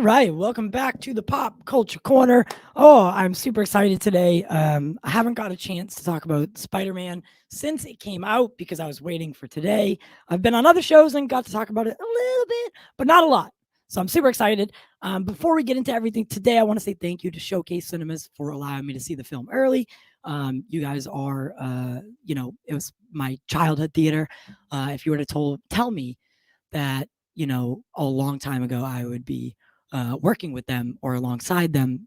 right, welcome back to the Pop Culture Corner. Oh, I'm super excited today. I haven't got a chance to talk about Spider-Man since it came out because I was waiting for today. I've been on other shows and got to talk about it a little bit, but not a lot. So I'm super excited. Before we get into everything today, I want to say thank you to Showcase Cinemas for allowing me to see the film early. You guys are, it was my childhood theater. If you were to tell me that, a long time ago I would be working with them or alongside them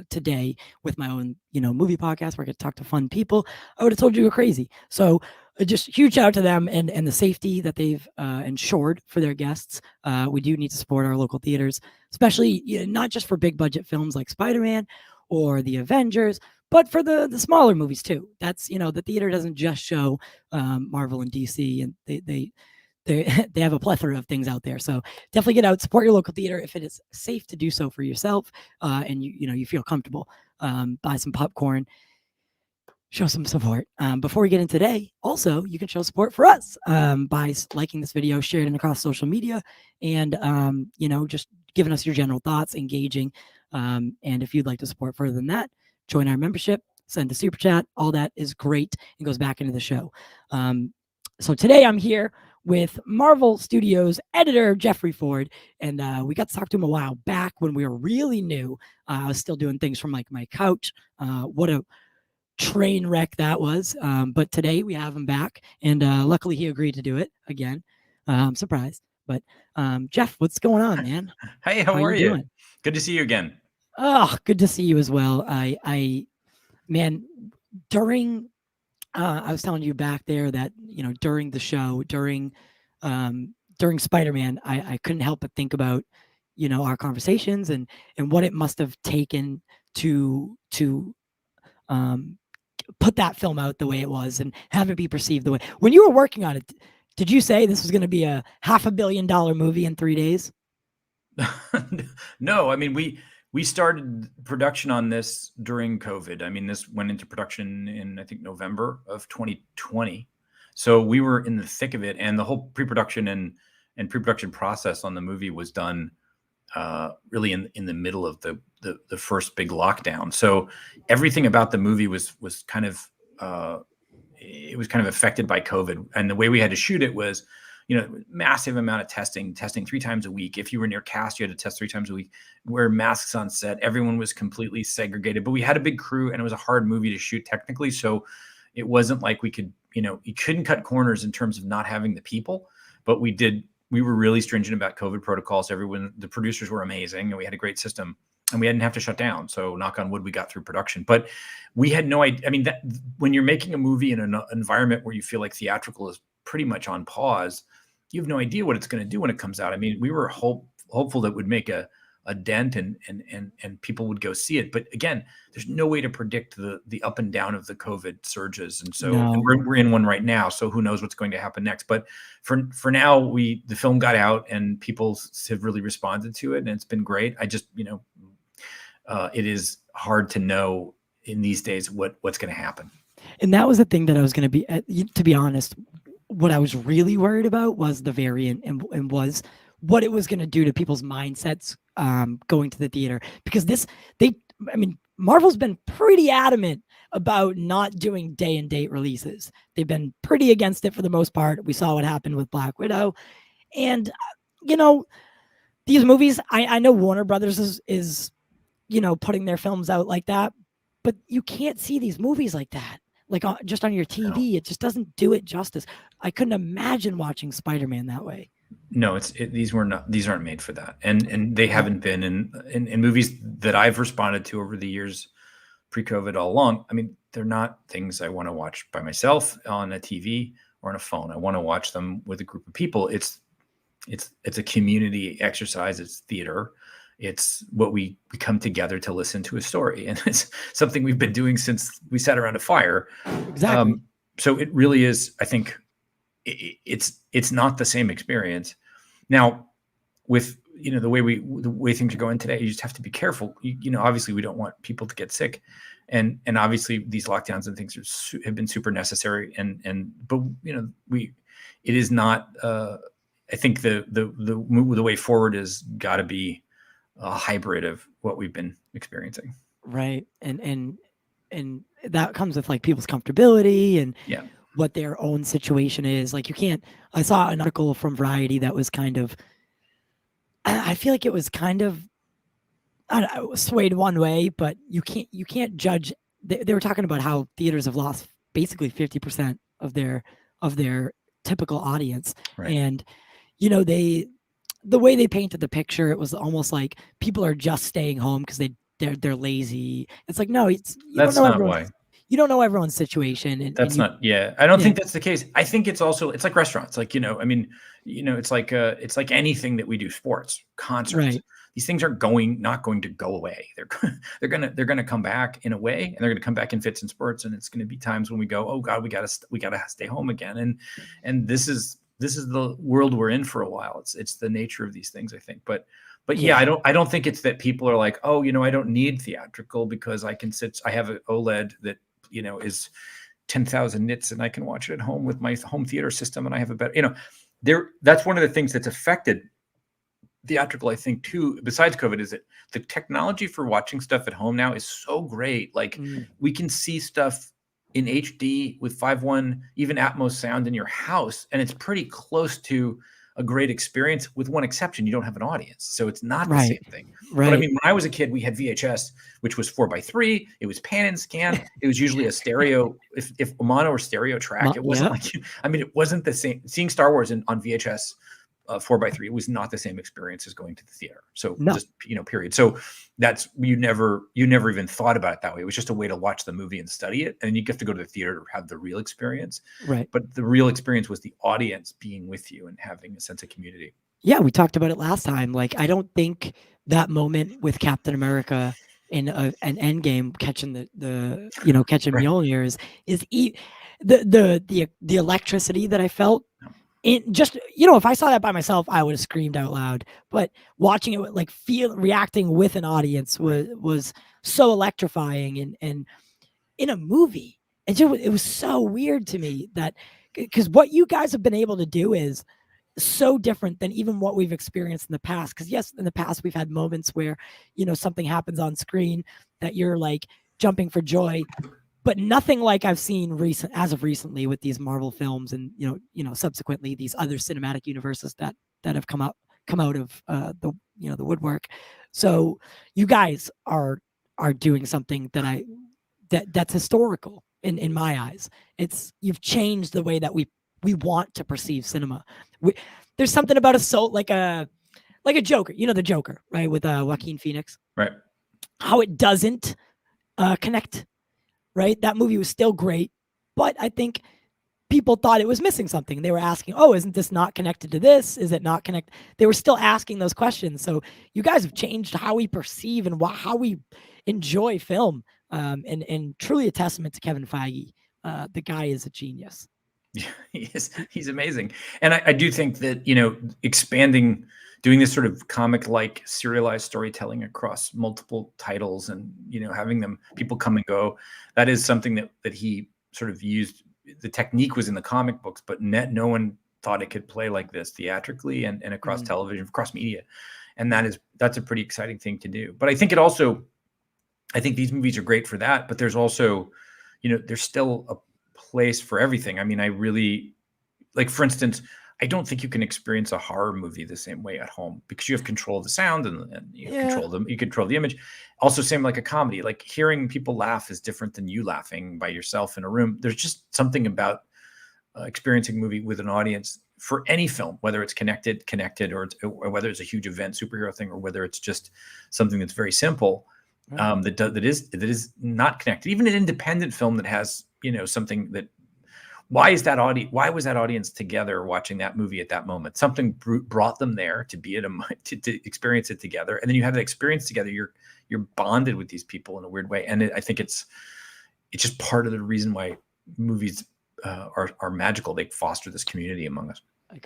today with my own, movie podcast where I could talk to fun people, I would have told you you're crazy. So just huge shout out to them and the safety that they've ensured for their guests. We do need to support our local theaters, especially not just for big budget films like Spider-Man or the Avengers, but for the smaller movies too. That's, the theater doesn't just show Marvel and DC, and they they have a plethora of things out there. So definitely get out, support your local theater if it is safe to do so for yourself, and you feel comfortable. Buy some popcorn, show some support. Before we get into today, also you can show support for us by liking this video, sharing it across social media, and just giving us your general thoughts, engaging. And if you'd like to support further than that, join our membership, send a super chat. All that is great and goes back into the show. So today I'm here with Marvel Studios editor Jeffrey Ford, and we got to talk to him a while back when we were really new. I was still doing things from like my couch. What a train wreck that was. But today we have him back, and luckily he agreed to do it again. I'm surprised. But Jeff, what's going on, man? Hey, how are you? Doing? Good to see you again. Oh, good to see you as well. Man, during I was telling you back there that during the show, during Spider-Man, I couldn't help but think about our conversations and what it must have taken to put that film out the way it was and have it be perceived the way. When you were working on it, did you say this was going to be a $500 million movie in 3 days? No, I mean we started production on this during COVID. I mean, this went into production in I think November of 2020. So we were in the thick of it, and the whole pre-production and pre-production process on the movie was done really in the middle of the first big lockdown. So everything about the movie was kind of it was kind of affected by COVID, and the way we had to shoot it was, massive amount of testing 3 times a week. If you were near cast, you had to test 3 times a week, wear masks on set. Everyone was completely segregated, but we had a big crew and it was a hard movie to shoot technically. So it wasn't like we could, you couldn't cut corners in terms of not having the people, but we were really stringent about COVID protocols. The producers were amazing and we had a great system and we didn't have to shut down. So knock on wood, we got through production, but we had no idea. I mean, that when you're making a movie in an environment where you feel like theatrical is pretty much on pause, you have no idea what it's going to do when it comes out. I mean, we were hopeful that it would make a dent and people would go see it. But again, there's no way to predict the up and down of the COVID surges. And so and we're in one right now. So who knows what's going to happen next. But for now, the film got out and people have really responded to it. And it's been great. I just, it is hard to know in these days what's going to happen. And that was the thing that I was going to be honest, what I was really worried about was the variant and was what it was going to do to people's mindsets going to the theater. Because Marvel's been pretty adamant about not doing day and date releases. They've been pretty against it for the most part. We saw what happened with Black Widow. And, these movies, I know Warner Brothers is putting their films out like that, but you can't see these movies like that. Like just on your TV, It just doesn't do it justice. I couldn't imagine watching Spider-Man that way. No, these aren't made for that, and they haven't been in movies that I've responded to over the years, pre-COVID all along. I mean, they're not things I want to watch by myself on a TV or on a phone. I want to watch them with a group of people. It's a community exercise. It's theater. It's what we come together to listen to a story. And it's something we've been doing since we sat around a fire. Exactly. So it really is, I think it's not the same experience. Now with, the way things are going today, you just have to be careful. Obviously we don't want people to get sick and obviously these lockdowns and things have been super necessary. But it is not, I think the way forward has got to be, a hybrid of what we've been experiencing. Right. And that comes with like people's comfortability and Yeah. what their own situation is. Like you can't, I saw an article from Variety that was kind of, I feel like it was kind of, I don't know, swayed one way, but you can't judge. They were talking about how theaters have lost basically 50% of their typical audience. Right. And, you know, the way they painted the picture, it was almost like people are just staying home because they're lazy. It's like, no, That's not why. You don't know everyone's situation. And That's you, not, yeah. I don't think that's the case. I think it's also, it's like restaurants. Like, you know, I mean, you know, it's like anything that we do, sports, concerts. Right. These things are not going to go away. They're going to come back in a way, and they're going to come back in fits and spurts. And it's going to be times when we go, oh God, we got to stay home again. And this is the world we're in for a while. It's the nature of these things, I think. But yeah, I don't think it's that people are like, oh, you know, I don't need theatrical because I have an OLED that, you know, is 10,000 nits and I can watch it at home with my home theater system. And I have a better, you know, that's one of the things that's affected theatrical, I think, too, besides COVID, is that the technology for watching stuff at home now is so great. Like we can see stuff in HD with 5.1, even Atmos sound in your house. And it's pretty close to a great experience, with one exception: you don't have an audience. So it's not the same thing. Right. But I mean, when I was a kid, we had VHS, which was 4:3. It was pan and scan. It was usually a stereo, if a mono or stereo track. It wasn't like, I mean, it wasn't the same. Seeing Star Wars on VHS 4:3, it was not the same experience as going to the theater. So just, you know, period. So that's, you never even thought about it that way. It was just a way to watch the movie and study it. And you get to go to the theater to have the real experience. Right. But the real experience was the audience being with you and having a sense of community. Yeah, we talked about it last time. Like, I don't think that moment with Captain America in an Endgame catching catching Mjolnir is the electricity that I felt. In just, you know, if I saw that by myself, I would have screamed out loud. But watching it, like reacting with an audience was so electrifying. And in a movie, it was so weird to me that, because what you guys have been able to do is so different than even what we've experienced in the past. Because yes, in the past we've had moments where, you know, something happens on screen that you're like jumping for joy. But nothing like I've seen as of recently with these Marvel films, and you know, subsequently these other cinematic universes that have come out of the woodwork. So you guys are doing something that's historical in my eyes. You've changed the way that we want to perceive cinema. There's something about a soul, like a Joker, you know, the Joker, right, with Joaquin Phoenix, right? How it doesn't connect. Right, that movie was still great, but I think people thought it was missing something. They were asking, "Oh, isn't this not connected to this? Is it not connected?" They were still asking those questions. So you guys have changed how we perceive and how we enjoy film, and truly a testament to Kevin Feige. The guy is a genius. Yeah, he's amazing, and I do think that, you know, doing this sort of comic-like serialized storytelling across multiple titles, and, you know, having people come and go, that is something that he sort of used. The technique was in the comic books, but no one thought it could play like this theatrically and across television, across media. And that's a pretty exciting thing to do. But I think I think these movies are great for that, but there's also, you know, there's still a place for everything. I mean, I really, like, for instance, I don't think you can experience a horror movie the same way at home, because you have control of the sound and you control the image. Also, same like a comedy, like hearing people laugh is different than you laughing by yourself in a room. There's just something about experiencing a movie with an audience for any film, whether it's connected, or whether it's a huge event, superhero thing, or whether it's just something that's very simple, that is not connected. Even an independent film that has, you know, something that, why was that audience together watching that movie at that moment? Something brought them there to be to experience it together, and then you have that experience together. You're bonded with these people in a weird way, and I think it's just part of the reason why movies are magical. They foster this community among us. I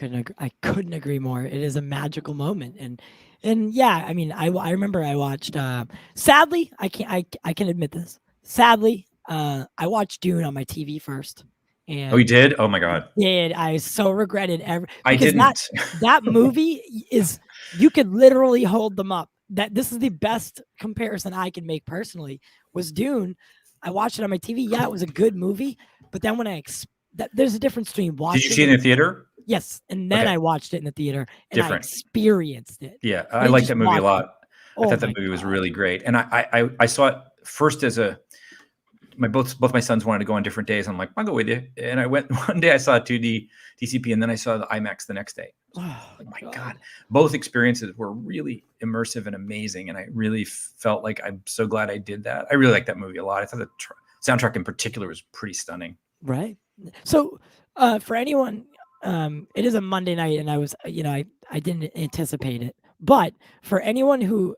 couldn't agree more. It is a magical moment, and yeah, I mean, I remember I watched. Sadly, I can admit this. Sadly, I watched Dune on my TV first. And oh, you did? Oh my God! I so regretted I didn't. that movie is, you could literally hold them up that this is the best comparison I can make personally was Dune. I watched it on my TV. Yeah, it was a good movie, but then when there's a difference between watching. Did you see it in the theater? Yes, and then I watched it in the theater and I experienced it. Yeah, I like that movie a lot. I thought that movie was really great, and I saw it first as both my sons wanted to go on different days. I'm like, I'll go with you, and I went one day. I saw 2D DCP, and then I saw the IMAX the next day. Oh my God. Both experiences were really immersive and amazing, and I really felt like I'm so glad I did that. I really like that movie a lot. I thought the soundtrack in particular was pretty stunning. Right. So for anyone, it is a Monday night, and I was, I didn't anticipate it. But for anyone who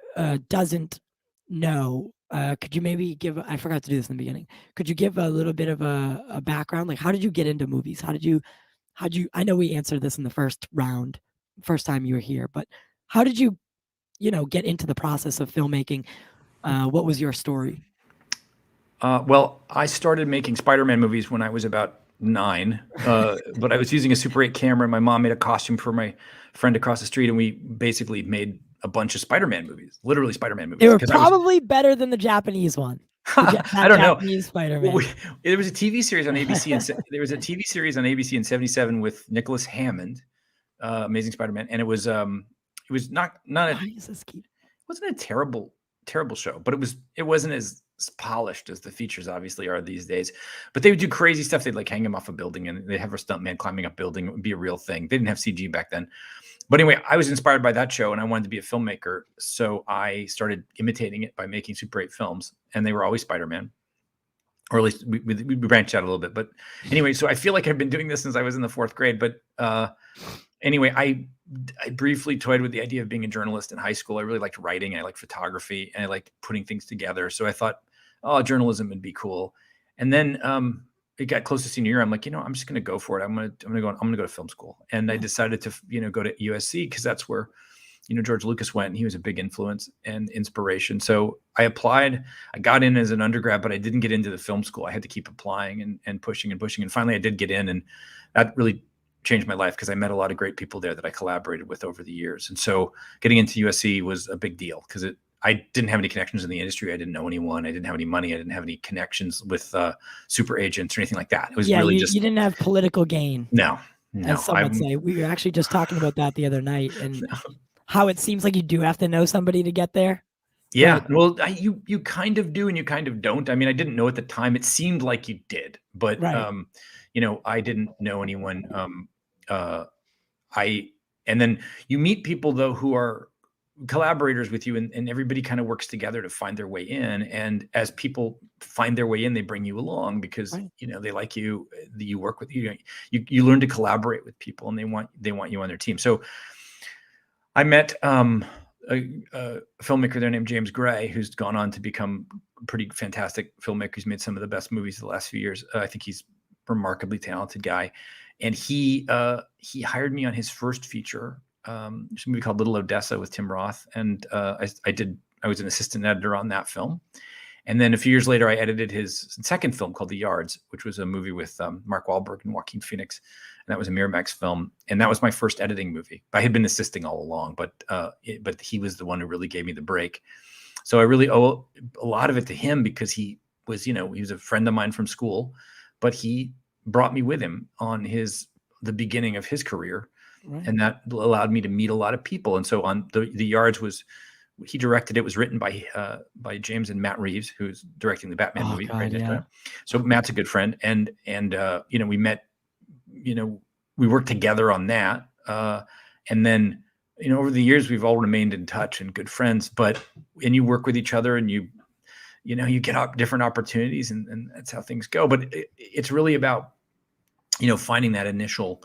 doesn't know, could you maybe I forgot to do this in the beginning. Could you give a little bit of a background? Like, how did you get into movies? I know we answered this in the first time you were here, but how did you, get into the process of filmmaking? What was your story? Well, I started making Spider-Man movies when I was about 9, but I was using a Super 8 camera. My mom made a costume for my friend across the street, and we basically made a bunch of Spider-Man movies, literally Spider-Man movies. They were probably better than the Japanese one. I don't know. Spider-Man. There was a TV series on ABC, and there was a TV series on ABC in '77 with Nicholas Hammond, Amazing Spider-Man, and it was not it wasn't a terrible show, but it wasn't as polished as the features obviously are these days. But they would do crazy stuff. They'd like hang him off a building, and they'd have a stuntman climbing up building. It would be a real thing. They didn't have CG back then. But anyway, I was inspired by that show, and I wanted to be a filmmaker. So I started imitating it by making Super 8 films, and they were always Spider-Man, or at least we branched out a little bit. But anyway, so I feel like I've been doing this since I was in the 4th grade. But anyway, I briefly toyed with the idea of being a journalist in high school. I really liked writing. I liked photography, and I liked putting things together. So I thought, journalism would be cool. And then it got close to senior year. I'm like, I'm just going to go for it. I'm going to go to film school. And I decided to, go to USC because that's where, George Lucas went, and he was a big influence and inspiration. So I applied. I got in as an undergrad, but I didn't get into the film school. I had to keep applying and pushing. And finally I did get in, and that really changed my life because I met a lot of great people there that I collaborated with over the years. And so getting into USC was a big deal because I didn't have any connections in the industry. I didn't know anyone. I didn't have any money. I didn't have any connections with super agents or anything like that. It was really you didn't have political gain. No. As some would say. We were actually just talking about that the other night, and how it seems like you do have to know somebody to get there. Yeah. But, well, you kind of do and you kind of don't. I mean, I didn't know at the time. It seemed like you did, but I didn't know anyone. And then you meet people though who are collaborators with you, and everybody kind of works together to find their way in. And as people find their way in, they bring you along because they like you, you work with you. You learn to collaborate with people, and they want you on their team. So I met a filmmaker there named James Gray, who's gone on to become a pretty fantastic filmmaker. He's made some of the best movies the last few years. I think he's a remarkably talented guy. And he hired me on his first feature. There's a movie called Little Odessa with Tim Roth. And I was an assistant editor on that film. And then a few years later, I edited his second film called The Yards, which was a movie with Mark Wahlberg and Joaquin Phoenix. And that was a Miramax film. And that was my first editing movie. I had been assisting all along, but he was the one who really gave me the break. So I really owe a lot of it to him because he was a friend of mine from school, but he brought me with him on the beginning of his career. Right. And that allowed me to meet a lot of people. And so on the Yards he directed. It was written by James and Matt Reeves, who's directing the Batman movie. God, yeah. So Matt's a good friend. And we met, we worked together on that. And then, over the years, we've all remained in touch and good friends, and you work with each other, and you get different opportunities, and that's how things go. But it's really about, finding that initial,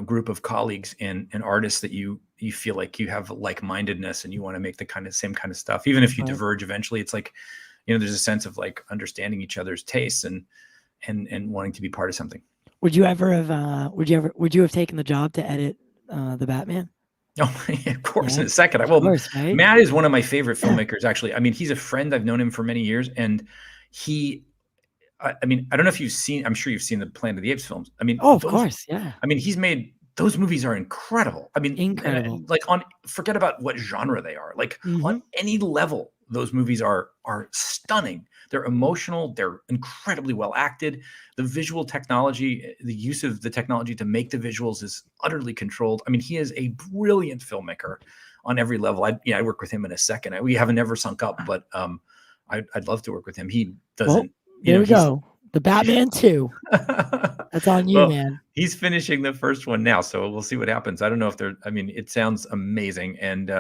group of colleagues and artists that you feel like you have like-mindedness and you want to make the same kind of stuff. Even if you diverge eventually, it's like, there's a sense of like understanding each other's tastes and wanting to be part of something. Would you have taken the job to edit the Batman? Oh, of course, in a second. Right? Matt is one of my favorite filmmakers, actually. I mean, he's a friend. I've known him for many years. And I don't know if you've seen, I'm sure you've seen the Planet of the Apes films. I mean, of course, yeah. I mean, he's made those movies are incredible. I mean, Incredible. like forget about what genre they are. Like Mm-hmm. on any level, those movies are stunning. They're emotional. They're incredibly well acted. The visual technology, the use of the technology to make the visuals is utterly controlled. I mean, he is a brilliant filmmaker on every level. I work with him in a second. We haven't ever sunk up, but I'd love to work with him. He doesn't. There we go. The Batman 2. That's on you, well, man. He's finishing the first one now, so we'll see what happens. I don't know if they're. I mean, it sounds amazing, and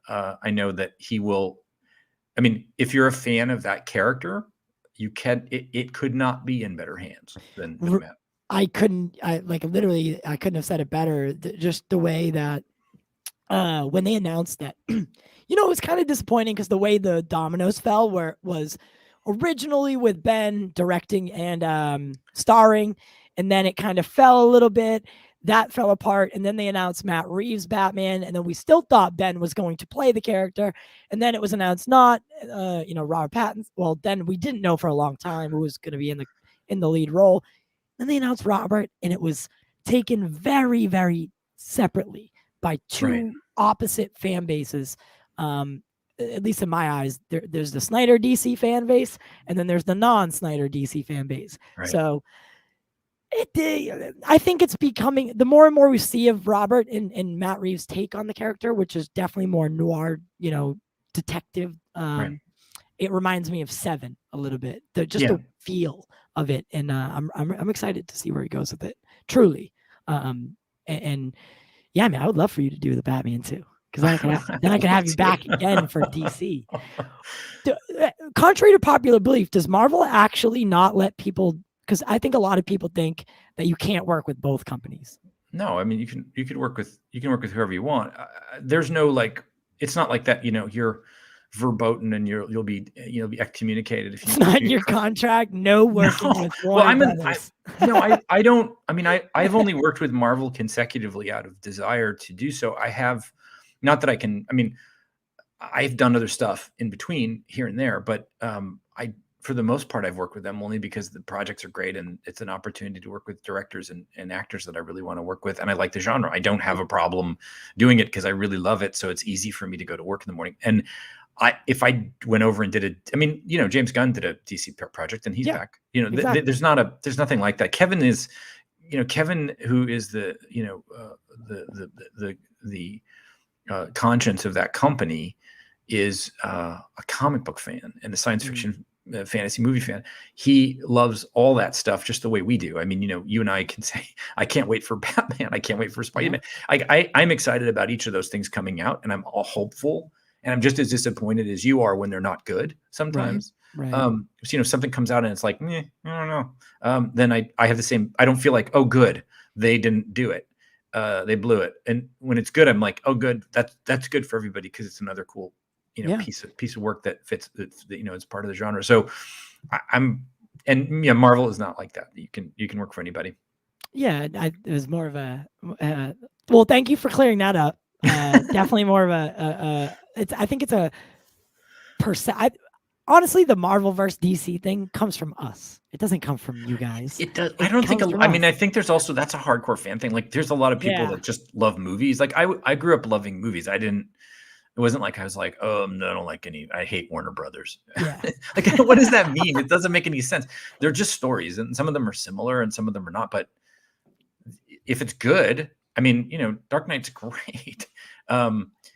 I know that he will. I mean, if you're a fan of that character, you can. It could not be in better hands than Matt. I couldn't have said it better. Just the way that when they announced that, it was kind of disappointing because the way the dominoes fell, where it was originally with Ben directing and starring, and then it kind of fell a little bit. That fell apart, and then they announced Matt Reeves' Batman, and then we still thought Ben was going to play the character, and then it was announced not, Robert Pattinson. Well, then we didn't know for a long time who was going to be in the lead role. Then they announced Robert, and it was taken very, very separately by two opposite fan bases. At least in my eyes, there's the Snyder DC fan base, and then there's the non-Snyder DC fan base. Right. So I think it's becoming, the more and more we see of Robert and Matt Reeves' take on the character, which is definitely more noir, detective. It reminds me of Seven a little bit. The feel of it, and I'm excited to see where he goes with it. Truly, and yeah, man, I would love for you to do the Batman too, because then I can have you back again for DC. Contrary to popular belief, does Marvel actually not let people? Because I think a lot of people think that you can't work with both companies. No, I mean you can work with whoever you want. There's no it's not like that. You're verboten and you'll be excommunicated if you. It's not in your contract. No working with Warner Brothers. I don't. I mean, I've only worked with Marvel consecutively out of desire to do so. I have, not that I can. I mean, I've done other stuff in between here and there, but for the most part, I've worked with them only because the projects are great and it's an opportunity to work with directors and actors that I really want to work with. And I like the genre. I don't have a problem doing it because I really love it. So it's easy for me to go to work in the morning. And if I went over and did it, James Gunn did a DC project and he's back. Exactly. There's nothing like that. Kevin is, Kevin, who is the conscience of that company, is a comic book fan and a science fiction fantasy movie fan. He loves all that stuff just the way we do. I mean, you and I can say, I can't wait for Batman. I can't wait for Spiderman. I'm excited about each of those things coming out, and I'm all hopeful. And I'm just as disappointed as you are when they're not good sometimes. Right. So, something comes out and it's like, I don't know. Then I have the same, I don't feel like, oh, good, they didn't do it. They blew it. And when it's good, I'm like, oh, good. That's good for everybody because it's another cool, piece of work that fits. It's part of the genre. So Marvel is not like that. You can work for anybody. Yeah, it was more of a. Well, thank you for clearing that up. Definitely more of a. I think it's a honestly, the Marvel versus DC thing comes from us. It doesn't come from you guys. It does. I don't think. I think there's also, that's a hardcore fan thing. Like, there's a lot of people that just love movies. Like, I grew up loving movies. It wasn't like I was like, oh, no, I don't like any. I hate Warner Brothers. Yeah. Like, what does that mean? It doesn't make any sense. They're just stories, and some of them are similar, and some of them are not. But if it's good, I mean, Dark Knight's great.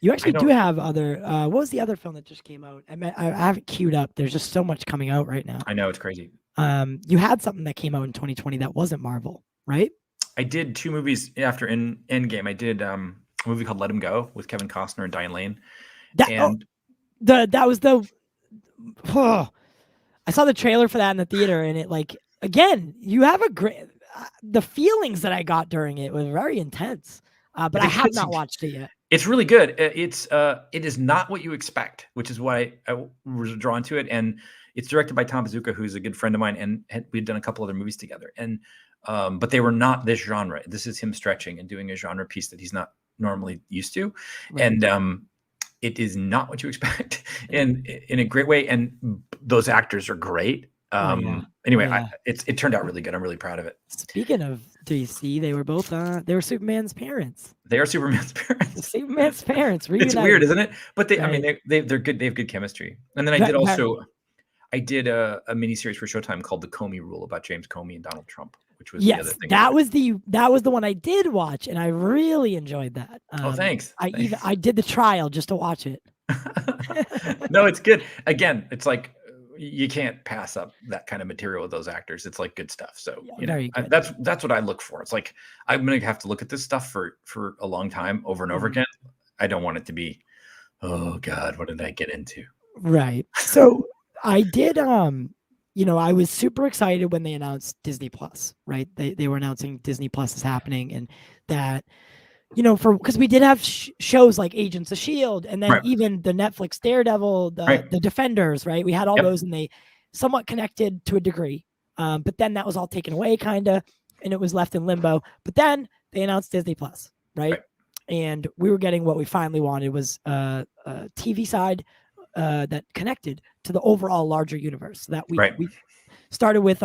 You actually do have other. What was the other film that just came out? I have it queued up. There's just so much coming out right now. I know, it's crazy. You had something that came out in 2020 that wasn't Marvel, right? I did 2 movies after Endgame. I did a movie called Let Him Go with Kevin Costner and Diane Lane. I saw the trailer for that in the theater, and it again, you have a great. The feelings that I got during it was very intense, but I have not watched it yet. It's really good. It is not what you expect, which is why I was drawn to it. And it's directed by Tom Bazooka, who's a good friend of mine, and we'd done a couple other movies together. And but they were not this genre. This is him stretching and doing a genre piece that he's not normally used to, right. And it is not what you expect, and in a great way. And those actors are great. Anyway, yeah. it turned out really good. I'm really proud of it. Speaking of DC, they were both they were Superman's parents. They are Superman's parents. Superman's parents It's reunited. weird, isn't it? But they, I Right. mean, they're good. They have good chemistry. And then I did a miniseries for Showtime called The Comey Rule about James Comey and Donald Trump, which was the other thing. That was the one I did watch, and I really enjoyed that. Oh, thanks. I did the trial just to watch it. No, it's good. Again, it's like you can't pass up that kind of material with those actors. It's like good stuff. So that's what I look for. It's like I'm gonna have to look at this stuff for a long time over and over again. I don't want it to be, oh God, what did I get into? Right. So I did I was super excited when they announced Disney Plus, right? They were announcing Disney Plus is happening, and that because we did have shows like Agents of S.H.I.E.L.D. and then even the Netflix Daredevil, the Defenders, right? We had all those, and they somewhat connected to a degree. But then that was all taken away, kind of, and it was left in limbo. But then they announced Disney Plus, right? And we were getting what we finally wanted was a TV side that connected to the overall larger universe. That we started with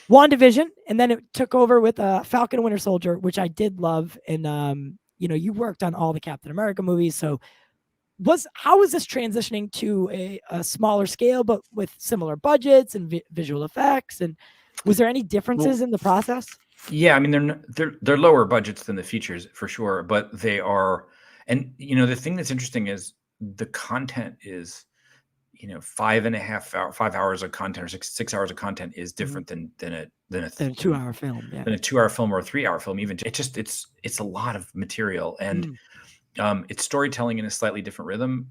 WandaVision, and then it took over with Falcon and Winter Soldier, which I did love. And you worked on all the Captain America movies, so how was this transitioning to a smaller scale but with similar budgets and visual effects? And was there any differences in the process? Yeah, I mean they're lower budgets than the features for sure, but they are. And the thing that's interesting is the content is 5 hours of content or 6 hours of content is different than a 2-hour film, than a 2-hour film or a 3-hour film. Even it's a lot of material, and it's storytelling in a slightly different rhythm.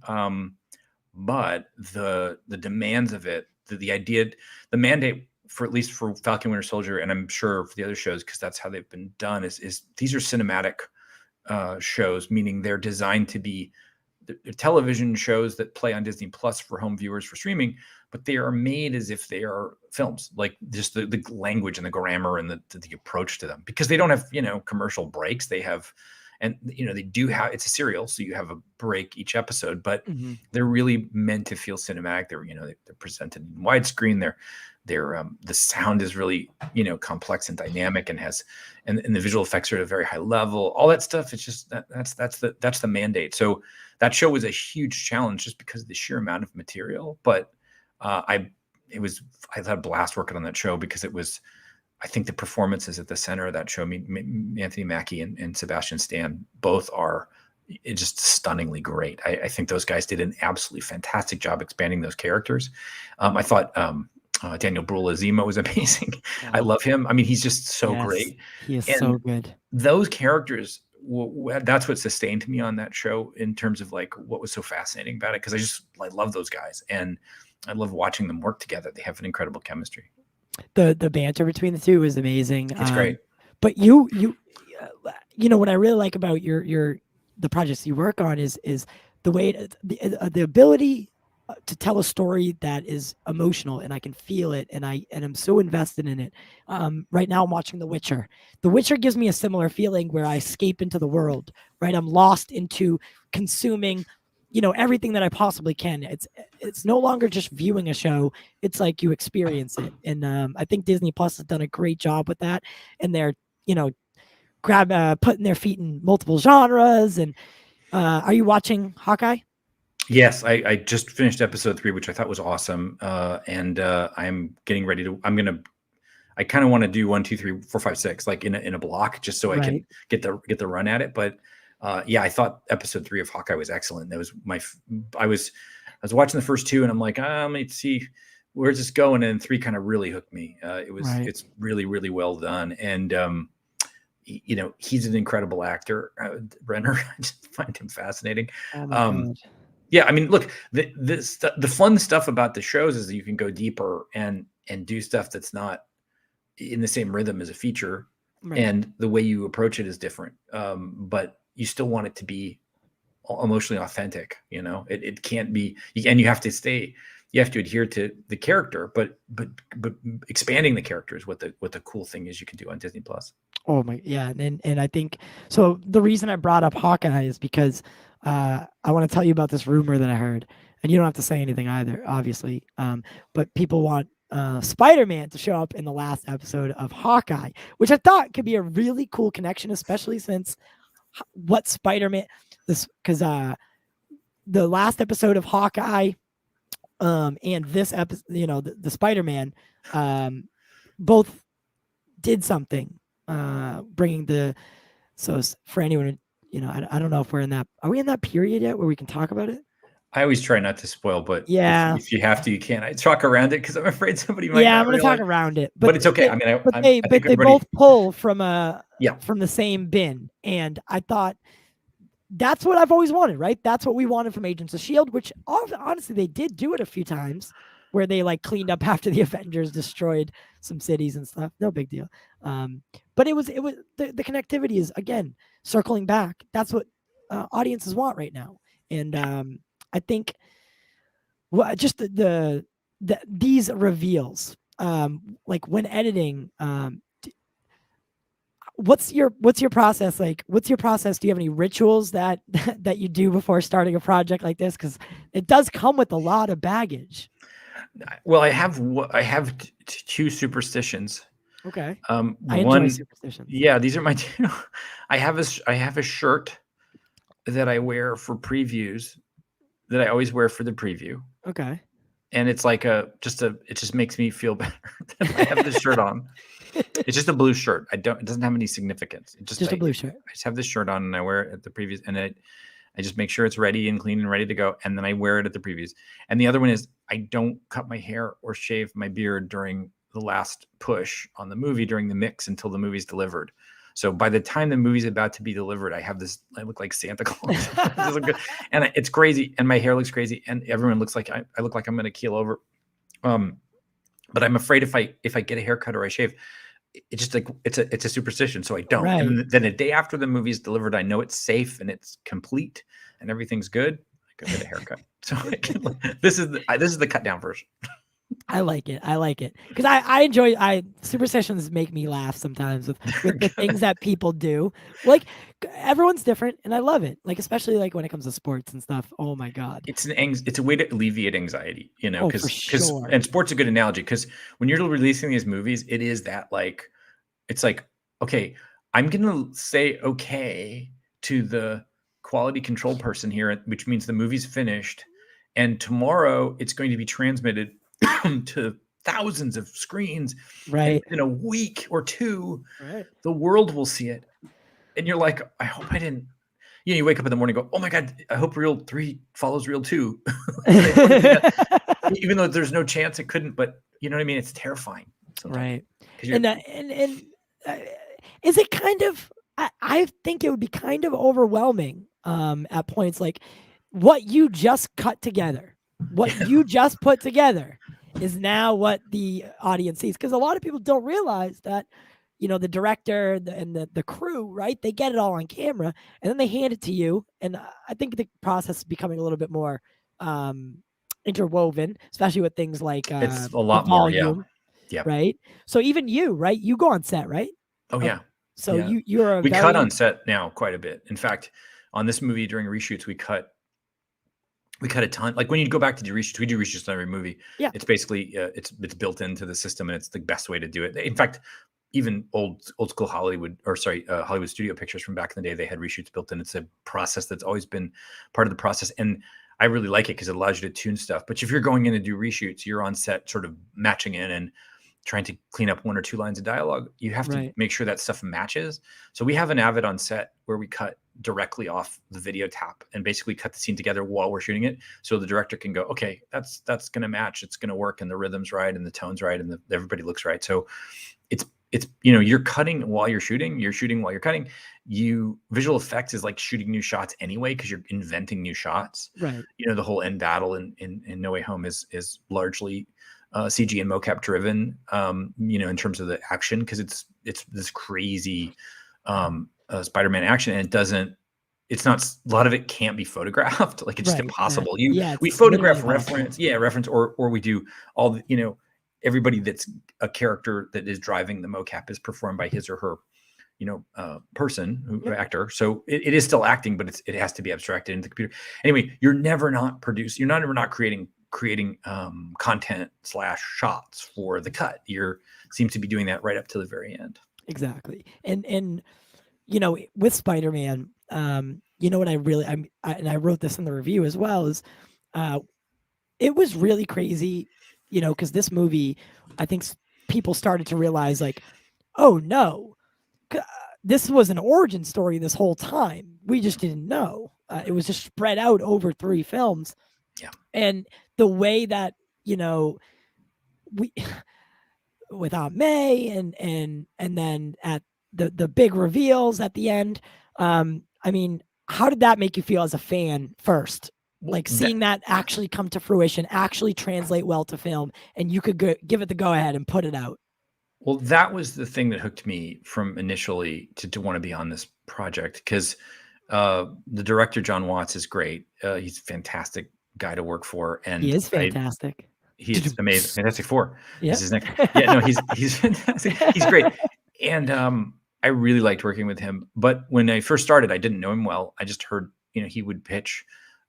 But the demands of it, the idea, the mandate for at least for Falcon Winter Soldier, and I'm sure for the other shows because that's how they've been done, is these are cinematic shows, meaning they're designed to be television shows that play on Disney Plus for home viewers for streaming, but they are made as if they are films, like just the language and the grammar and the approach to them, because they don't have, commercial breaks. They have, and they do have, it's a serial, so you have a break each episode, but they're really meant to feel cinematic. They're presented in widescreen. The sound is really, complex and dynamic and and the visual effects are at a very high level. All that stuff. It's just that's the mandate. So that show was a huge challenge just because of the sheer amount of material. But I had a blast working on that show because I think the performances at the center of that show, Anthony Mackie and Sebastian Stan, both are just stunningly great. I think those guys did an absolutely fantastic job expanding those characters. I thought Daniel Bruhl as Zemo was amazing. I love him. I mean, he's just so great. He is so good. Those characters, that's what sustained me on that show in terms of like what was so fascinating about it, because I love those guys and I love watching them work together. They have an incredible chemistry. The banter between the two is amazing. It's great. But you what I really like about the projects you work on is the way the ability to tell a story that is emotional, and I can feel it, and I'm so invested in it. Right now I'm watching The Witcher. The Witcher gives me a similar feeling where I escape into the world, right? I'm lost into consuming, everything that I possibly can. It's no longer just viewing a show. It's like you experience it. And I think Disney Plus has done a great job with that. And they're, putting their feet in multiple genres. And are you watching Hawkeye? Yes, I just finished episode 3, which I thought was awesome. And I'm getting ready to. I kind of want to do 1, 2, 3, 4, 5, 6, like in a block, just so I can get the run at it. But I thought episode 3 of Hawkeye was excellent. That was I was watching the first 2, and I'm like, let's see where's this going. And 3 kind of really hooked me. It's really, really well done. And he's an incredible actor, Renner. I just find him fascinating. Yeah, I mean, look, the fun stuff about the shows is that you can go deeper and do stuff that's not in the same rhythm as a feature, and the way you approach it is different. But you still want it to be emotionally authentic. It can't be, and you have to adhere to the character, but expanding the character is what the cool thing is you can do on Disney Plus. Oh my, yeah, and I think so. The reason I brought up Hawkeye is because I want to tell you about this rumor that I heard, and you don't have to say anything either, obviously. But people want Spider-Man to show up in the last episode of Hawkeye, which I thought could be a really cool connection, especially since what Spider-Man because the last episode of Hawkeye and this episode, the Spider-Man, both did something, bringing so for anyone, I don't know if are we in that period yet where we can talk about it? I always try not to spoil, but yeah, if you have to, you can. I talk around it because I'm afraid somebody might. Yeah, I'm going to talk around it, but it's okay. They both pull from the same bin, and I thought that's what I've always wanted, right? That's what we wanted from Agents of S.H.I.E.L.D., which honestly they did do it a few times, where they like cleaned up after the Avengers destroyed some cities and stuff. No big deal. But it was the connectivity is again circling back. That's what audiences want right now, and I think just these reveals, like when editing, what's your process like? What's your process? Do you have any rituals that you do before starting a project like this? Because it does come with a lot of baggage. Well, I have two superstitions. Okay. I enjoy superstitions. Yeah, these are my two. I have a shirt that I wear for previews that I always wear for the preview. Okay. And it's like it just makes me feel better that I have this shirt on. It's just a blue shirt. It doesn't have any significance. It's just a blue shirt. I just have this shirt on and I wear it at the previews, and I just make sure it's ready and clean and ready to go. And then I wear it at the previews. And the other one is I don't cut my hair or shave my beard during the last push on the movie during the mix until the movie's delivered. So by the time the movie's about to be delivered, I look like Santa Claus. And it's crazy. And my hair looks crazy. And everyone looks like I look like I'm going to keel over. But I'm afraid if I get a haircut or I shave, it's just like, it's a superstition. So I don't. Right. And then a day after the movie's delivered, I know it's safe and it's complete and everything's good. I go get a haircut. So this is the cut down version. I like it because I enjoy superstitions make me laugh sometimes with the things that people do. Like everyone's different and I love it. Like especially like when it comes to sports and stuff. Oh my God. It's a way to alleviate anxiety, because and sports is a good analogy because when you're releasing these movies, it is that like it's like, okay, I'm gonna say okay to the quality control person here, which means the movie's finished, and tomorrow it's going to be transmitted to thousands of screens, right? In a week or two, right, the world will see it, and you're like, I hope I didn't. You wake up in the morning and go, oh my God, I hope Reel 3 follows Reel 2. Even though there's no chance it couldn't, but you know what I mean? It's terrifying. Right. And is it kind of, I think it would be kind of overwhelming at points like what you just cut together, what you just put together is now what the audience sees. Because a lot of people don't realize that, the director and the crew, right? They get it all on camera and then they hand it to you. And I think the process is becoming a little bit more interwoven, especially with things like it's a lot more, yeah. Right. So even you, right? You go on set, right? Oh yeah. So yeah. We cut on set now quite a bit. In fact, on this movie during reshoots, we cut a ton. Like when you go back to do reshoots, we do reshoots on every movie. Yeah. It's basically it's built into the system and it's the best way to do it. In fact, even old school Hollywood studio pictures from back in the day, they had reshoots built in. It's a process that's always been part of the process. And I really like it because it allows you to tune stuff. But if you're going in to do reshoots, you're on set sort of matching in and trying to clean up one or two lines of dialogue. You have to make sure that stuff matches. So we have an Avid on set where we cut directly off the video tap and basically cut the scene together while we're shooting it. So the director can go, okay, that's going to match. It's going to work. And the rhythm's right. And the tone's right. And everybody looks right. So it's, you're cutting while you're shooting while you're cutting. Visual effects is like shooting new shots anyway, because you're inventing new shots. Right. The whole end battle in No Way Home is largely CG and mocap driven, in terms of the action, because it's this crazy Spider-Man action, and it's not, a lot of it can't be photographed. Like it's just impossible. We photograph reference, or we do all the, everybody that's a character that is driving the mocap is performed by his or her person, Yep. actor. So it is still acting, but it has to be abstracted into the computer. Anyway, you're never not creating content / shots for the cut. Seems to be doing that right up to the very end. Exactly. And with Spider-Man, what I wrote this in the review as well, is it was really crazy, because this movie, I think people started to realize, like, oh no, this was an origin story this whole time. We just didn't know. It was just spread out over 3 films. Yeah. And the way that, we with Aunt May and then at the big reveals at the end. I mean, how did that make you feel as a fan first? Like seeing that actually come to fruition, actually translate well to film, and you could give it the go ahead and put it out. Well, that was the thing that hooked me from initially to want to be on this project, because the director, John Watts, is great. He's a fantastic guy to work for. And he is fantastic. He's amazing. Fantastic Four. Yeah. Is his next. Yeah, no, he's fantastic. He's great. And I really liked working with him. But when I first started, I didn't know him well. I just heard, he would pitch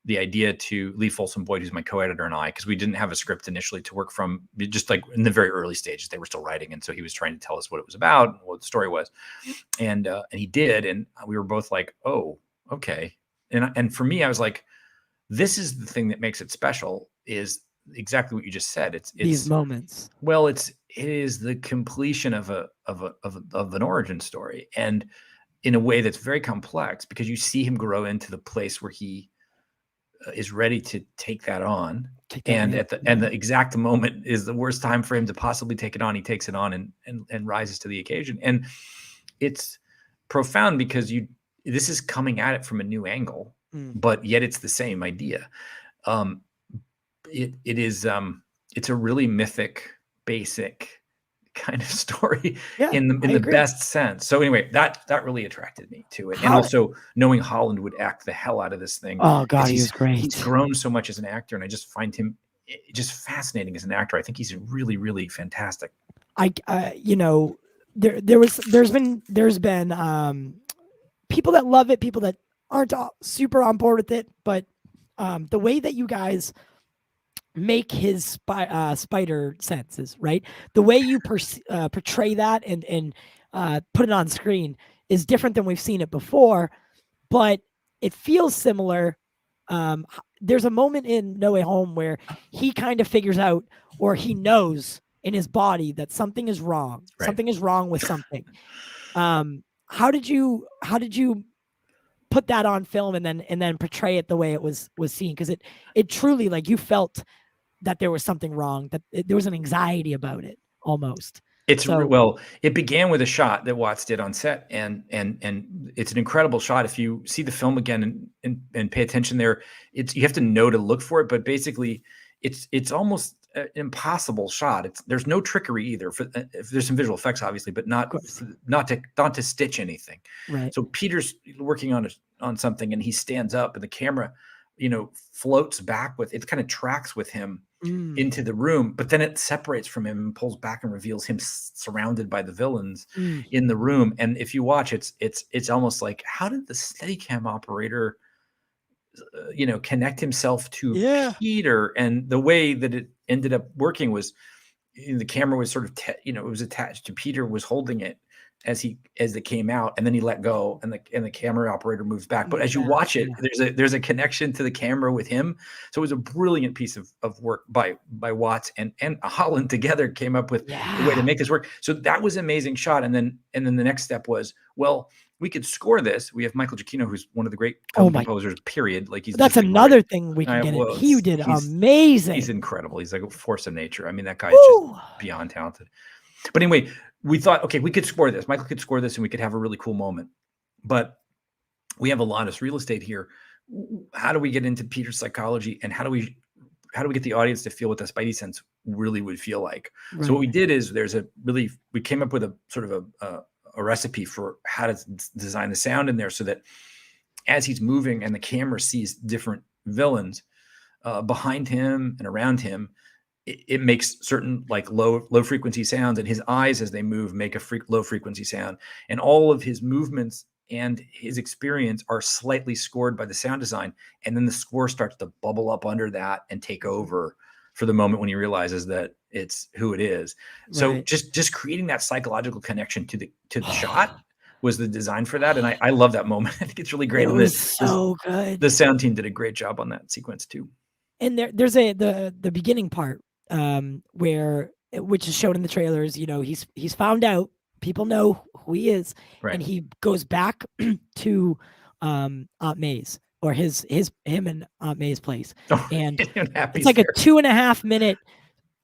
the idea to Lee Folsom Boyd, who's my co-editor, and I, because we didn't have a script initially to work from, just like in the very early stages, they were still writing. And so he was trying to tell us what it was about, and what the story was. And he did. And we were both like, oh, okay. And for me, I was like, this is the thing that makes it special, is exactly what you just said. It's these moments. Well, it is the completion of an origin story, and in a way that's very complex, because you see him grow into the place where he is ready to take that on. And the exact moment is the worst time for him to possibly take it on. He takes it on and rises to the occasion. And it's profound, because this is coming at it from a new angle, but yet it's the same idea. It's a really mythic, basic kind of story, in the best sense. So anyway, that really attracted me to it. And also knowing Holland would act the hell out of this thing. Oh God, he's great. He's grown so much as an actor, and I just find him just fascinating as an actor. I think he's really, really fantastic. There's been people that love it, people that aren't super on board with it, but the way that you guys make his spider senses, right? The way you portray that and put it on screen is different than we've seen it before, but it feels similar. There's a moment in No Way Home where he kind of figures out, or he knows in his body, that something is wrong. Right. Something is wrong with something. How did you put that on film and then portray it the way it was seen? Because it truly, like, you felt that there was something wrong, that there was an anxiety about it almost. It began with a shot that Watts did on set, and it's an incredible shot. If you see the film again and pay attention there, you have to know to look for it, but basically it's almost an impossible shot. There's no trickery either. There's some visual effects, obviously, but not to stitch anything. Right. So Peter's working on something, and he stands up, and the camera, floats back with it, kind of tracks with him into the room, but then it separates from him and pulls back and reveals him surrounded by the villains in the room. And if you watch, it's almost like, how did the Steadicam operator, connect himself to Peter? And the way that it ended up working was, the camera was sort of, it was attached to Peter, was holding it as it came out, and then he let go, and the camera operator moves back. But as you watch it, there's a connection to the camera with him. So it was a brilliant piece of work by Watts and Holland together came up with the way to make this work. So that was an amazing shot. And then the next step was, well, we could score this. We have Michael Giacchino, who's one of the great film composers, period. Like, that's another thing we can get in. He did amazing. He's incredible. He's like a force of nature. I mean, that guy is just beyond talented. But anyway, we thought, okay, we could score this. Michael could score this, and we could have a really cool moment. But we have a lot of real estate here. How do we get into Peter's psychology, and how do we get the audience to feel what the Spidey sense really would feel like? Right. So what we did is we came up with a sort of a recipe for how to design the sound in there, so that as he's moving and the camera sees different villains behind him and around him, it makes certain like low frequency sounds, and his eyes as they move make a low frequency sound, and all of his movements and his experience are slightly scored by the sound design, and then the score starts to bubble up under that and take over for the moment when he realizes that it's who it is. So Right. just creating that psychological connection to the shot was the design for that, and I love that moment. I think it's really great, It and was so the good. sound team did a great job on that sequence too. And there's the beginning part where which is shown in the trailers. You know, he's found out, people know who he is, Right. and he goes back to Aunt May's, or him and Aunt May's place, Oh, and Happy's it's like a there. 2.5 minute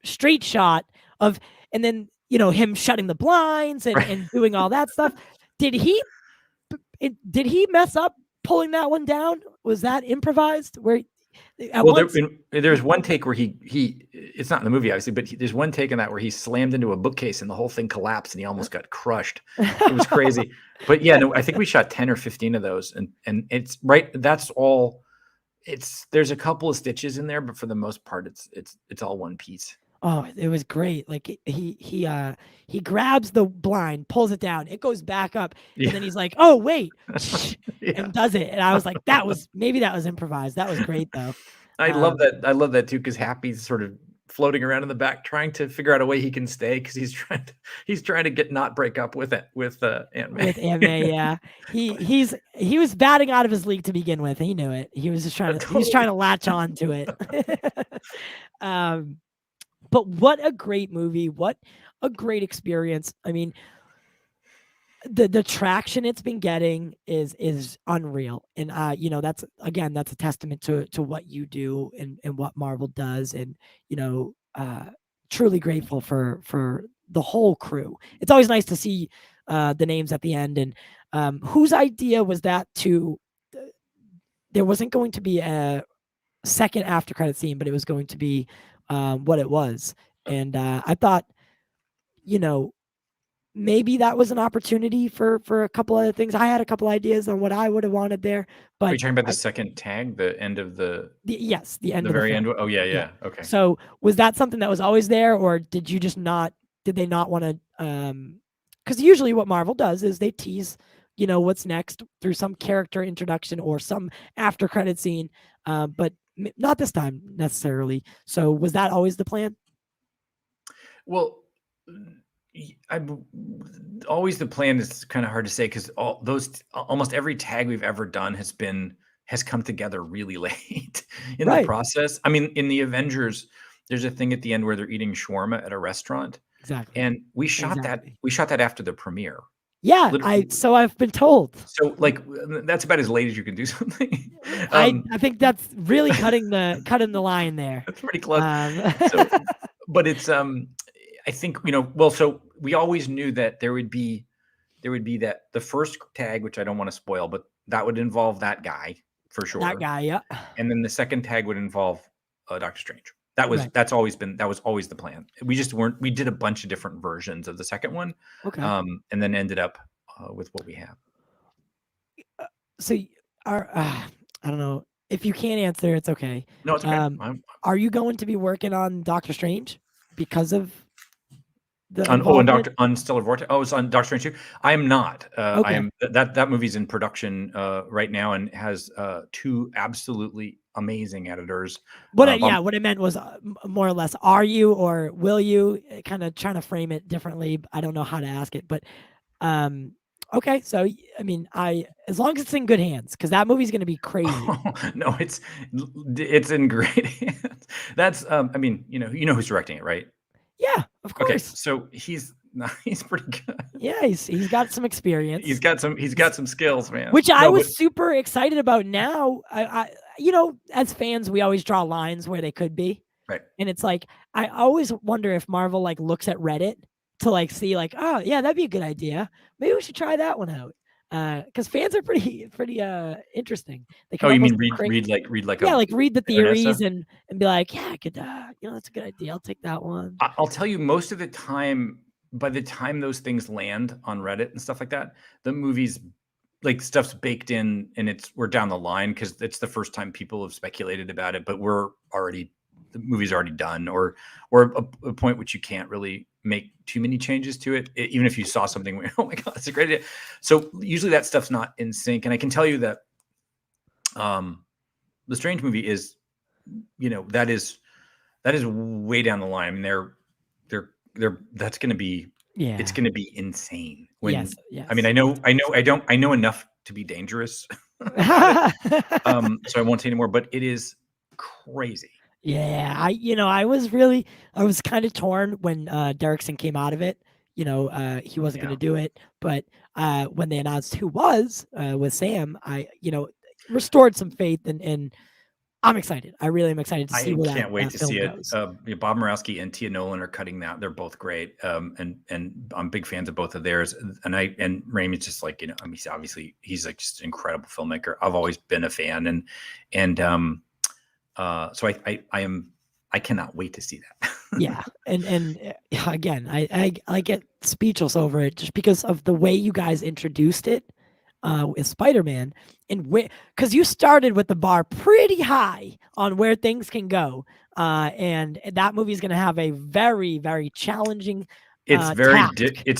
straight shot of, and then you know him shutting the blinds and, Right. and doing all that stuff. Did he mess up pulling that one down? Was that improvised? Where at Well, once there's one take where he it's not in the movie obviously, but there's one take in that where he slammed into a bookcase and the whole thing collapsed and he almost got crushed. It was crazy. But yeah, no, I think we shot 10 or 15 of those, and it's right. That's all. There's a couple of stitches in there, but for the most part, it's all one piece. Oh, it was great. Like he grabs the blind, pulls it down, it goes back up, Yeah. and then he's like, "Oh, wait." Yeah. And does it. And I was like, that was improvised. That was great though. I love that. I love that too, because Happy's sort of floating around in the back trying to figure out a way he can stay, because he's trying to get not break up with Aunt May. With Aunt May, yeah. He was batting out of his league to begin with. He knew it. He was just trying to latch on to it. But what a great movie. What a great experience. I mean, the traction it's been getting is unreal. And you know, that's a testament to what you do and what Marvel does. And, you know, truly grateful for the whole crew. It's always nice to see the names at the end. And whose idea was that there wasn't going to be a second after credit scene, but it was going to be what it was. And I thought, you know, maybe that was an opportunity for a couple other things. I had a couple ideas on what I would have wanted there, but Are you talking about the second tag, the end of the end the of very the end? film. Oh yeah. Okay. So was that something that was always there, or did they not want to? Because usually what Marvel does is they tease, you know, what's next through some character introduction or some after credit scene, but not this time necessarily. So was that always the plan? Well, always the plan is kind of hard to say, because almost every tag we've ever done has come together really late in the process. I mean, in the Avengers, there's a thing at the end where they're eating shawarma at a restaurant. Exactly. And we shot that after the premiere. Yeah, so I've been told. So like that's about as late as you can do something. I think that's really cutting the line there. That's pretty close. But it's I think, you know, well, so we always knew that there would be that the first tag, which I don't want to spoil, but that would involve that guy for sure. That guy, yeah. And then the second tag would involve Doctor Strange. That's always the plan. We did a bunch of different versions of the second one. Okay. And then ended up with what we have. So I don't know. If you can't answer, it's okay. No, it's okay. Are you going to be working on Doctor Strange because of on Stellar Vortex? Oh, it's on Doctor Strange too. I am not. Okay. I am that movie's in production right now and has two absolutely amazing editors. What I meant was more or less, are you or will you? Kind of trying to frame it differently. I don't know how to ask it, but okay. So I mean, as long as it's in good hands, because that movie's going to be crazy. No, it's in great hands. That's I mean, you know who's directing it, right? Yeah, of course. Okay, so he's pretty good. Yeah, he's got some experience. He's got some skills, man. Which I was super excited about. Now, I you know, as fans, we always draw lines where they could be. Right. And it's like, I always wonder if Marvel like looks at Reddit to like see like, oh yeah, that'd be a good idea. Maybe we should try that one out. Because fans are pretty interesting. They can you mean read the theories and be like, yeah, I could, you know, that's a good idea. I'll take that one. I'll tell you, most of the time, by the time those things land on Reddit and stuff like that, the movie's like stuff's baked in and we're down the line, because it's the first time people have speculated about it, but we're already the movie's already done, or a point which you can't really make too many changes to it, even if you saw something where, oh my god, that's a great idea. So usually that stuff's not in sync, and I can tell you that the Strange movie is, that is way down the line. I mean, they're that's going to be, it's going to be insane. When yes. I mean, I know enough to be dangerous. So I won't say anymore, but it is crazy. Yeah, I was kind of torn when Derrickson came out of it. He wasn't going to do it, but when they announced who was with Sam, I restored some faith, and I'm excited. I really am excited to see where I can't wait to see it. goes. Bob Murawski and Tia Nolan are cutting that. They're both great, and I'm big fans of both of theirs. And Raimi's just like, I mean, obviously he's like just an incredible filmmaker. I've always been a fan, so I cannot wait to see that. Yeah, and again, I get speechless over it just because of the way you guys introduced it with Spider-Man, and because you started with the bar pretty high on where things can go, and that movie is going to have a very, very challenging. It's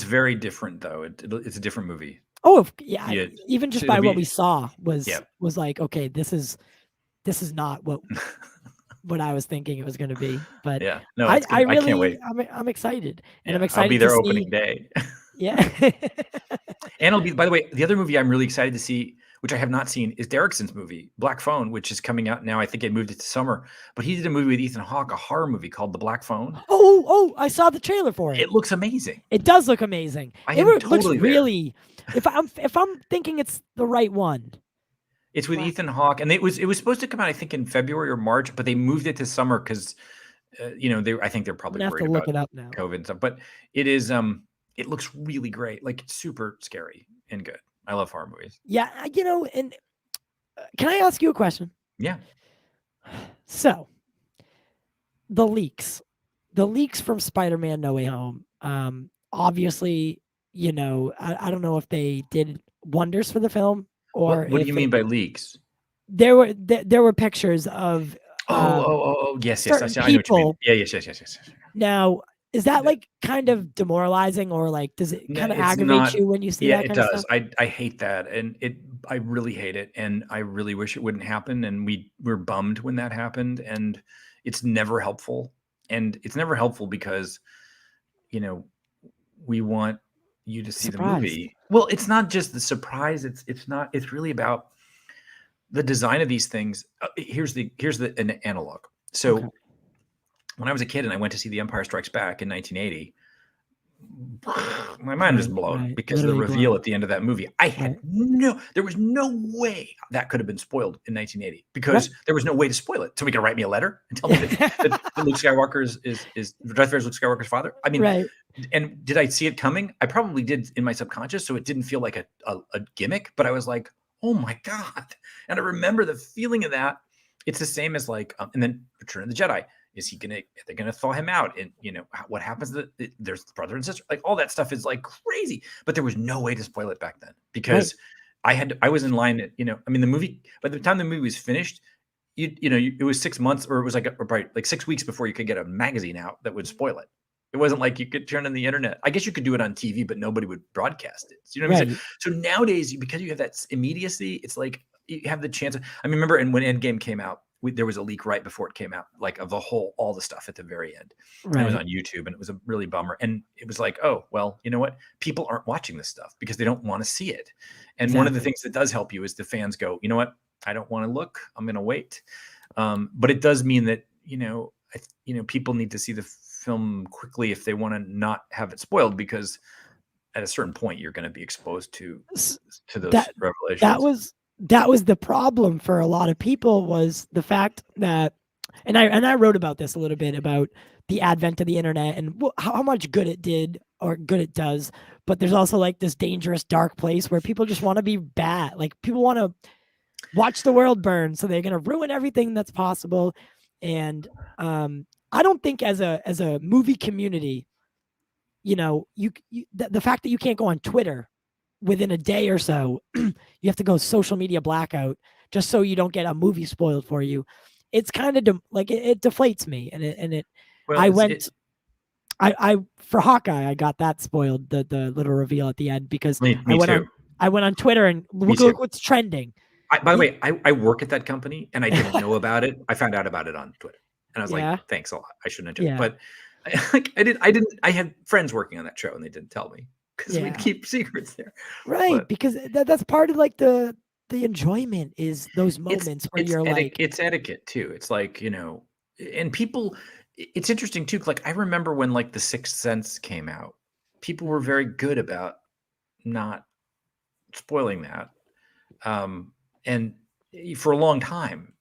very different though. It's a different movie. Oh yeah, even just by what we saw was like, okay, this is not what I was thinking it was going to be. But yeah, no, I can't wait. I'm excited, and I'm excited. I'll be there opening day. Yeah. And it'll be, by the way, the other movie I'm really excited to see, which I have not seen, is Derrickson's movie, Black Phone, which is coming out now. I think they moved it to summer, but he did a movie with Ethan Hawke, a horror movie called The Black Phone. Oh, I saw the trailer for it. It looks amazing. It does look amazing. It looks really, if I'm thinking it's the right one. It's with Ethan Hawke, and it was supposed to come out, I think, in February or March, but they moved it to summer because, I think they're probably worried about it up now. COVID and stuff. But it is, it looks really great, like super scary and good. I love horror movies. Yeah, and can I ask you a question? Yeah. So, the leaks from Spider-Man: No Way Home. Obviously, I don't know if they did wonders for the film. Or what do you mean by leaks? There were pictures of yes, I know what you mean. Yeah, yes. Now, is that like kind of demoralizing, or like does it kind of aggravate you when you see that kind of stuff? Yeah, it does. I hate that, and I really hate it, and I really wish it wouldn't happen. And we were bummed when that happened, and it's never helpful. And it's never helpful because, we want you to see the movie. Well, it's not just the surprise. It's really about the design of these things. Here's an analog. So when I was a kid and I went to see The Empire Strikes Back in 1980, my mind was blown because of the reveal at the end of that movie. There was no way that could have been spoiled in 1980 because there was no way to spoil it. So we can write me a letter and tell me that Luke Skywalker is Darth Vader's Luke Skywalker's father. I mean, and did I see it coming? I probably did in my subconscious, so it didn't feel like a gimmick, but I was like, oh my God. And I remember the feeling of that. It's the same as like, and then Return of the Jedi. They're gonna thaw him out, and what happens? There's brother and sister, like all that stuff is like crazy. But there was no way to spoil it back then because I was in line. I mean, the movie, by the time the movie was finished, it was 6 months, or it was like 6 weeks before you could get a magazine out that would spoil it. It wasn't like you could turn on the internet. I guess you could do it on TV, but nobody would broadcast it. You know what I'm saying? So nowadays, because you have that immediacy, it's like you have the chance. I remember, and when Endgame came out, there was a leak right before it came out, like of all the stuff at the very end. And it was on YouTube, and it was a really bummer. And it was like, oh, well, you know what? People aren't watching this stuff because they don't want to see it. And one of the things that does help you is the fans go, you know what? I don't want to look. I'm going to wait. But it does mean that, people need to see the film quickly if they want to not have it spoiled, because at a certain point you're going to be exposed to those revelations. That was the problem for a lot of people, was the fact that, and I wrote about this a little bit, about the advent of the internet and how much good it did or good it does. But there's also like this dangerous dark place where people just want to be bad. Like people want to watch the world burn, so they're going to ruin everything that's possible. And I don't think as a movie community, the fact that you can't go on Twitter within a day or so, you have to go social media blackout just so you don't get a movie spoiled for you. it's kind of like it deflates me, and it. Well, I it's went. I for Hawkeye, I got that spoiled, the little reveal at the end, because me too. I went on Twitter and Me look too. what's trending. By the way, I work at that company and I didn't know about it. I found out about it on Twitter, and I was like, Yeah, "Thanks a lot. I shouldn't have." yeah, But I didn't. I had friends working on that show and they didn't tell me because we'd yeah. keep secrets there. Right, But because that's part of like the enjoyment is those moments where you're like, it's etiquette too. It's like, and people. It's interesting too. Like I remember when like The Sixth Sense came out, people were very good about not spoiling that. And for a long time,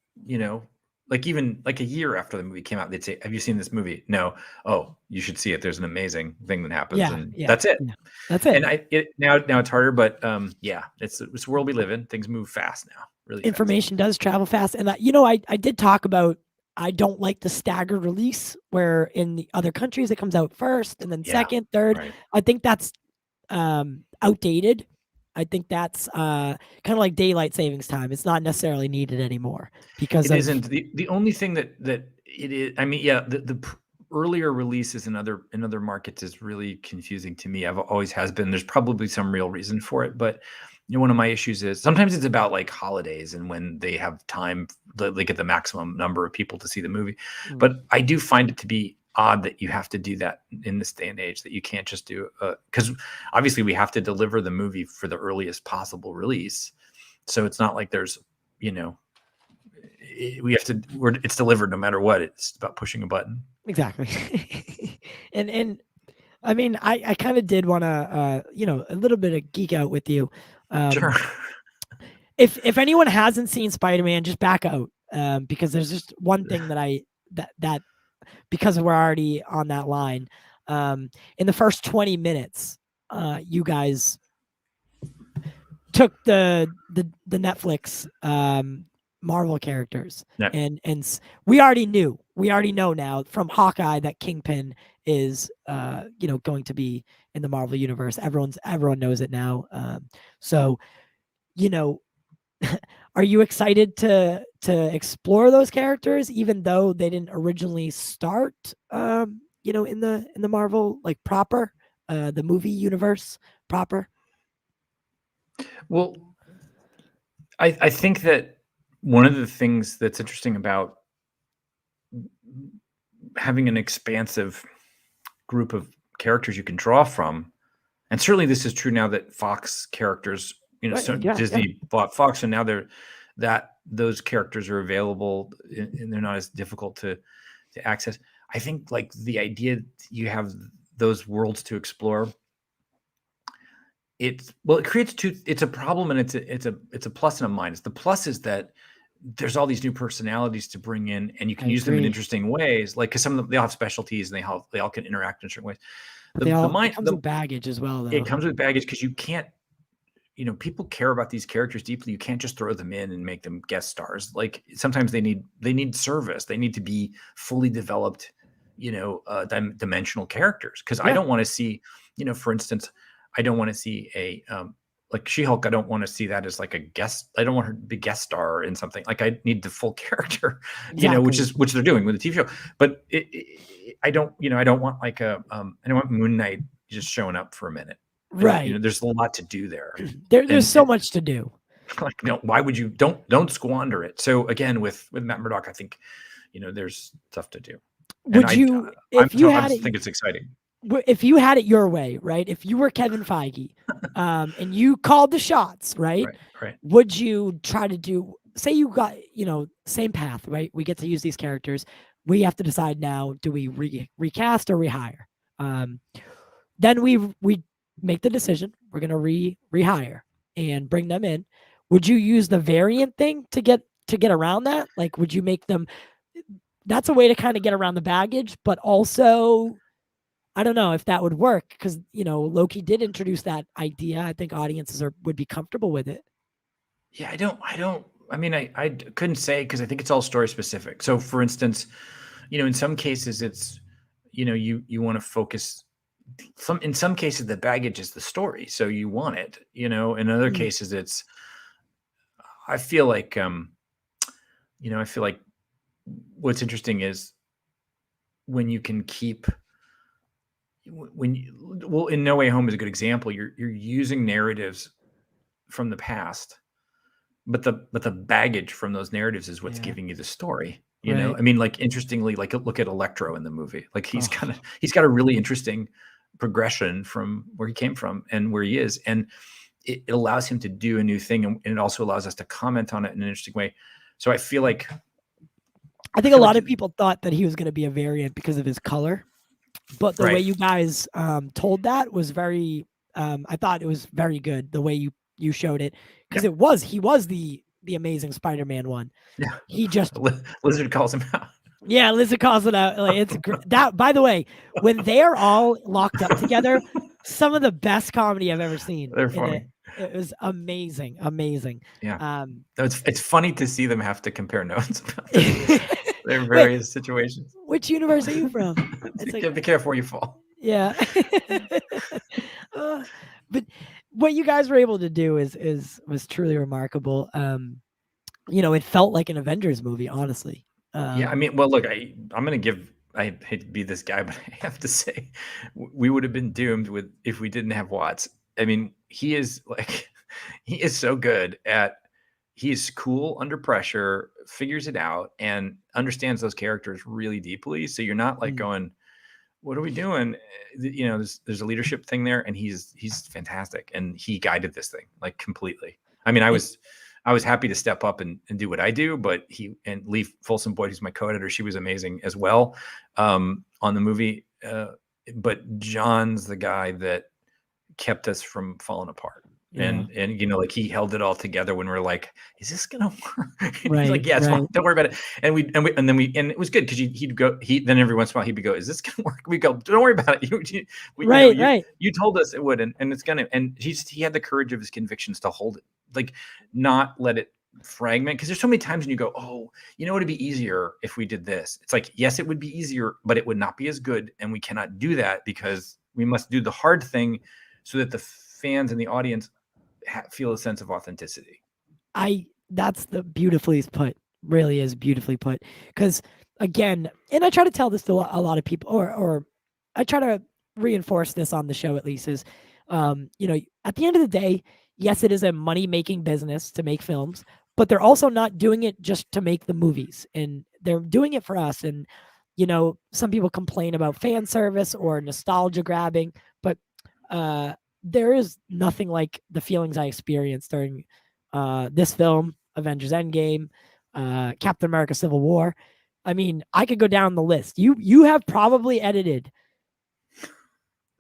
like even like a year after the movie came out, they'd say, "Have you seen this movie?" No. Oh, you should see it. There's an amazing thing that happens, yeah, and yeah, that's it. yeah, that's it. And now it's harder, but yeah, it's the world we live in. Things move fast now, really fast. Information does travel fast, and I did talk about, I don't like the staggered release where in the other countries it comes out first and then Yeah, second, third. right. I think that's outdated. I think that's kind of like daylight savings time. It's not necessarily needed anymore because It of isn't the only thing that it is. I mean, yeah, the earlier releases in other markets is really confusing to me. I've always has been. There's probably some real reason for it, but one of my issues is sometimes it's about like holidays and when they have time, they get the maximum number of people to see the movie. But I do find it to be odd that you have to do that in this day and age, that you can't just do because obviously we have to deliver the movie for the earliest possible release. So it's not like there's, we have to, it's delivered no matter what. It's about pushing a button. exactly. and I mean, I kind of did want to, a little bit of geek out with you. Sure. If anyone hasn't seen Spider-Man, just back out, because there's just one thing that because we're already on that line. In the first 20 minutes, you guys took the Netflix Marvel characters, Yep. and we already know now from Hawkeye that Kingpin is going to be in the Marvel universe. Everyone knows it now. So are you excited to explore those characters, even though they didn't originally start in the Marvel like proper, the movie universe proper? Well, I think that one of the things that's interesting about having an expansive group of characters you can draw from, and certainly this is true now that Fox characters, Right, so yeah, Disney bought Fox, and now those characters are available and they're not as difficult to access. I think like the idea you have those worlds to explore, it creates it's a problem, and it's a plus and a minus. The plus is that there's all these new personalities to bring in, and you can I use them in agree. interesting ways. Like, because some of them, they all have specialties and they all can interact in certain ways. But it comes with baggage as well, It though. comes with baggage because you can't, people care about these characters deeply. You can't just throw them in and make them guest stars. Like sometimes they need service. They need to be fully developed, dimensional characters. Because I Yeah, don't want to see, for instance, I don't want to see a like She-Hulk. I don't want to see that as like a guest. I don't want her to be guest star in something. Like I need the full character, exactly. which they're doing with the TV show. But I don't want like I don't want Moon Knight just showing up for a minute. Right. There's a lot to do there. There's so much to do. Like, no, why would you don't squander it? So again, with Matt Murdock, I think, there's stuff to do. Would And you, I if you had just it, think it's exciting. if you had it your way, right? If you were Kevin Feige, and you called the shots, right? Right. Would you try to do? Say you got same path, right? We get to use these characters. We have to decide now: do we recast or rehire? Then we make the decision. We're gonna rehire and bring them in. Would you use the variant thing to get around that? Like, would you make them? That's a way to kind of get around the baggage, but also, I don't know if that would work because Loki did introduce that idea. I think audiences would be comfortable with it. Yeah, I don't. I mean, I couldn't say because I think it's all story specific. So, for instance, in some cases it's, you want to focus. In some cases the baggage is the story, so you want it. In other cases it's, I feel like what's interesting is when you can keep well, in No Way Home is a good example. You're using narratives from the past, but the baggage from those narratives is what's Yeah. giving you the story. Right. I mean, like, interestingly, like, look at Electro in the movie. Like, he's Oh, got a really interesting progression from where he came from and where he is, and it allows him to do a new thing, and it also allows us to comment on it in an interesting way. So I feel like I think a lot of people thought that he was going to be a variant because of his color, but the way right, you guys told that was very. I thought it was very good the way you showed it, because yeah, he was the Amazing Spider-Man one. yeah. He just Lizard calls him out. Yeah, Lizard calls it out. Like, it's that. By the way, when they are all locked up together, some of the best comedy I've ever seen They're in it. funny. It was amazing, amazing. Yeah. Um, So it's funny to see them have to compare notes about their wait, various situations. which universe are you from? It's like, Be careful where you fall. yeah. Uh, but what you guys were able to do is was truly remarkable. It felt like an Avengers movie, honestly. Yeah, I mean, well, look, I'm gonna give. I hate to be this guy, but I have to say, we would have been doomed if we didn't have Watts. I mean, he is like, he is so good at. He's cool under pressure, figures it out, and understands those characters really deeply. So you're not like Mm, going, "What are we doing?" There's a leadership thing there, and he's fantastic, and he guided this thing like completely. I mean, it- I was happy to step up and do what I do, but Lee Folsom Boyd, who's my co-editor, she was amazing as well on the movie. But John's the guy that kept us from falling apart. yeah. And like, he held it all together when we're like, is this gonna work? And he's Right. like, yeah, it's fine. Right. Don't worry about it. And it was good because he'd go, then every once in a while he'd go, is this gonna work? We go, don't worry about it. Right. Right. You told us it would, and it's gonna, and he had the courage of his convictions to hold it, like, not let it fragment. Because there's so many times when you go, oh, it'd be easier if we did this. It's like, yes, it would be easier, but it would not be as good, and we cannot do that because we must do the hard thing so that the fans and the audience feel a sense of authenticity. That's the beautifully put. Really is beautifully put. Because again, and I try to tell this to a lot of people, or I try to reinforce this on the show at least is, at the end of the day, yes, it is a money making business to make films, but they're also not doing it just to make the movies, and they're doing it for us. And some people complain about fan service or nostalgia grabbing, but there is nothing like the feelings I experienced during this film, Avengers Endgame, Captain America Civil War. I mean, I could go down the list. You have probably edited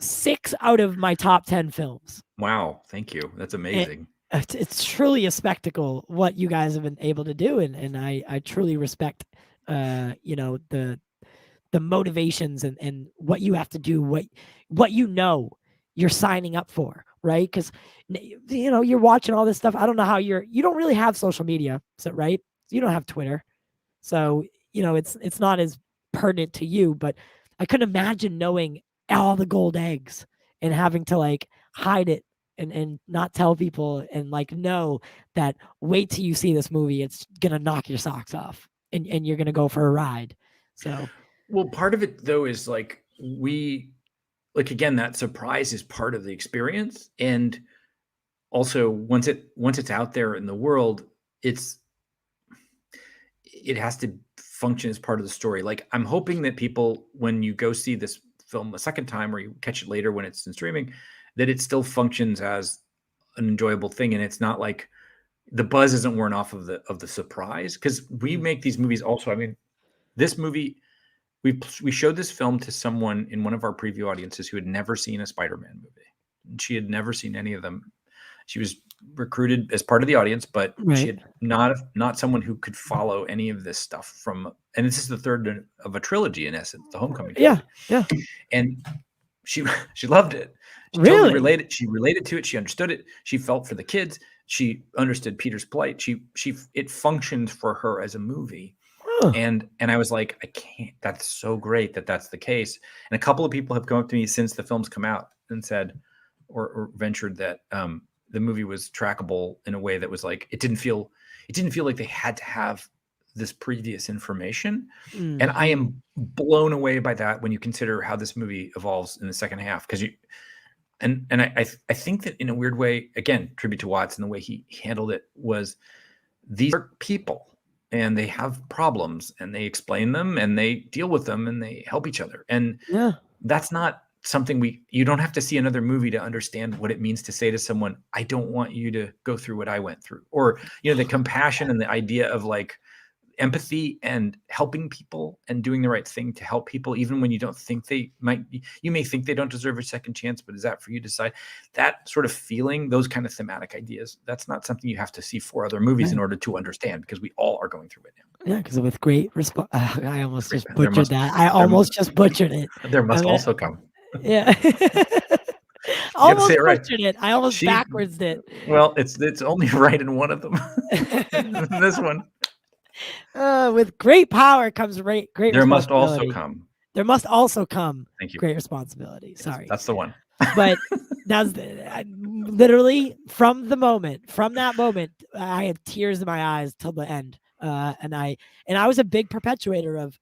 6 out of my top 10 films. Wow, thank you. That's amazing. It's truly a spectacle what you guys have been able to do, and I truly respect the motivations and what you have to do, what you're signing up for, right? Because you're watching all this stuff. I don't know how you don't really have social media, so right? You don't have Twitter, so it's not as pertinent to you. But I couldn't imagine knowing all the gold eggs and having to like hide it and not tell people, and like know that wait till you see this movie, it's gonna knock your socks off, and you're gonna go for a ride. So Well, part of it though is like, again, that surprise is part of the experience, and also once it's out there in the world, it has to function as part of the story. Like, I'm hoping that people, when you go see this film a second time or you catch it later when it's in streaming, that it still functions as an enjoyable thing, and it's not like the buzz isn't worn off of the surprise. Because we make these movies also. I mean, this movie, we showed this film to someone in one of our preview audiences who had never seen a Spider-Man movie. And she had never seen any of them. She was recruited as part of the audience, but she right. had not someone who could follow any of this stuff from. And this is the third of a trilogy, in essence, the Homecoming Yeah. trilogy. Yeah. And she loved it. She totally Really? related. She related to it. She understood it. She felt for the kids. She understood Peter's plight. It functioned for her as a movie. Huh. And I was like, I can't. That's so great that that's the case. And a couple of people have come up to me since the film's come out and said, or ventured that the movie was trackable in a way that was like, it didn't feel like they had to have this previous information. Mm. And I am blown away by that when you consider how this movie evolves in the second half. Because I think that in a weird way, again, tribute to Watts and the way he handled it, was these are people and they have problems and they explain them and they deal with them and they help each other. And Yeah. that's not something you don't have to see another movie to understand what it means to say to someone, I don't want you to go through what I went through. Or, the compassion and the idea of like empathy and helping people and doing the right thing to help people, even when you don't think you may think they don't deserve a second chance, but is that for you to decide? That sort of feeling, those kind of thematic ideas, that's not something you have to see 4 other movies in order to understand, because we all are going through it now. Yeah, because with great response, I almost just butchered that. I almost just butchered it. There must also come. Yeah. Almost say it right. butchered it. I almost backwards it. Well, it's only right in one of them. This one. With great power comes great There must responsibility. also come. There must also come Thank you. Great responsibility. Yes, Sorry. that's the one. But that's literally from that moment, I had tears in my eyes till the end. And I was a big perpetuator of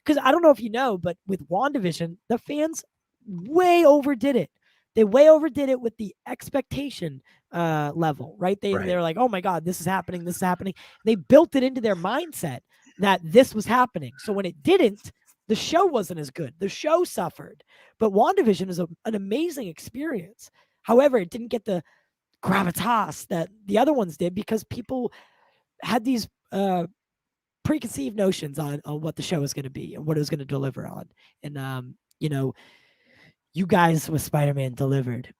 because I don't know if you know, but with WandaVision, the fans way overdid it. They way overdid it with the expectation level, right? They're like, oh my God, this is happening. This is happening. They built it into their mindset that this was happening. So when it didn't, the show wasn't as good. The show suffered. But WandaVision is an amazing experience. However, it didn't get the gravitas that the other ones did because people had these preconceived notions on what the show was going to be and what it was going to deliver on. And, you guys with Spider-Man delivered.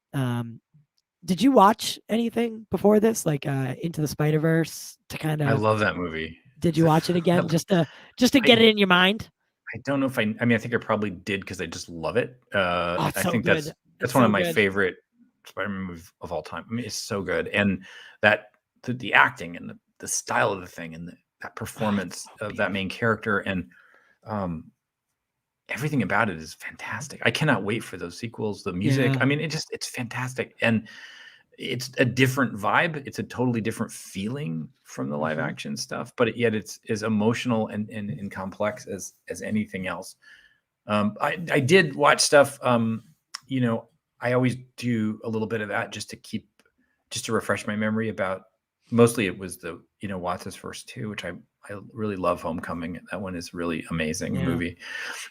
Did you watch anything before this, like Into the Spider-Verse, to kind of? I love that movie. Did you watch it again just to get it in your mind? I don't know if I think I probably did because I just love it. I think good. that's one of my favorite Spider-Man movies of all time. I mean, it's so good, and that the acting and the style of the thing and that performance of that main character and everything about it is fantastic. I cannot wait for those sequels. The music, I mean, it's fantastic, and it's a different vibe. It's a totally different feeling from the live action stuff, but yet it's as emotional and complex as anything else. I did watch stuff. I always do a little bit of that just to refresh my memory about. Mostly it was the Watts' first 2, which I really love. Homecoming. That one is really amazing movie.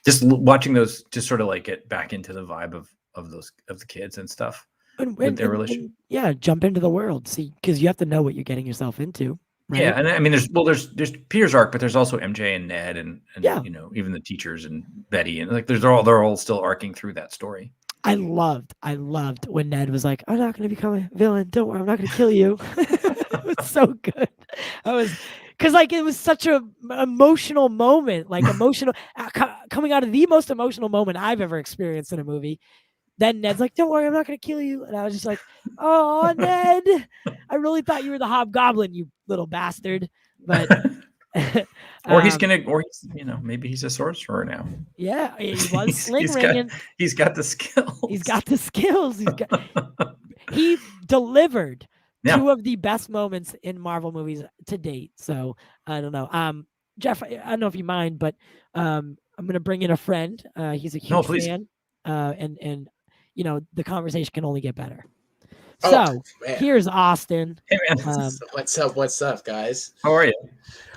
Just watching those, just sort of like get back into the vibe of the kids and stuff. With their relationship. Jump into the world. See, because you have to know what you're getting yourself into. Right? Yeah, and I mean, there's Peter's arc, but there's also MJ and Ned and even the teachers and Betty and like they're all still arcing through that story. I loved when Ned was like, "I'm not going to become a villain. Don't worry, I'm not going to kill you." It was so good. Because like it was such a emotional moment, like coming out of the most emotional moment I've ever experienced in a movie. Then Ned's like, "Don't worry, I'm not going to kill you." And I was just like, "Oh, Ned, I really thought you were the Hobgoblin, you little bastard." But maybe he's a sorcerer now. Yeah, he was sling ringing. He's got the skills. He delivered 2 of the best moments in Marvel movies to date. So I don't know. Jeff, I don't know if you mind, but I'm gonna bring in a friend. He's a huge fan. And the conversation can only get better. So here's Austin. Hey man. What's up, guys? How are you?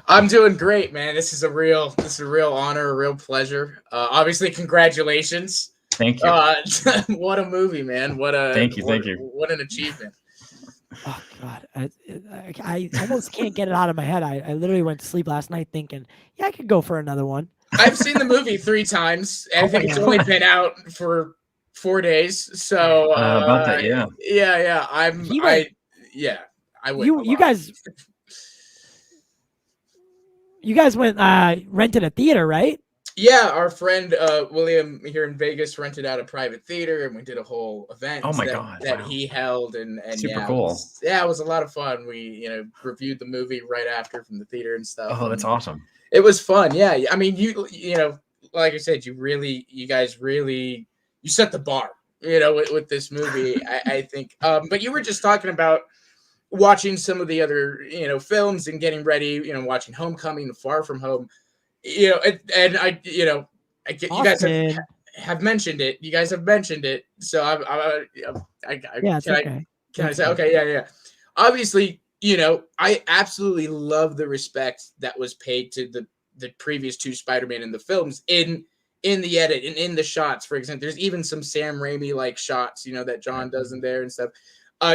I'm doing great, man. This is a real honor, a real pleasure. Obviously, congratulations. Thank you. What a movie, man. Thank you. What an achievement. Oh God, I almost can't get it out of my head. I literally went to sleep last night thinking, I could go for another one. I've seen the movie 3 times, and I think it's only been out for 4 days. So about that, yeah. I went. You guys went rented a theater, right? Yeah, our friend William here in Vegas rented out a private theater, and we did a whole event. Oh my God! That he held, and super cool. It was a lot of fun. We reviewed the movie right after from the theater and stuff. Oh, that's awesome. It was fun. Yeah, I mean, like I said, you guys really set the bar. With this movie, I think. But you were just talking about watching some of the other, films and getting ready, watching Homecoming and Far From Home, and I, I get, you guys Austin. have mentioned it. You guys have mentioned it. So Yeah, it's okay. Can I That's say, good. okay, yeah. Obviously, I absolutely love the respect that was paid to the previous two Spider-Man in the films in the edit and in the shots. For example, there's even some Sam Raimi like shots, that John does in there and stuff.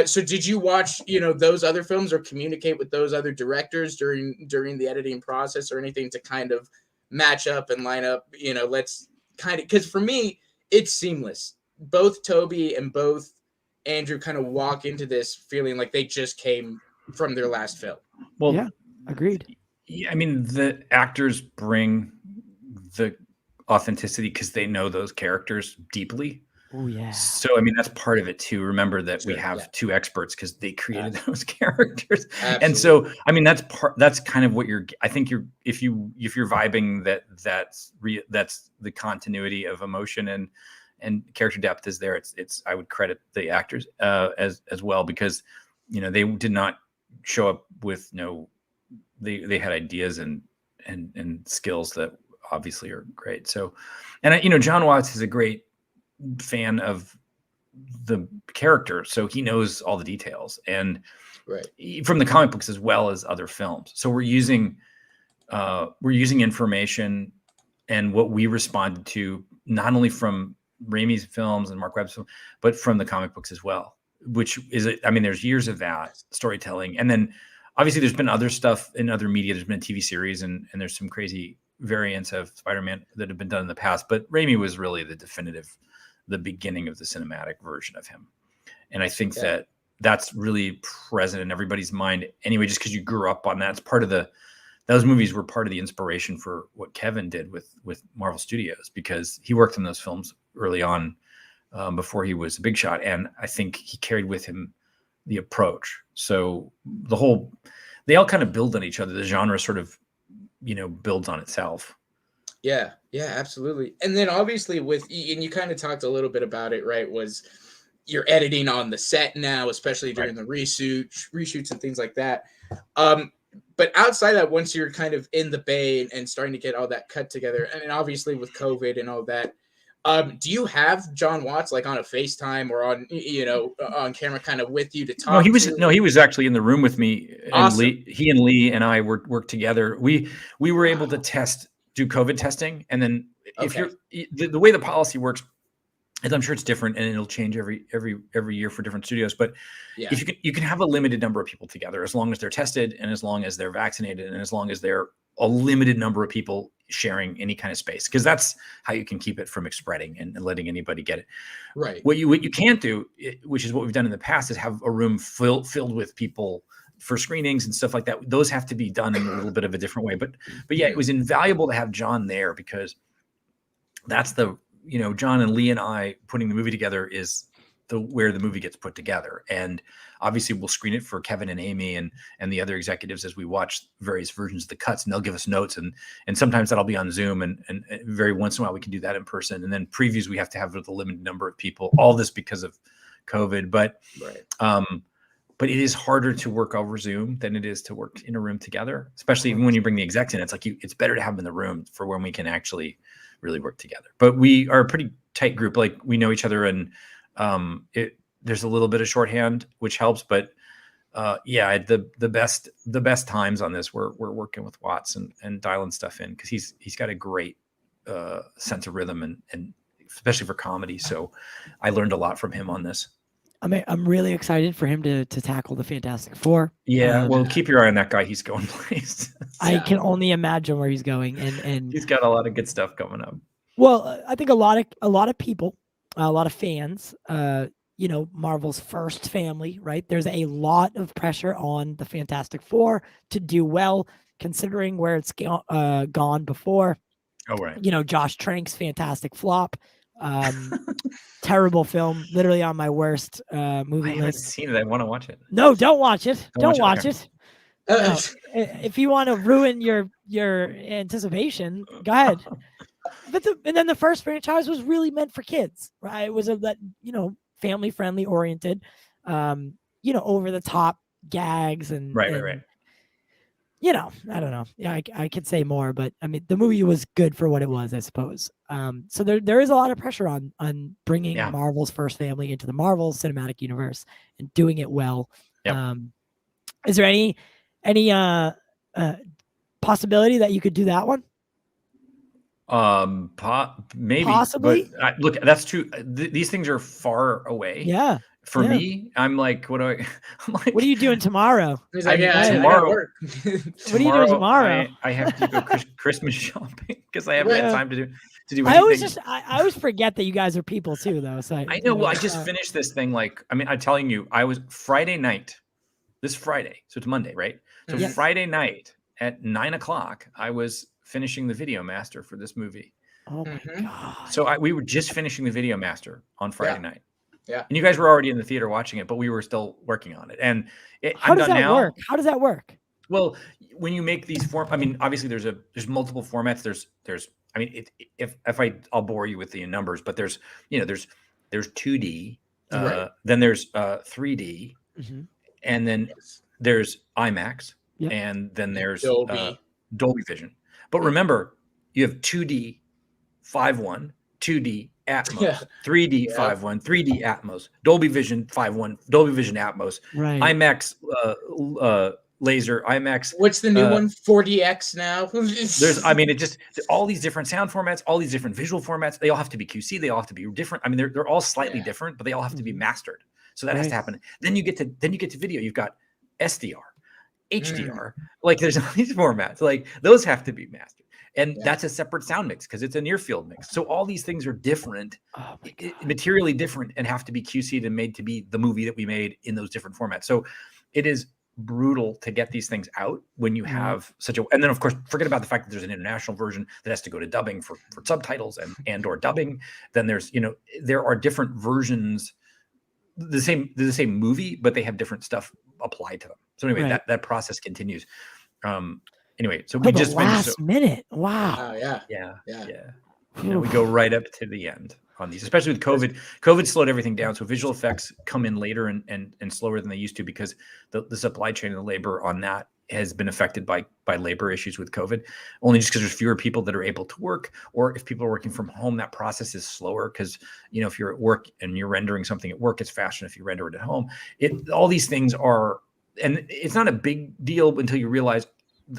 So did you watch, those other films or communicate with those other directors during the editing process or anything to kind of match up and line up, let's kind of, because for me, it's seamless. Both Toby and both Andrew kind of walk into this feeling like they just came from their last film. Well, Yeah, agreed. Yeah, I mean, the actors bring the authenticity because they know those characters deeply. Oh yeah. So, I mean, that's part of it too. Remember that we have two experts because they created those characters. Absolutely. And so, I mean, that's kind of what I think if you're vibing that's the continuity of emotion and character depth is there. I would credit the actors as well, because, they did not show up with they had ideas and skills that obviously are great. So, and John Watts is a great fan of the character, so he knows all the details, and from the comic books as well as other films. So we're using information and what we responded to not only from Raimi's films and Mark Webb's film, but from the comic books as well, which is, I mean, there's years of that storytelling. And then obviously there's been other stuff in other media. There's been a TV series and there's some crazy variants of Spider-Man that have been done in the past, but Raimi was really the beginning of the cinematic version of him. And I think that's really present in everybody's mind anyway, just because you grew up on that. It's part of those movies were part of the inspiration for what Kevin did with Marvel Studios, because he worked in those films early on before he was a big shot. And I think he carried with him the approach. So they all kind of build on each other. The genre sort of, builds on itself. Yeah, absolutely. And then obviously and you kind of talked a little bit about it, right? Was you're editing on the set now, especially during the reshoots and things like that. But outside that, once you're kind of in the bay and starting to get all that cut together, and obviously with COVID and all that, do you have John Watts like on a FaceTime or on camera kind of with you to talk? He was actually in the room with me. Awesome. And he and Lee and I worked together. We were able to do COVID testing. And then if you're the way the policy works, and I'm sure it's different and it'll change every year for different studios, but if you can have a limited number of people together, as long as they're tested and as long as they're vaccinated and as long as they're a limited number of people sharing any kind of space, because that's how you can keep it from spreading and letting anybody get it. Right. What you can't do, which is what we've done in the past, is have a room filled with people for screenings and stuff like that. Those have to be done in a little bit of a different way. But yeah, it was invaluable to have John there, because that's John and Lee and I putting the movie together is where the movie gets put together. And obviously we'll screen it for Kevin and Amy and the other executives as we watch various versions of the cuts, and they'll give us notes. And sometimes that'll be on Zoom, and very once in a while we can do that in person. And then previews we have to have with a limited number of people, all this because of COVID. But it is harder to work over Zoom than it is to work in a room together, especially even when you bring the execs in. It's like it's better to have them in the room for when we can actually really work together. But we are a pretty tight group. Like, we know each other, and there's a little bit of shorthand, which helps. But the best times on this, we're working with Watts and dialing stuff in, because he's got a great sense of rhythm and especially for comedy. So I learned a lot from him on this. I'm really excited for him to tackle the Fantastic Four. Yeah, well, keep your eye on that guy. He's going places. I can only imagine where he's going, and he's got a lot of good stuff coming up. Well, I think a lot of people, a lot of fans, Marvel's first family, right? There's a lot of pressure on the Fantastic Four to do well, considering where it's gone before. Oh, right. Josh Trank's fantastic flop. Terrible film, literally on my worst movie list. I haven't seen it. I want to watch it. No, don't watch it. Don't watch it. No. If you want to ruin your anticipation, go ahead. And then the first franchise was really meant for kids, right? It was family friendly oriented, over the top gags and Right. you know, I don't know. Yeah, I could say more, but I mean, the movie was good for what it was, I suppose. So there is a lot of pressure on bringing Yeah. Marvel's first family into the Marvel Cinematic Universe and doing it well. Yep. Is there any possibility that you could do that one? Maybe, Possibly. but look, that's true. These things are far away. Yeah. For yeah. me, I'm like, what do I? I'm like, What are you doing tomorrow? He's like, I I gotta tomorrow- work. What are you doing tomorrow? I have to go Christmas shopping because I haven't Yeah. had time to do anything. I always forget that you guys are people too, though. So I know. Well, I just finished this thing. Like, I mean, I'm telling you, I was Friday night, this Friday, so it's Monday, right? So Yes. Friday night at 9:00, I was finishing the video master for this movie. Oh my Mhm. god! So we were just finishing the video master on Friday night. Yeah. And you guys were already in the theater watching it, but we were still working on it. And How I'm does done that now. work? How does that work? Well, when you make these I mean, obviously there's multiple formats. There's I mean, I'll bore you with the numbers, but there's 2D, Right. then there's 3D, Mm-hmm. and then Yes. there's IMAX, Yep. and then there's Dolby. Dolby Vision. But remember, you have 2D 5.1, 2D Atmos, Yeah. 3D Yeah. 5.1, 3D Atmos, Dolby Vision 5.1, Dolby Vision Atmos, Right. IMAX laser, IMAX. What's the new one? 40X now. There's, I mean, it just all these different sound formats, all these different visual formats. They all have to be QC. They all have to be different. I mean, they're all slightly Yeah. different, but they all have to be Mhm. mastered. So that has Right. to happen. Then you get to video. You've got SDR, HDR. Like there's all these formats. Like those have to be mastered, and Yeah. that's a separate sound mix because it's a near field mix. So all these things are different, Oh my god! materially different, and have to be QC'd and made to be the movie that we made in those different formats. So it is brutal to get these things out when you have such a, and then of course forget about the fact that there's an international version that has to go to dubbing for subtitles and or dubbing. Then there's there are different versions, the same movie, but they have different stuff applied to them. So anyway, Right. that process continues. Anyway, so Till we the just finished. last minute. Wow. Oh yeah. Yeah. Yeah. We go right up to the end on these, especially with COVID. COVID slowed everything down. So visual effects come in later and slower than they used to because the supply chain and the labor on that has been affected by labor issues with COVID, only just because there's fewer people that are able to work, or if people are working from home, that process is slower because, if you're at work and you're rendering something at work, it's faster than if you render it at home. All these things are, and it's not a big deal until you realize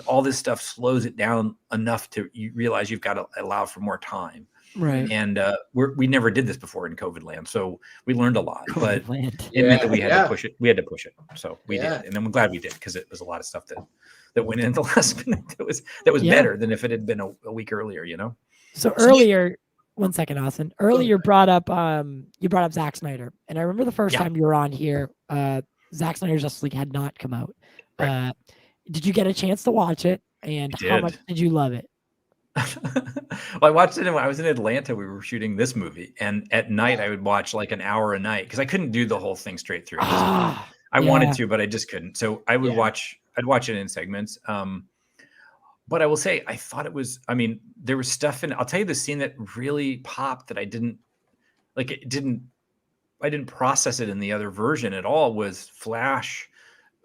all this stuff slows it down enough to you realize you've got to allow for more time. Right. And we never did this before in COVID land, so we learned a lot. But Land. it meant that we had Yeah. to push it. We had to push it, so we Yeah. did, and I'm glad we did because it was a lot of stuff that went in at the last minute. That was Yeah. better than if it had been a week earlier. So earlier, one second, Austin. Earlier, you brought up Zack Snyder, and I remember the first Yeah. time you were on here. Zack Snyder's Justice League had not come out. Right. Did you get a chance to watch it? And I how did. much did you love it? Well, I watched it when I was in Atlanta. We were shooting this movie, and at night I would watch like an hour a night because I couldn't do the whole thing straight through. I Yeah. wanted to, but I just couldn't. So I would Yeah. I'd watch it in segments. But I will say, I thought it was, I mean, there was stuff in, I'll tell you the scene that really popped that I didn't process it in the other version at all was Flash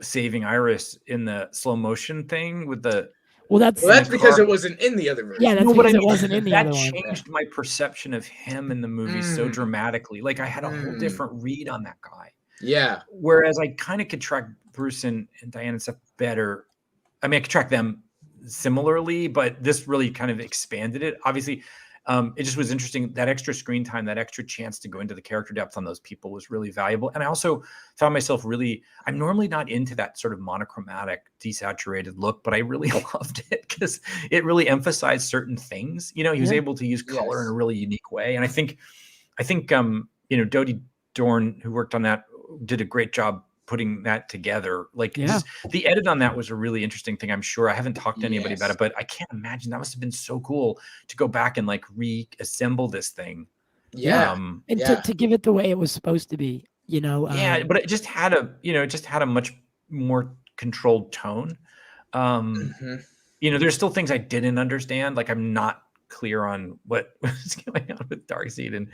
saving Iris in the slow motion thing with the, Well, that's because it wasn't in the other version. yeah, that's No, but I because it mean, wasn't in the that other one. changed my perception of him in the movie so dramatically. Like I had a whole Mm. different read on that guy. Yeah. Whereas I kind of could track Bruce and Diana and stuff better. I mean, I could track them similarly, but this really kind of expanded it. Obviously, it just was interesting. That extra screen time, that extra chance to go into the character depth on those people was really valuable. And I also found myself I'm normally not into that sort of monochromatic, desaturated look, but I really loved it because it really emphasized certain things. He was able to use color in a really unique way. And I think, Dodie Dorn, who worked on that, did a great job putting that together. Like just, the edit on that was a really interesting thing. I'm sure I haven't talked to anybody about it, but I can't imagine that must have been so cool to go back and like reassemble this thing. Yeah. And to give it the way it was supposed to be, but it just had a much more controlled tone. There's still things I didn't understand. Like I'm not clear on what was going on with Darkseid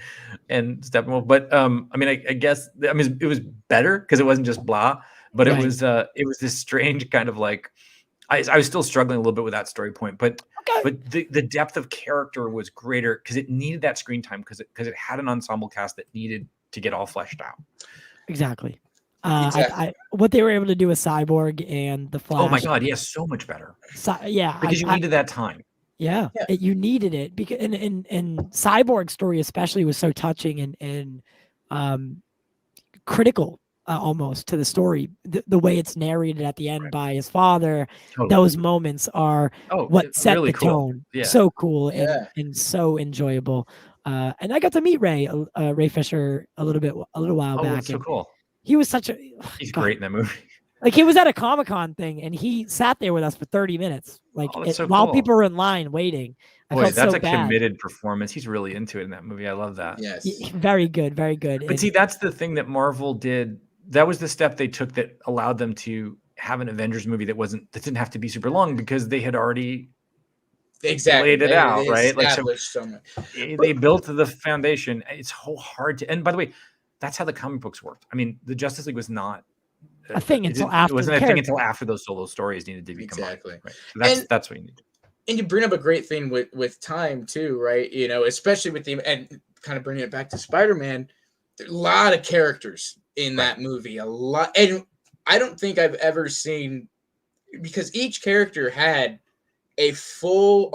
and Steppenwolf, but I mean, I guess it was better because it wasn't just blah. But Right. it was this strange kind of like, I was still struggling a little bit with that story point, but Okay. the depth of character was greater because it needed that screen time because it had an ensemble cast that needed to get all fleshed out. Exactly. Exactly. What they were able to do with Cyborg and the Oh my Flash. God, yes, so much better Yeah, because you needed that time. yeah, Yeah. you needed it because and Cyborg's story especially was so touching and um critical almost to the story. The way it's narrated at the end Right. by his father, Totally. those moments are Oh, what set really the cool. tone. Yeah. So cool Yeah. and so enjoyable. And I got to meet Ray Fisher a little while Oh, back, that's so and cool. he was such a He's God. great in that movie. Like he was at a Comic-Con thing and he sat there with us for 30 minutes, like Oh, that's so while cool. people were in line waiting. I Boy, felt that's so a bad. committed performance. He's really into it in that movie. I love that. Yes. Very good, very good. But see, that's the thing that Marvel did. That was the step they took that allowed them to have an Avengers movie that didn't have to be super long because they had already Exactly. laid it out, They right? Like, so established so much. they built the foundation. It's so hard to, and by the way, that's how the comic books worked. I mean, the Justice League was not a thing until it after wasn't the a thing character. until after those solo stories needed to be Exactly. combined. Right? So that's what you need. And you bring up a great thing with time too, right? You know, especially with the and kind of bringing it back to Spider-Man, there's a lot of characters in that movie, a lot, and I don't think I've ever seen, because each character had a full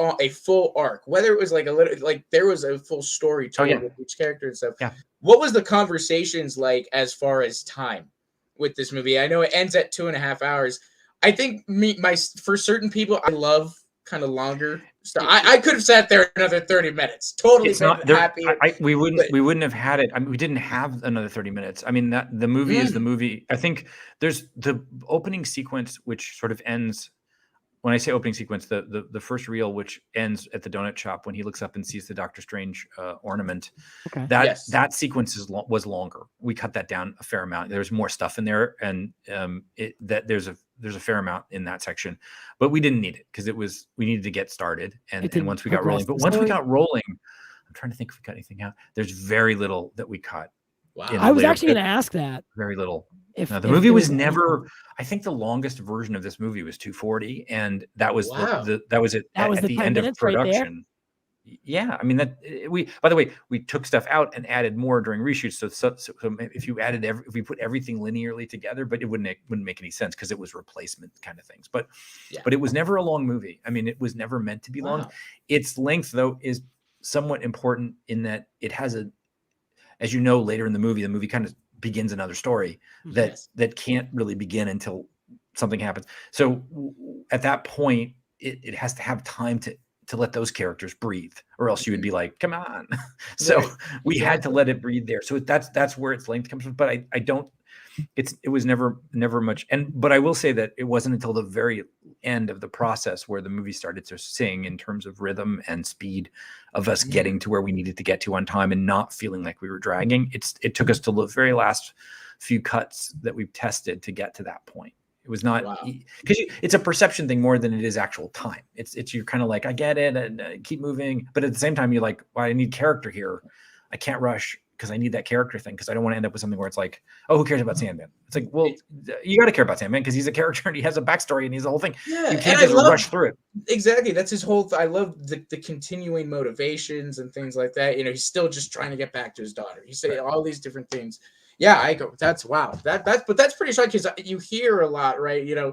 arc, whether it was like a little, like there was a full story told with each character and stuff. Yeah. What was the conversations like as far as time with this movie? I know it ends at 2.5 hours. I think for certain people, I love kind of longer stuff. I could have sat there another 30 minutes. Totally It's not happy. we wouldn't have had it. I mean, we didn't have another 30 minutes. I mean, that the movie is the movie. I think there's the opening sequence, which sort of ends. When I say opening sequence, the first reel, which ends at the donut shop when he looks up and sees the Doctor Strange ornament, Okay. that sequence was longer. We cut that down a fair amount. There's more stuff in there, and there's a fair amount in that section, but we didn't need it because we needed to get started, and once we got rolling. But once we got rolling, I'm trying to think if we cut anything out. There's very little that we cut. Wow. I was actually going to ask that. Very little. If the movie was never. I think the longest version of this movie was 240, and that was that was it. That was the end of production. Right, yeah, I mean by the way, we took stuff out and added more during reshoots. So if you if we put everything linearly together, but it wouldn't make any sense because it was replacement kind of things. But it was never a long movie. I mean, it was never meant to be long. Its length though is somewhat important in that it has as you know, later in the movie kind of begins another story that can't really begin until something happens. So at that point, it has to have time to let those characters breathe, or else you would be like, come on. So we had to let it breathe there. So that's where its length comes from. But I don't. It was never much. But I will say that it wasn't until the very end of the process where the movie started to sing in terms of rhythm and speed of us getting to where we needed to get to on time and not feeling like we were dragging. It took us to the very last few cuts that we've tested to get to that point. It was not because it's a perception thing more than it is actual time. It's you're kind of like, I get it and keep moving, but at the same time you're like, well, I need character here. I can't rush because I need that character thing because I don't want to end up with something where it's like, oh, who cares about Sandman? It's like, well, you got to care about Sandman because he's a character and he has a backstory and he's the whole thing. Yeah, you can't just rush through it. Exactly. That's his whole. I love the continuing motivations and things like that. You know, he's still just trying to get back to his daughter. He's saying all these different things. Yeah, I go. That's wow. But that's pretty shocking because you hear a lot, right? You know,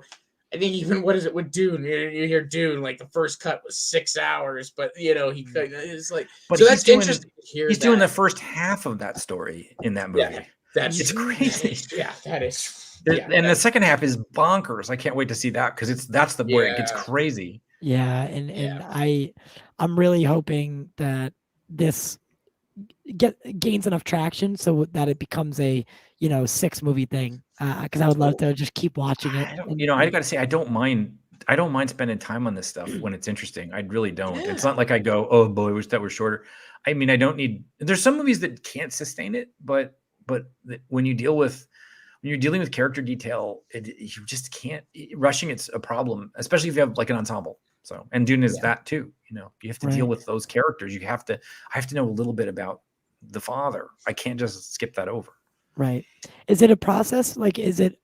I think even what is it with Dune? You hear Dune like the first cut was 6 hours, but you know it's like. But so that's interesting to hear. He's doing the first half of that story in that movie. Yeah, it's crazy. Yeah, that is. And the second half is bonkers. I can't wait to see that because that's where it gets crazy. Yeah, and I'm really hoping that this gains enough traction so that it becomes a 6 movie thing because I would love to just keep watching it. I gotta say I don't mind spending time on this stuff when it's interesting. I really don't. Yeah. It's not like I go, oh boy, I wish that were shorter. I mean, I don't need. There's some movies that can't sustain it, but when you're dealing with character detail, you just can't. Rushing it's a problem, especially if you have like an ensemble. So, and Dune is that too. You have to deal with those characters. I have to know a little bit about the father. I can't just skip that over. Right. Is it a process? Like, is it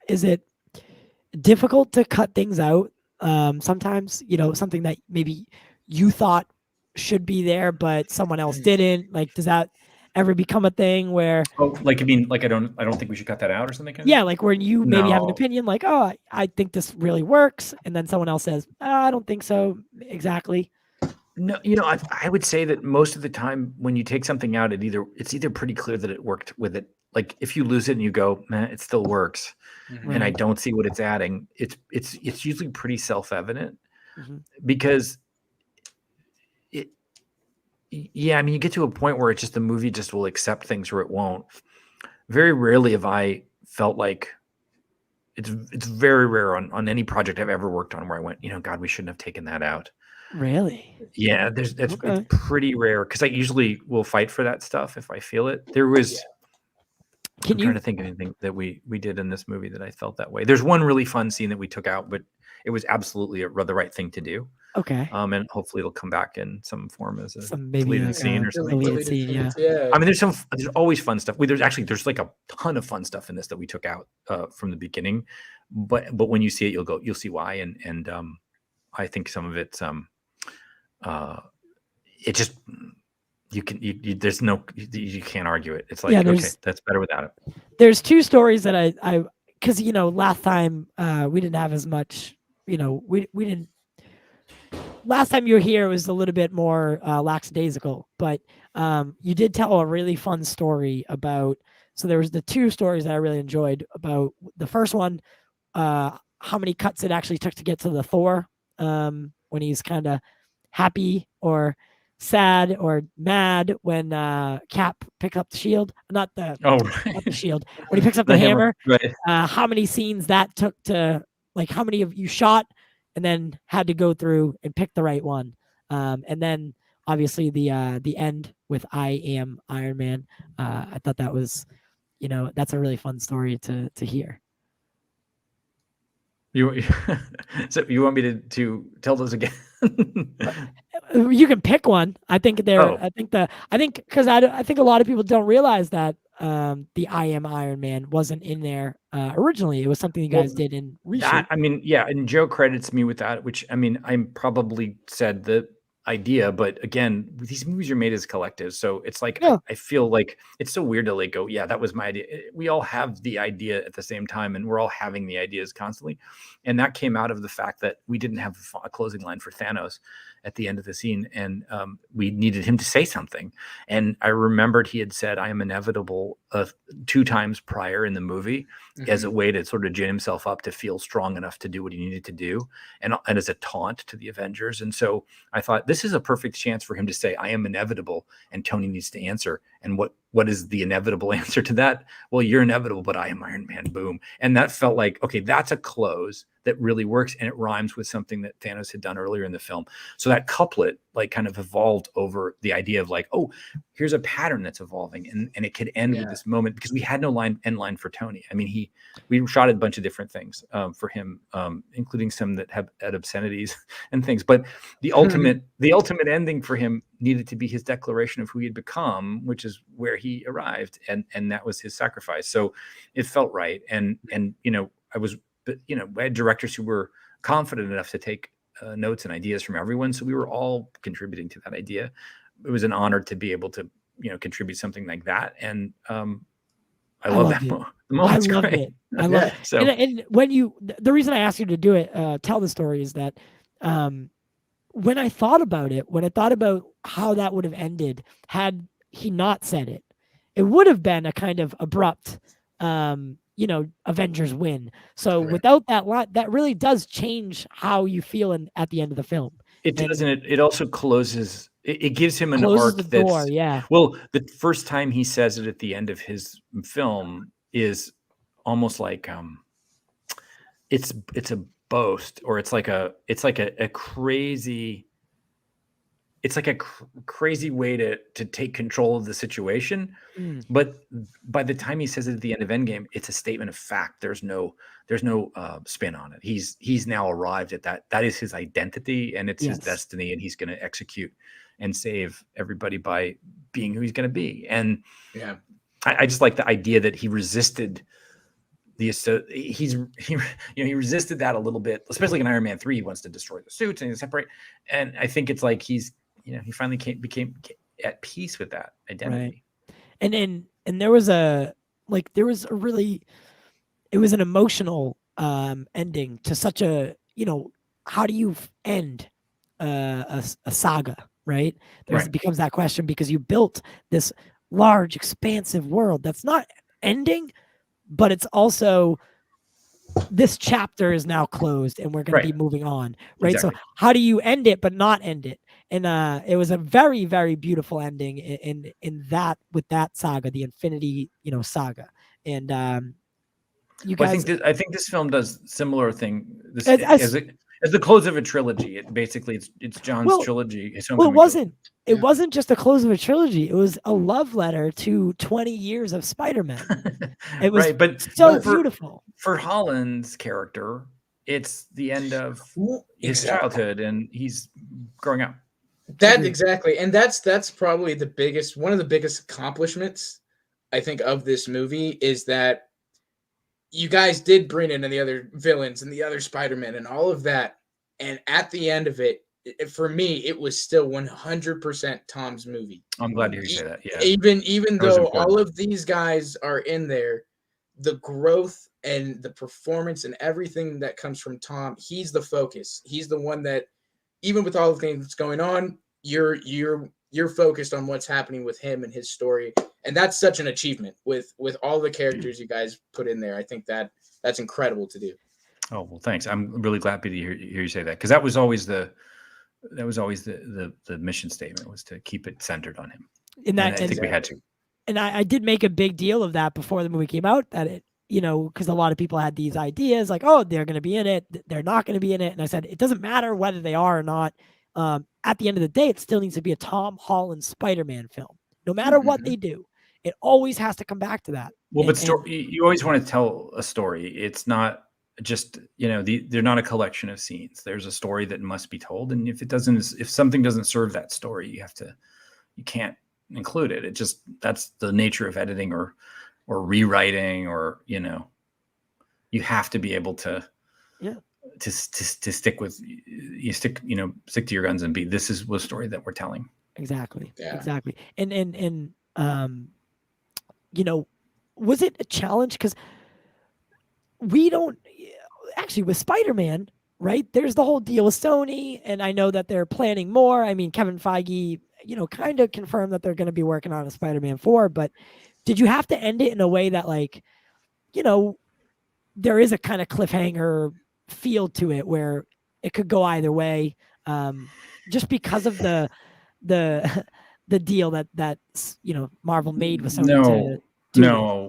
difficult to cut things out. Sometimes, something that maybe you thought should be there, but someone else didn't. Like, does that ever become a thing where, Oh, like, I mean, like, I don't think we should cut that out or something. Kind of yeah, like when you maybe have an No. opinion, like, oh, I think this really works, and then someone else says, I don't think so exactly. No, I would say that most of the time when you take something out, it's either pretty clear that it worked with it. Like if you lose it and you go, man, it still works, and I Right. don't see what it's adding. It's usually pretty self-evident Mhm. because yeah, I mean, you get to a point where it's just the movie just will accept things or it won't. Very rarely have I felt like it's very rare on any project I've ever worked on where I went, God, we shouldn't have taken that out. Really? Yeah, it's Okay. pretty rare because I usually will fight for that stuff if I feel it. There was, I'm trying to think of anything that we did in this movie that I felt that way. There's one really fun scene that we took out, but it was absolutely the right thing to do. Okay. And hopefully it'll come back in some form as a Some maybe deleted scene or something. deleted scene, yeah. I mean, there's always fun stuff. There's like a ton of fun stuff in this that we took out from the beginning, but when you see it, you'll see why. And I think some of it's it just you can't argue it. It's like, Yeah, okay, that's better without it. There's two stories that I because last time we didn't have as much, we didn't. Last time you were here, it was a little bit more lackadaisical, but you did tell a really fun story about. So there was the two stories that I really enjoyed. About the first one, how many cuts it actually took to get to the Thor, when he's kind of happy or sad or mad when Cap picks up the shield, not the shield, when he picks up the hammer. Right. How many scenes that took to, like, how many of you shot and then had to go through and pick the right one, and then obviously the end with I am Iron Man. I thought that was, that's a really fun story to hear. So you want me to tell those again? You can pick one. I think I think because I think a lot of people don't realize that the I am Iron Man wasn't in there originally. It was something you guys did in reshoot. I mean, yeah, and Joe credits me with that, which I mean, I probably said the idea, but again, these movies are made as collectives, so it's like I feel like it's so weird to like go, yeah, that was my idea. We all have the idea at the same time, and we're all having the ideas constantly, and that came out of the fact that we didn't have a closing line for Thanos at the end of the scene, and we needed him to say something. And I remembered he had said, "I am inevitable" 2 times prior in the movie, as a way to sort of gin himself up to feel strong enough to do what he needed to do, and as a taunt to the Avengers. And so I thought this is a perfect chance for him to say, "I am inevitable," and Tony needs to answer. And what is the inevitable answer to that? Well, you're inevitable, but I am Iron Man. Boom. And that felt like, okay, that's a close that really works, and it rhymes with something that Thanos had done earlier in the film. So that couplet like kind of evolved over the idea of like, oh, here's a pattern that's evolving, and it could end with this moment, because we had no end line for Tony. I mean, we shot a bunch of different things for him, including some that had obscenities and things. But the ultimate ending for him needed to be his declaration of who he had become, which is where he arrived, and that was his sacrifice. So it felt right, and I had directors who were confident enough to take notes and ideas from everyone, so we were all contributing to that idea. It was an honor to be able to contribute something like that, and I love that moment. I loved it. I love it. So, and when the reason I asked you to do it, tell the story, is that when I thought about how that would have ended had he not said it, it would have been a kind of abrupt, Avengers win. So without that line, that really does change how you feel at the end of the film. It doesn't. It also closes. It gives him an arc the door, yeah. Well, the first time he says it at the end of his film is almost like it's a boast, or it's like a crazy. It's like a crazy way to take control of the situation. But by the time he says it at the end of Endgame, it's a statement of fact. There's no spin on it. He's now arrived at that. That is his identity, and it's his destiny, and he's going to execute and save everybody by being who he's going to be. And I just like the idea that he resisted he resisted that a little bit, especially in Iron Man 3. He wants to destroy the suits and separate. And I think it's like he finally became at peace with that identity. Right. And there was a really, it was an emotional ending to such a, how do you end a saga, right? It becomes that question because you built this large, expansive world that's not ending, but it's also, this chapter is now closed and we're going to be moving on, right? Exactly. So how do you end it but not end it? And it was a very, very beautiful ending in that, with that saga, the Infinity, saga. And you guys, I think this film does similar thing. As the close of a trilogy, it's John's trilogy. Well, it wasn't just a close of a trilogy. It was a love letter to 20 years of Spider-Man. It was beautiful. For Holland's character, it's the end of his childhood, and he's growing up. Exactly, and that's probably one of the biggest accomplishments, I think, of this movie, is that you guys did bring in the other villains and the other Spider-Man and all of that. And at the end of it, for me, it was still 100% Tom's movie. I'm glad to hear you say that. Yeah. Even though all of these guys are in there, the growth and the performance and everything that comes from Tom, he's the focus. He's the one that, even with all the things that's going on, you're focused on what's happening with him and his story. And that's such an achievement with all the characters you guys put in there. I think that's incredible to do. Oh, well, thanks. I'm really happy to hear you say that, because that was always the mission statement, was to keep it centered on him. And I think we had to. And I did make a big deal of that before the movie came out, that it, because a lot of people had these ideas like, oh, they're going to be in it, they're not going to be in it. And I said, it doesn't matter whether they are or not. At the end of the day, it still needs to be a Tom Holland Spider-Man film. No matter what they do, it always has to come back to that. Well, you always want to tell a story. It's not just, they're not a collection of scenes. There's a story that must be told. And if something doesn't serve that story, you can't include it. That's the nature of editing or rewriting, or, you have to be able to, to stick to your guns and this is the story that we're telling. Exactly. And was it a challenge? Because we don't actually, with Spider-Man, right? There's the whole deal with Sony, and I know that they're planning more. I mean, Kevin Feige, kind of confirmed that they're going to be working on a Spider-Man 4, but did you have to end it in a way that, like, there is a kind of cliffhanger feel to it where it could go either way, just because of the deal that Marvel made with Sony?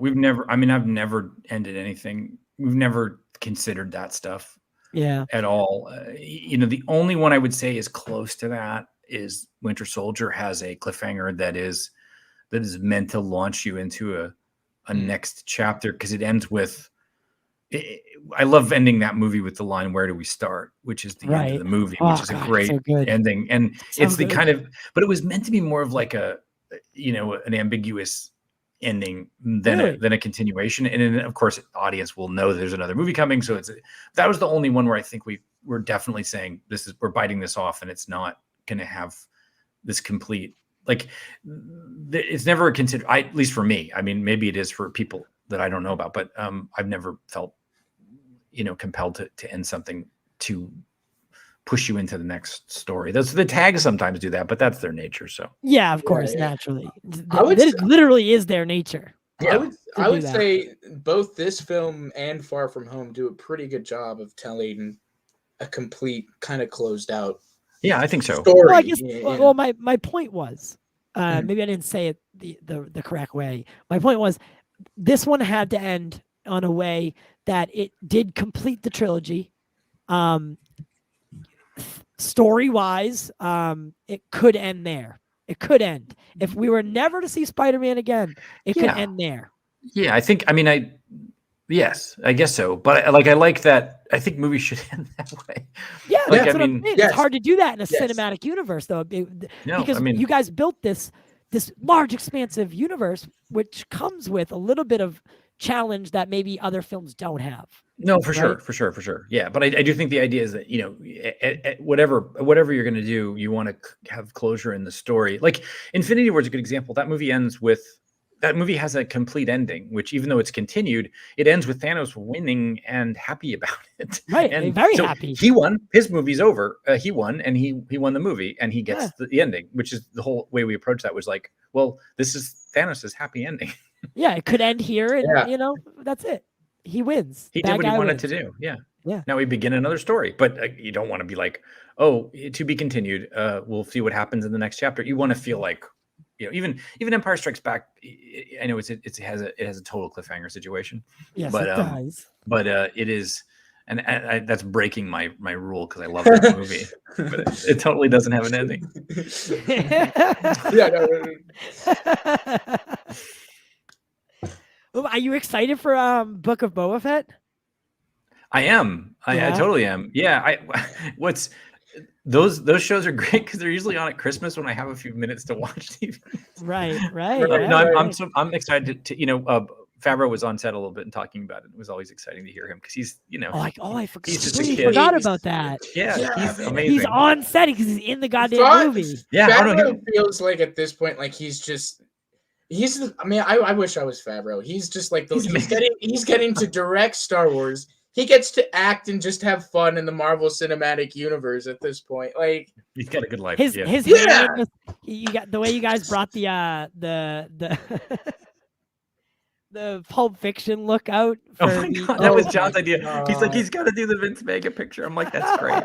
We've never. I mean, I've never ended anything. We've never considered that stuff. At all. The only one I would say is close to that is Winter Soldier has a cliffhanger that is meant to launch you into a next chapter, because it ends with. I love ending that movie with the line, "Where do we start?" which is the end of the movie, which is a great ending. And it's the kind of, but it was meant to be more of like a, an ambiguous ending than a continuation. And then, of course, the audience will know there's another movie coming. So that was the only one where I think we're definitely saying we're biting this off, and it's not going to have this complete, like, it's never at least for me. I mean, maybe it is for people that I don't know about, but I've never felt compelled to end something to push you into the next story. The tags sometimes do that, but that's their nature. So yeah, of course, naturally, it literally is their nature. I would say both this film and Far From Home do a pretty good job of telling a complete, kind of closed out. Yeah, I think so. Story. Well, I guess. Well, my point was, maybe I didn't say it the correct way. My point was, this one had to end on a way that it did complete the trilogy. Story-wise, it could end there. It could end. If we were never to see Spider-Man again, it could end there. Yeah, yes, I guess so. But I like that. I think movies should end that way. Yeah, that's what I'm saying. It's hard to do that in a cinematic universe, though, because you guys built this large, expansive universe, which comes with a little bit of challenge that maybe other films don't have. No, for Right? sure, for sure. Yeah, but I do think the idea is that, you know, whatever you're going to do, you want to have closure in the story. Like Infinity War is a good example. That movie has a complete ending, which even though it's continued, it ends with Thanos winning and happy about it. Right, And very so happy. he won. His movie's over. He won, and he won the movie, and he gets the ending, which is the whole way we approach that was like, well, this is Thanos' happy ending. Yeah, it could end here, and you know, that's it. He wins. He Bad did what he guy wanted wins. to do. Yeah. Yeah. Now we begin another story, but you don't want to be like, oh, to be continued. We'll see what happens in the next chapter. You want to feel like, you know, even Empire Strikes Back. I know it has a total cliffhanger situation. Yes, but it does. But it is, and that's breaking my rule because I love that movie. But it totally doesn't have an ending. Yeah, no. Are you excited for Book of Boba Fett? I am. I totally am. Yeah. What's those shows are great because they're usually on at Christmas when I have a few minutes to watch TV. Right. No, I'm excited to, you know, Favreau was on set a little bit and talking about it. It was always exciting to hear him because he's, you know, I forgot about that. Yeah, he's amazing. He's on set because he's in the goddamn movie. Yeah, Favreau feels like at this point like I mean, I wish I was Favreau. He's just like he's getting to direct Star Wars. He gets to act and just have fun in the Marvel Cinematic Universe at this point. Like he's got a good life. His hair, you got the way you guys brought the the Pulp Fiction look out. Oh my God, that was John's idea. He's like, he's got to do the Vince Vega picture. I'm like, that's great.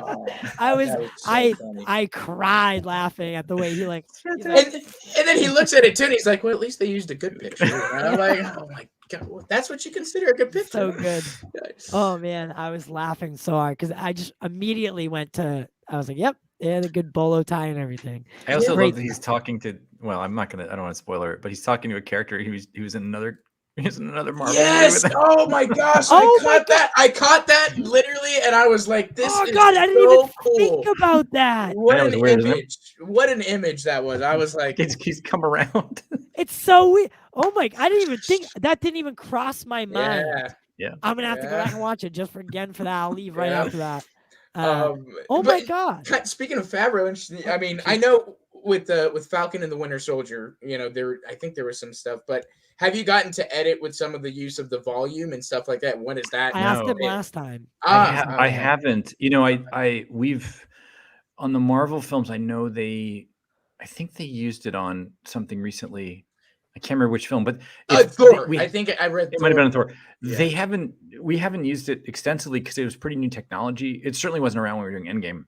I cried laughing at the way he like, and then he looks at it too, and he's like, well, at least they used a good picture. And I'm like, oh my God, that's what you consider a good picture. So good. Oh man, I was laughing so hard because I just immediately I was like, yep, yeah, the good bolo tie and everything. I also love that he's talking to. Well, I don't want to spoiler it, but he's talking to a character. He was in another. Here's another Marvel. Yes. Oh my gosh. I caught that literally, and I was like, "This is God, I didn't so even think about that." What an image! What an image that was. I was like, "He's come around." It's so weird. Oh my! I didn't even think that. Didn't even cross my mind. Yeah. I'm gonna have to go back and watch it just for that. I'll leave right after that. Oh my God! Speaking of Favreau, I mean, I know with Falcon and the Winter Soldier, you know, I think there was some stuff, but. Have you gotten to edit with some of the use of the volume and stuff like that? When is that? I asked him last time. I haven't. You know, we've on the Marvel films. I know I think they used it on something recently. I can't remember which film, but Thor. I think I read. It might have been Thor. Yeah. We haven't used it extensively because it was pretty new technology. It certainly wasn't around when we were doing Endgame.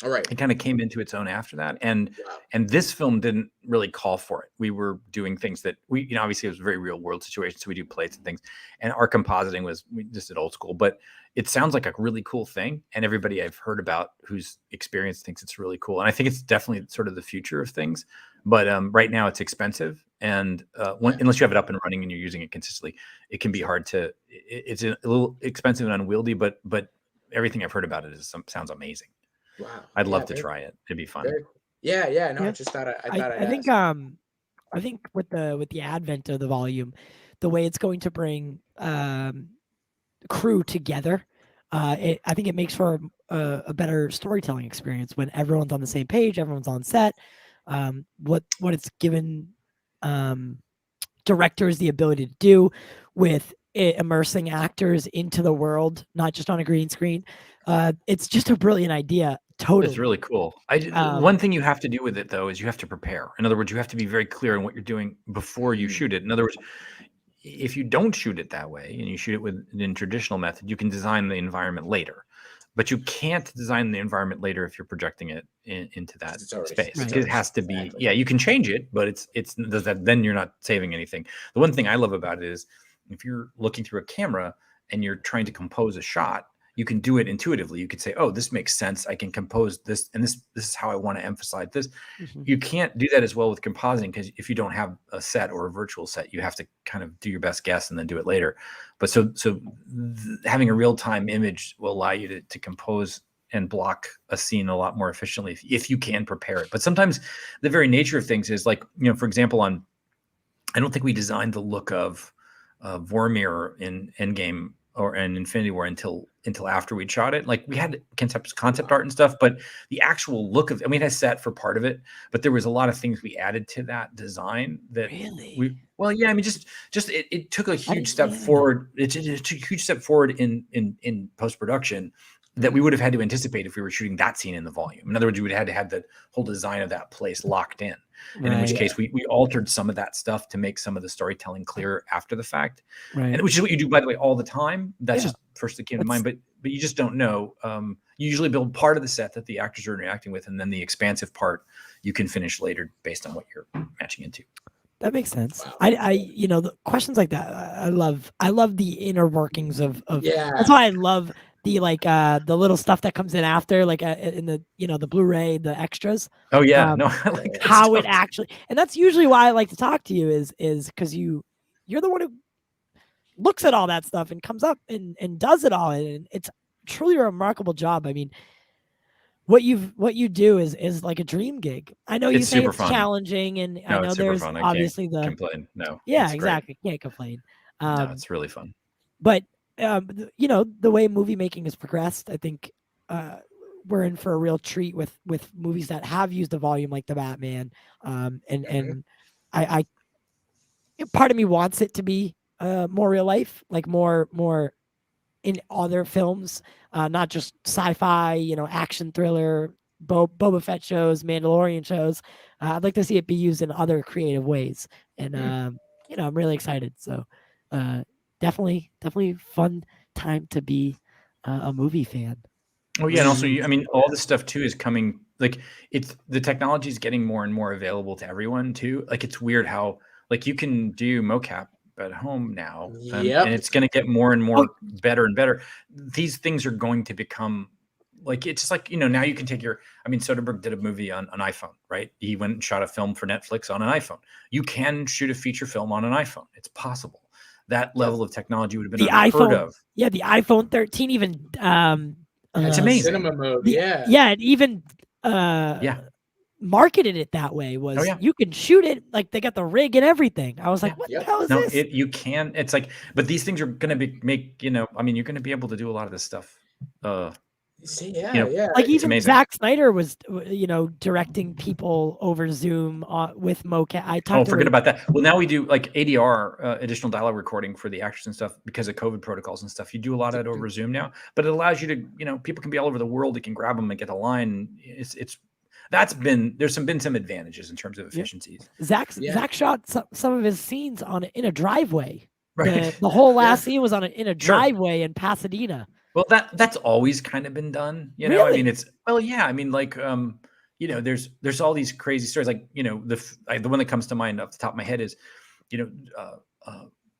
All right. It kind of came into its own after that. And this film didn't really call for it. We were doing things that obviously it was a very real world situation. So we do plates and things. And our compositing we just did old school, but it sounds like a really cool thing. And everybody I've heard about who's experienced thinks it's really cool. And I think it's definitely sort of the future of things. But right now it's expensive. And unless you have it up and running and you're using it consistently, it can be hard it's a little expensive and unwieldy, but everything I've heard about it sounds amazing. Wow. I'd love to try it. It'd be fun. Yeah. No, I just thought I think with the advent of the volume, the way it's going to bring crew together, I think it makes for a better storytelling experience when everyone's on the same page, everyone's on set. What it's given directors the ability to do with immersing actors into the world, not just on a green screen. It's just a brilliant idea. Totally. It's really cool. One thing you have to do with it, though, is you have to prepare. In other words, you have to be very clear on what you're doing before you shoot it. In other words, if you don't shoot it that way and you shoot it in traditional method, you can design the environment later. But you can't design the environment later if you're projecting it into that space. Right. It has to be, you can change it, but then you're not saving anything. The one thing I love about it is if you're looking through a camera and you're trying to compose a shot, you can do it intuitively. You could say, oh, this makes sense. I can compose this, and this is how I want to emphasize this. Mm-hmm. You can't do that as well with compositing because if you don't have a set or a virtual set, you have to kind of do your best guess and then do it later. But so having a real-time image will allow you to compose and block a scene a lot more efficiently if you can prepare it. But sometimes the very nature of things is like, for example, I don't think we designed the look of Vormir in Endgame or in Infinity War until after we'd shot it. Like we had concept art and stuff, but the actual look of, I mean, it has set for part of it, but there was a lot of things we added to that design that well, yeah, I mean, just it took a huge step forward. It took a huge step forward in post-production that we would have had to anticipate if we were shooting that scene in the volume. In other words, you would have had to have the whole design of that place locked in. And in which case we altered some of that stuff to make some of the storytelling clearer after the fact. And which is what you do, by the way, all the time. That's just first that came to mind, but you just don't know. You usually build part of the set that the actors are interacting with, and then the expansive part you can finish later based on what you're matching into. That makes sense. I the questions like that, I love the inner workings of that's why I love the the little stuff that comes in after, like in the the Blu-ray, the extras. Oh yeah, no, I like that how stuff. it actually, and that's usually why I like to talk to you is because you're the one who looks at all that stuff and comes up and does it all, and it's truly a remarkable job. I mean, what you do is like a dream gig. I know you say it's challenging, and I know there's obviously the complain. No, exactly, can't complain. No, it's really fun. But the way movie making has progressed, I think we're in for a real treat with movies that have used the volume, like the Batman. And I part of me wants it to be more real life, like more in other films, not just sci-fi, action thriller, Boba Fett shows, Mandalorian shows. I'd like to see it be used in other creative ways, and I'm really excited. So definitely fun time to be a movie fan. Oh yeah, and also I mean, all this stuff too is coming. Like the technology is getting more and more available to everyone too. Like it's weird how like you can do mocap at home now, and it's going to get more and more better and better. These things are going to become like, it's just like, now you can take Soderbergh did a movie on an iPhone, right? He went and shot a film for Netflix on an iPhone. You can shoot a feature film on an iPhone. It's possible. That level of technology would have been unheard of. Yeah, the iPhone 13 even it's amazing. Cinema mode, it even marketed it that way. You can shoot it, like they got the rig and everything. I was like, what the hell is this? You can. It's like, but these things are going to you're going to be able to do a lot of this stuff. Like even Zack Snyder was, directing people over Zoom with mocap. Forget about that. Well, now we do like ADR, additional dialogue recording for the actors and stuff because of COVID protocols and stuff. You do a lot of it over Zoom now, but it allows you to, people can be all over the world. You can grab them and get a line. There's been some advantages in terms of efficiencies. Zach shot some of his scenes in a driveway. Right. The whole last scene was in a driveway in Pasadena. Well, that's always kind of been done, Really? I mean, there's all these crazy stories, like, the one that comes to mind off the top of my head is,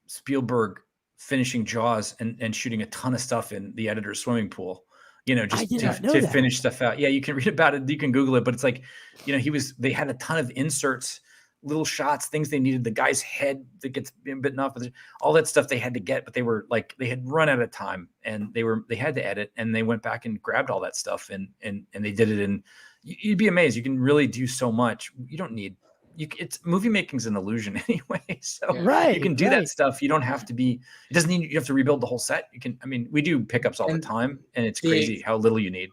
Spielberg finishing Jaws and shooting a ton of stuff in the editor's swimming pool, just to finish stuff out. Yeah, you can read about it, you can Google it, but it's like, they had a ton of inserts, little shots, things they needed, the guy's head that gets bitten off, all that stuff they had to get, but they had run out of time and they had to edit, and they went back and grabbed all that stuff and they did it. And you'd be amazed. You can really do so much. You don't need, it's movie making's an illusion anyway. So you can do that stuff. You don't have to be, it doesn't mean you have to rebuild the whole set. We do pickups all the time, and it's crazy how little you need.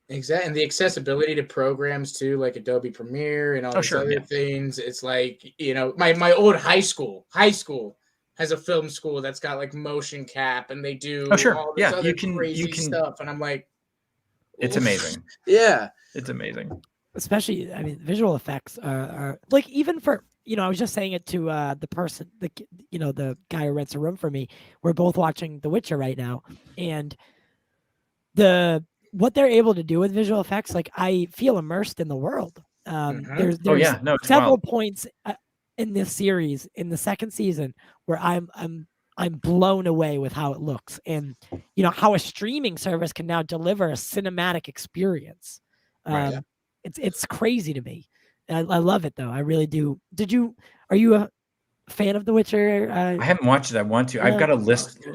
Exactly, and the accessibility to programs too, like Adobe Premiere and all these other things. It's like, my old high school has a film school that's got like motion cap, and they do all this other crazy stuff, and I'm like, it's amazing. Yeah, it's amazing. Especially, visual effects are like, even for, I was just saying it to the person, the guy who rents a room for me. We're both watching The Witcher right now, and what they're able to do with visual effects, like I feel immersed in the world. There's several points in this series, in the second season, where I'm blown away with how it looks, and how a streaming service can now deliver a cinematic experience. It's crazy to me. I love it though. I really do. Are you a fan of The Witcher? I haven't watched it. I want to. I've got a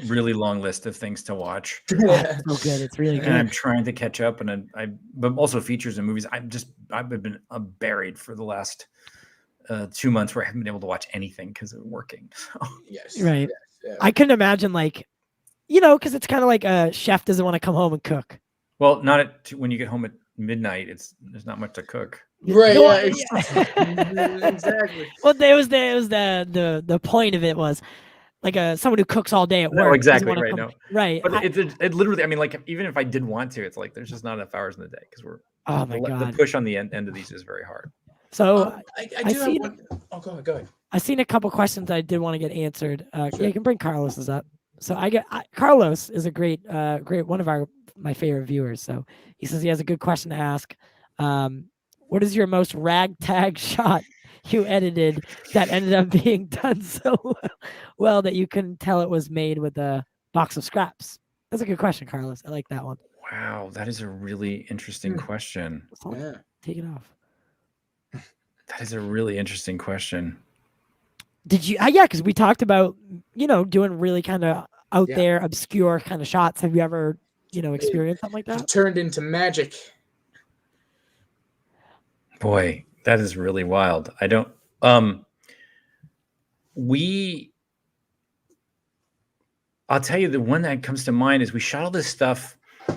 really long list of things to watch. It's so good. It's really good. And I'm trying to catch up, and but also features and movies. I've been buried for the last 2 months where I haven't been able to watch anything because of working. So. Yes. Right. I couldn't imagine because it's kind of like a chef doesn't want to come home and cook. Well, not when you get home at midnight. There's not much to cook. Right. No, Yeah. Exactly. Well, there was the point of it was like someone who cooks all day at work. No, exactly doesn't wanna right. come- No, right. but it literally. I mean, like even if I did want to, it's like there's just not enough hours in the day because Oh my the God. push on the end of these is very hard. So I I do have see- one. Oh, go ahead. I've seen a couple questions I did want to get answered. Yeah, you can bring Carlos's up. So Carlos is a great one of my favorite viewers. So he says he has a good question to ask. What is your most ragtag shot you edited that ended up being done so well that you couldn't tell it was made with a box of scraps? That's a good question, Carlos. I like that one. Wow, that is a really interesting question. Yeah. Take it off. That is a really interesting question. Did you? Yeah, because we talked about doing really kind of out there, obscure kind of shots. Have you ever experienced something like that? It turned into magic. Boy, that is really wild. I don't. I'll tell you the one that comes to mind is we shot all this stuff. I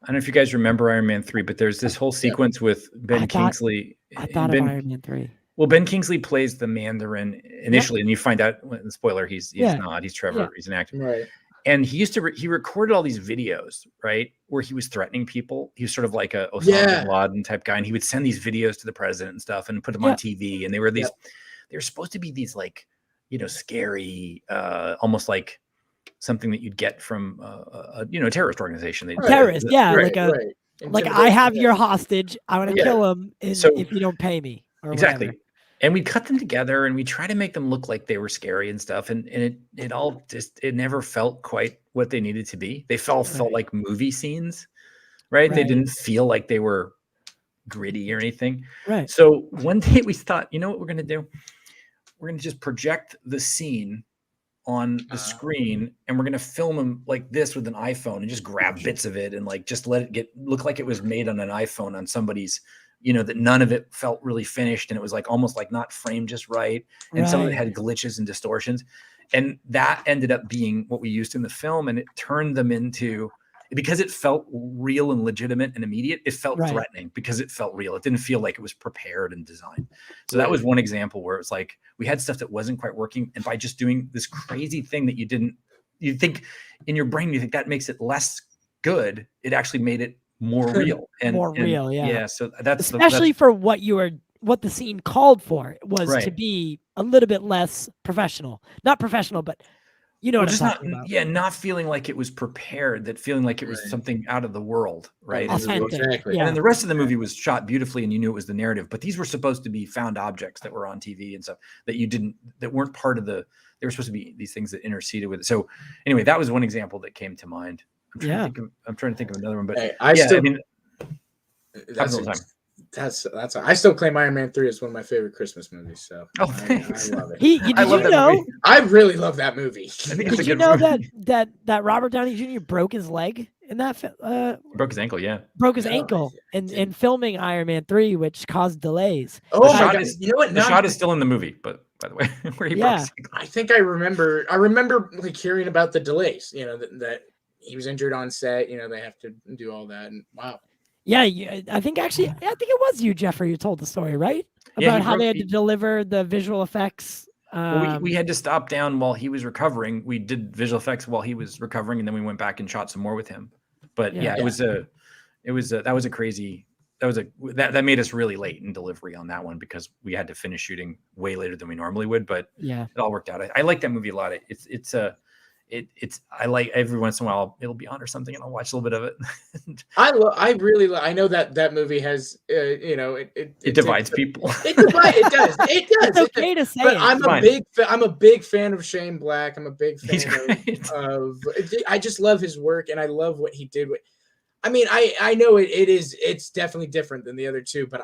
don't know if you guys remember Iron Man 3, but there's this whole sequence with Ben Kingsley. I thought of Iron Man 3. Well, Ben Kingsley plays the Mandarin initially, and you find out, spoiler, he's not. He's Trevor. He's an actor. Right. And he used to he recorded all these videos, right, where he was threatening people. He was sort of like a Osama bin Laden type guy, and he would send these videos to the president and stuff, and put them on TV. And they were they were supposed to be these scary, almost like something that you'd get from a terrorist organization. Terrorist, like I have your hostage. I want to kill him if you don't pay me. Exactly. Whatever. And we cut them together and we try to make them look like they were scary and stuff. And it all it never felt quite what they needed to be. They felt like movie scenes, right? They didn't feel like they were gritty or anything. Right. So one day we thought, you know what we're going to do? We're going to just project the scene on the screen and we're going to film them like this with an iPhone and just grab bits of it and just let it look like it was made on an iPhone on somebody's, that none of it felt really finished and it was almost not framed just right. And some of it had glitches and distortions. And that ended up being what we used in the film. And it turned them into, because it felt real and legitimate and immediate, it felt threatening because it felt real. It didn't feel like it was prepared and designed. So that was one example where it was we had stuff that wasn't quite working. And by just doing this crazy thing that you think in your brain, you think that makes it less good. It actually made it more real and real. Yeah. So that's especially for what the scene called for was to be a little bit less professional, not professional, but what I'm talking about. Yeah, not feeling like it was prepared, that feeling like it was something out of the world, right? Exactly. And then the rest of the movie was shot beautifully and you knew it was the narrative, but these were supposed to be found objects that were on TV and stuff that weren't part of they were supposed to be these things that interceded with it. So anyway, that was one example that came to mind. I'm trying to think of another one, but I still claim Iron Man 3 is one of my favorite Christmas movies. So I love it. I really love that movie. Did you know that Robert Downey Jr. broke his leg in that? Broke his ankle, Broke his ankle in filming Iron Man 3, which caused delays. Oh, the shot is still in the movie, but by the way, where he broke his ankle. I think I remember hearing about the delays. That he was injured on set. They have to do all that, and wow. Yeah, I think it was you, Jeffrey, who told the story, right? About how they had to deliver the visual effects. We had to stop down while he was recovering. We did visual effects while he was recovering, and then we went back and shot some more with him. But that was a crazy. That made us really late in delivery on that one because we had to finish shooting way later than we normally would. But it all worked out. I like that movie a lot. I like every once in a while it'll be on or something and I'll watch a little bit of it. I know that movie has it divides people. It does. It's okay to say. But I'm a big fan of Shane Black. I'm a big fan of I just love his work and I love what he did with. I mean, I know it's definitely different than the other two, but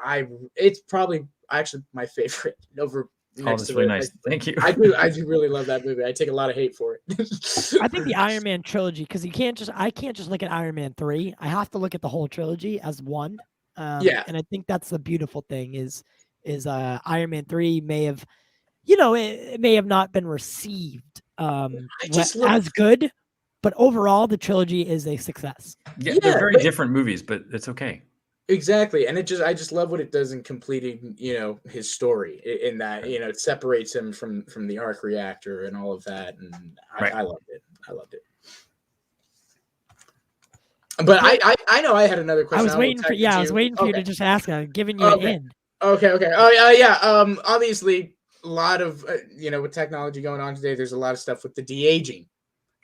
it's probably actually my favorite over. Oh, that's really nice. Thank you. I do really love that movie. I take a lot of hate for it. I think the Iron Man trilogy, because I can't just look at Iron Man 3. I have to look at the whole trilogy as one. And I think that's the beautiful thing is Iron Man 3 may have, it may have not been received as good, but overall the trilogy is a success. Yeah, they're very different movies, but it's okay. Exactly, and I just love what it does in completing, his story in that, it separates him from the arc reactor and all of that, and I loved it. I loved it. But I know I had another question. I was waiting for you to just ask. I'm giving you an end. Okay. Oh yeah. Obviously, a lot of with technology going on today, there's a lot of stuff with the de-aging.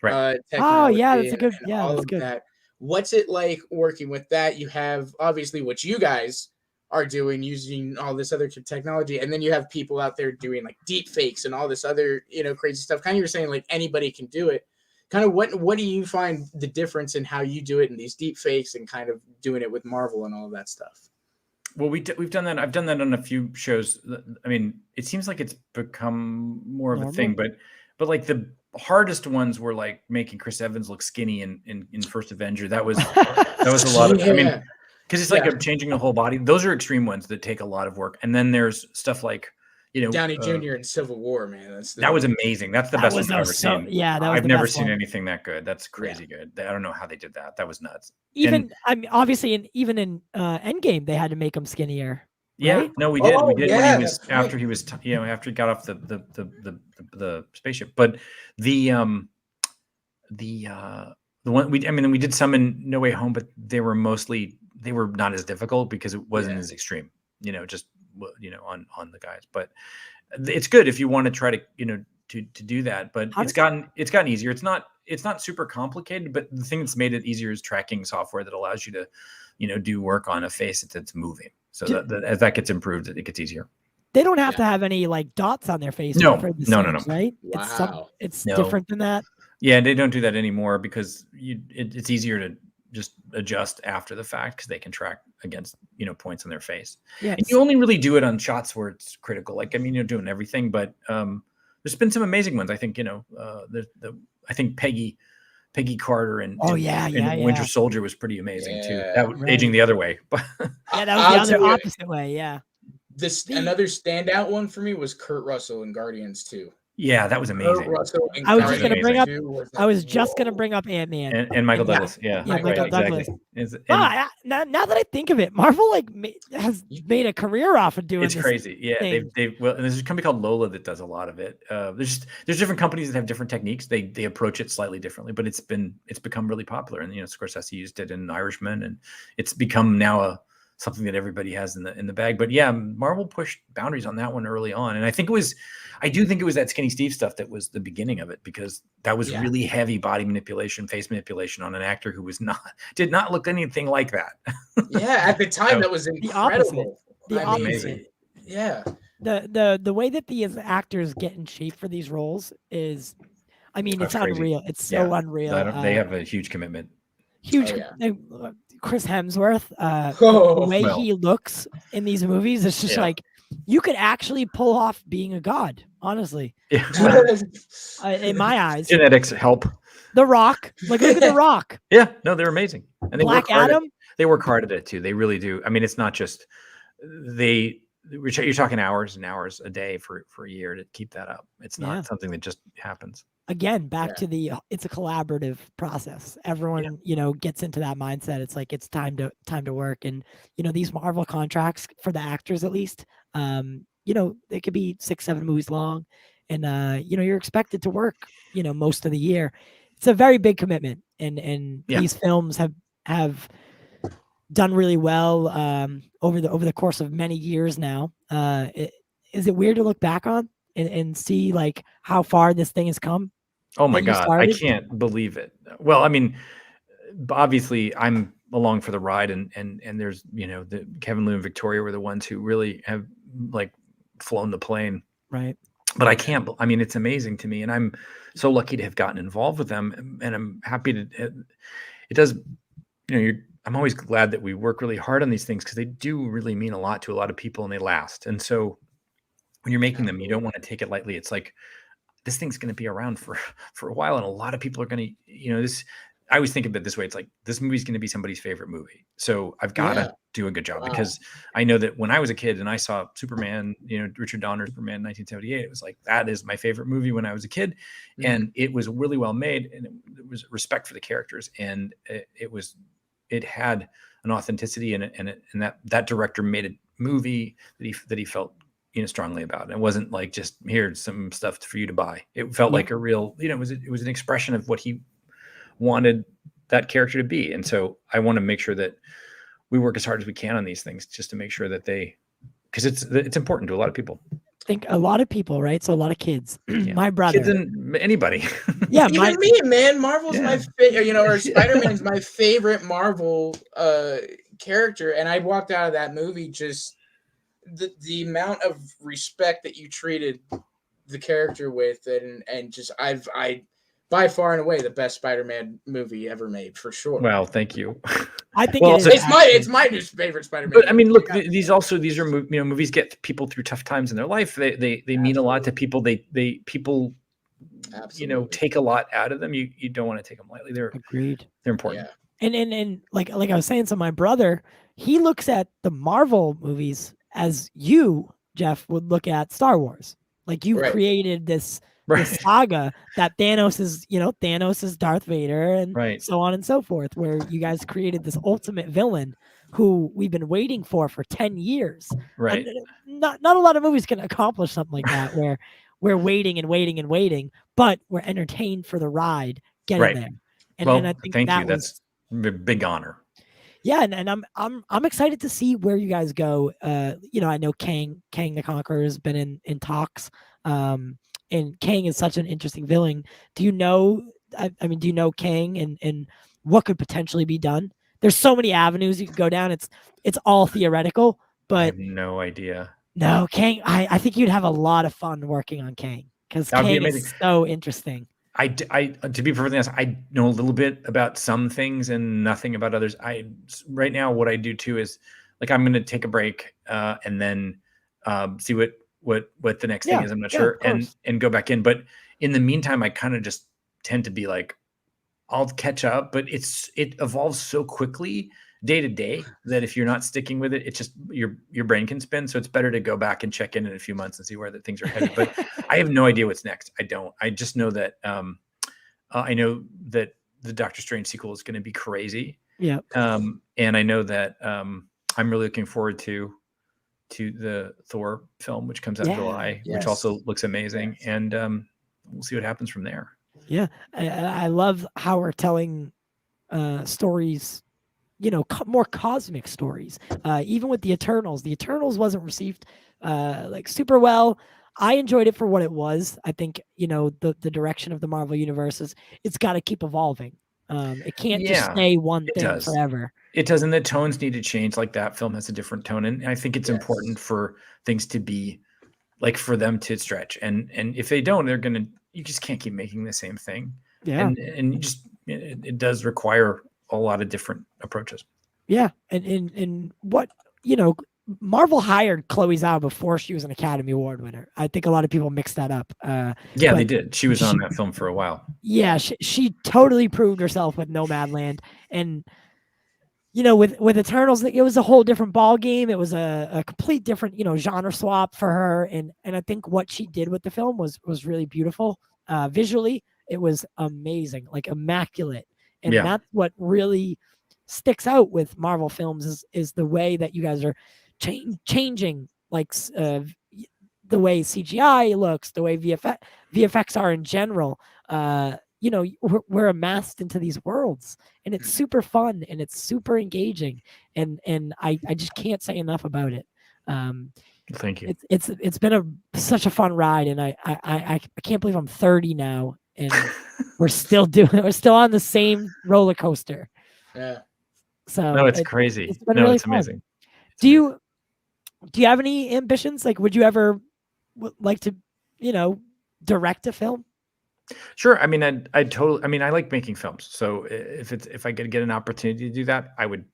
Right. Oh yeah, that's a good. Yeah, that's good. That. What's it like working with that? You have obviously what you guys are doing using all this other technology, and then you have people out there doing like deep fakes and all this other crazy stuff. Kind of you're saying like anybody can do it. Kind of what do you find the difference in how you do it in these deep fakes and kind of doing it with Marvel and all of that stuff? Well, we've done that. I've done that on a few shows. I mean, it seems like it's become more of a thing, but like the hardest ones were like making Chris Evans look skinny in First Avenger. That was a lot of. I mean, because it's like changing the whole body. Those are extreme ones that take a lot of work. And then there's stuff like Downey Jr. in Civil War, man. That was amazing. That's the best one I've ever seen. Yeah, I've never seen anything that good. That's crazy good. I don't know how they did that. That was nuts. I mean, obviously, even in Endgame, they had to make him skinnier. Yeah, right? we did. We did when he was after he was after he got off the spaceship. But the one we did some in No Way Home, but they were not as difficult because it wasn't as extreme. Just on the guys. But it's good if you want to try to to do that. But it's gotten easier. It's not super complicated. But the thing that's made it easier is tracking software that allows you to do work on a face that's moving. So that as that gets improved, it gets easier. They don't have to have any like dots on their face. No, right? Wow. It's different than that. Yeah, they don't do that anymore because it's easier to just adjust after the fact because they can track against points on their face. Yeah, and you only really do it on shots where it's critical. Like you're doing everything, but there's been some amazing ones. I think I think Peggy Carter and Winter Soldier was pretty amazing too. That was aging the other way. Yeah, that was the other opposite way. Yeah. Another standout one for me was Kurt Russell in Guardians 2. Yeah, that was amazing. I was just gonna bring up Ant-Man and Michael Douglas. Yeah, Michael Douglas. Exactly. Now that I think of it, Marvel has made a career off of doing. It's crazy. Yeah, and there's a company called Lola that does a lot of it. There's different companies that have different techniques. They approach it slightly differently, but it's become really popular. And Scorsese used it in Irishman, and it's become now something that everybody has in the bag. But yeah, Marvel pushed boundaries on that one early on, and I do think it was that Skinny Steve stuff that was the beginning of it, because that was really heavy body manipulation, face manipulation on an actor who did not look anything like that. Yeah, at the time that was incredible. The opposite. Amazing. Yeah. The way that these actors get in shape for these roles is, I mean, it's unreal. It's so unreal. They have a huge commitment. Huge. Chris Hemsworth, the way he looks in these movies, it's just like you could actually pull off being a god, honestly. Yeah. In my eyes, genetics help. The Rock, look at The Rock. Yeah, no, they're amazing, and they Black Adam. They work hard at it too. They really do. I mean, it's not just you're talking hours and hours a day for a year to keep that up. It's not something that just happens. Again, back to it's a collaborative process. Everyone, gets into that mindset. It's like it's time to work. And these Marvel contracts for the actors, at least, they could be 6-7 movies long, and you're expected to work, most of the year. It's a very big commitment, and these films have done really well over the course of many years now. Is it weird to look back on and see like how far this thing has come? Oh my God, I can't believe it. Well, I mean, obviously I'm along for the ride, and there's the Kevin Lou and Victoria were the ones who really have like flown the plane, right? But I can't. I mean, it's amazing to me, and I'm so lucky to have gotten involved with them, and I'm happy to. It does, I'm always glad that we work really hard on these things because they do really mean a lot to a lot of people, and they last. And so when you're making them, you don't want to take it lightly. It's like, this thing's going to be around for a while, and a lot of people are going to, this. I always think of it this way: it's like this movie's going to be somebody's favorite movie, so I've got do a good job Wow. because I know that when I was a kid and I saw Superman, Richard Donner's Superman in 1978, it was like, that is my favorite movie when I was a kid. Mhm. And it was really well made, and it was respect for the characters. And it had an authenticity in it. And that director made a movie that he felt, strongly about. And it wasn't like, just here's some stuff for you to buy. It felt like a real, it was an expression of what he wanted that character to be. And so I want to make sure that we work as hard as we can on these things, just to make sure that because it's important to a lot of people. I think a lot of people, right? So a lot of kids. My brother, kids and anybody. Yeah, Even me, man. Marvel's my favorite, or Spider-Man's my favorite Marvel character. And I walked out of that movie just the amount of respect that you treated the character with, and just I by far and away the best Spider-Man movie ever made, for sure. Well, thank you. I think it's my new favorite Spider-Man. But I mean, look, these are movies get people through tough times in their life. They mean a lot to people. People Absolutely. take a lot out of them. You don't want to take them lightly. They're important. Yeah. And like I was saying, so my brother, he looks at the Marvel movies as you, Jeff, would look at Star Wars. Like you created this saga that Thanos is Darth Vader and so on and so forth, where you guys created this ultimate villain who we've been waiting for 10 years. Right. And not a lot of movies can accomplish something like that, where we're waiting and waiting and waiting, but we're entertained for the ride getting there. And I think thank you. That's a big honor. Yeah, and I'm excited to see where you guys go. I know Kang the Conqueror has been in talks. And Kang is such an interesting villain. Do you know? Do you know Kang and what could potentially be done? There's so many avenues you could go down. It's all theoretical, but I have no idea. No, Kang. I think you'd have a lot of fun working on Kang because Kang is so interesting. I to be perfectly honest, I know a little bit about some things and nothing about others. Right now what I do too is, like, I'm going to take a break and then see what the next thing is. I'm not sure, and go back in. But in the meantime, I kind of just tend to be like, I'll catch up, but it evolves so quickly day to day that if you're not sticking with it, it's just your brain can spin. So it's better to go back and check in a few months and see where things are headed. But I have no idea what's next. I just know that I know that the Doctor Strange sequel is going to be crazy. Yeah. And I know that I'm really looking forward to the Thor film, which comes out in July, which also looks amazing. And we'll see what happens from there. Yeah. I love how we're telling stories, more cosmic stories. Even with the Eternals wasn't received like super well. I enjoyed it for what it was. I think, the direction of the Marvel universe it's got to keep evolving. It can't just stay one thing forever. It does. And the tones need to change. Like, that film has a different tone. And I think it's important for things to be like, for them to stretch. And if they don't, you just can't keep making the same thing. Yeah. And you just, it does require a lot of different approaches. Yeah. And what, Marvel hired Chloe Zhao before she was an Academy Award winner. I think a lot of people mixed that up. They did. She was on that film for a while. Yeah, she totally proved herself with Nomadland. And, with Eternals, it was a whole different ball game. It was a complete different, genre swap for her. And I think what she did with the film was really beautiful. Visually, it was amazing, like immaculate. And that's what really sticks out with Marvel films is the way that you guys are changing, like the way CGI looks, the way VFX are in general. We're amassed into these worlds, and it's super fun and it's super engaging, and I just can't say enough about it. Thank you. It's been such a fun ride, and I can't believe I'm 30 now, and we're still on the same roller coaster. Yeah. So no, it's crazy. It's been really fun. Amazing. Do you have any ambitions? Like, would you ever like to, direct a film? Sure. I mean, I like making films. So if I could get an opportunity to do that, I would.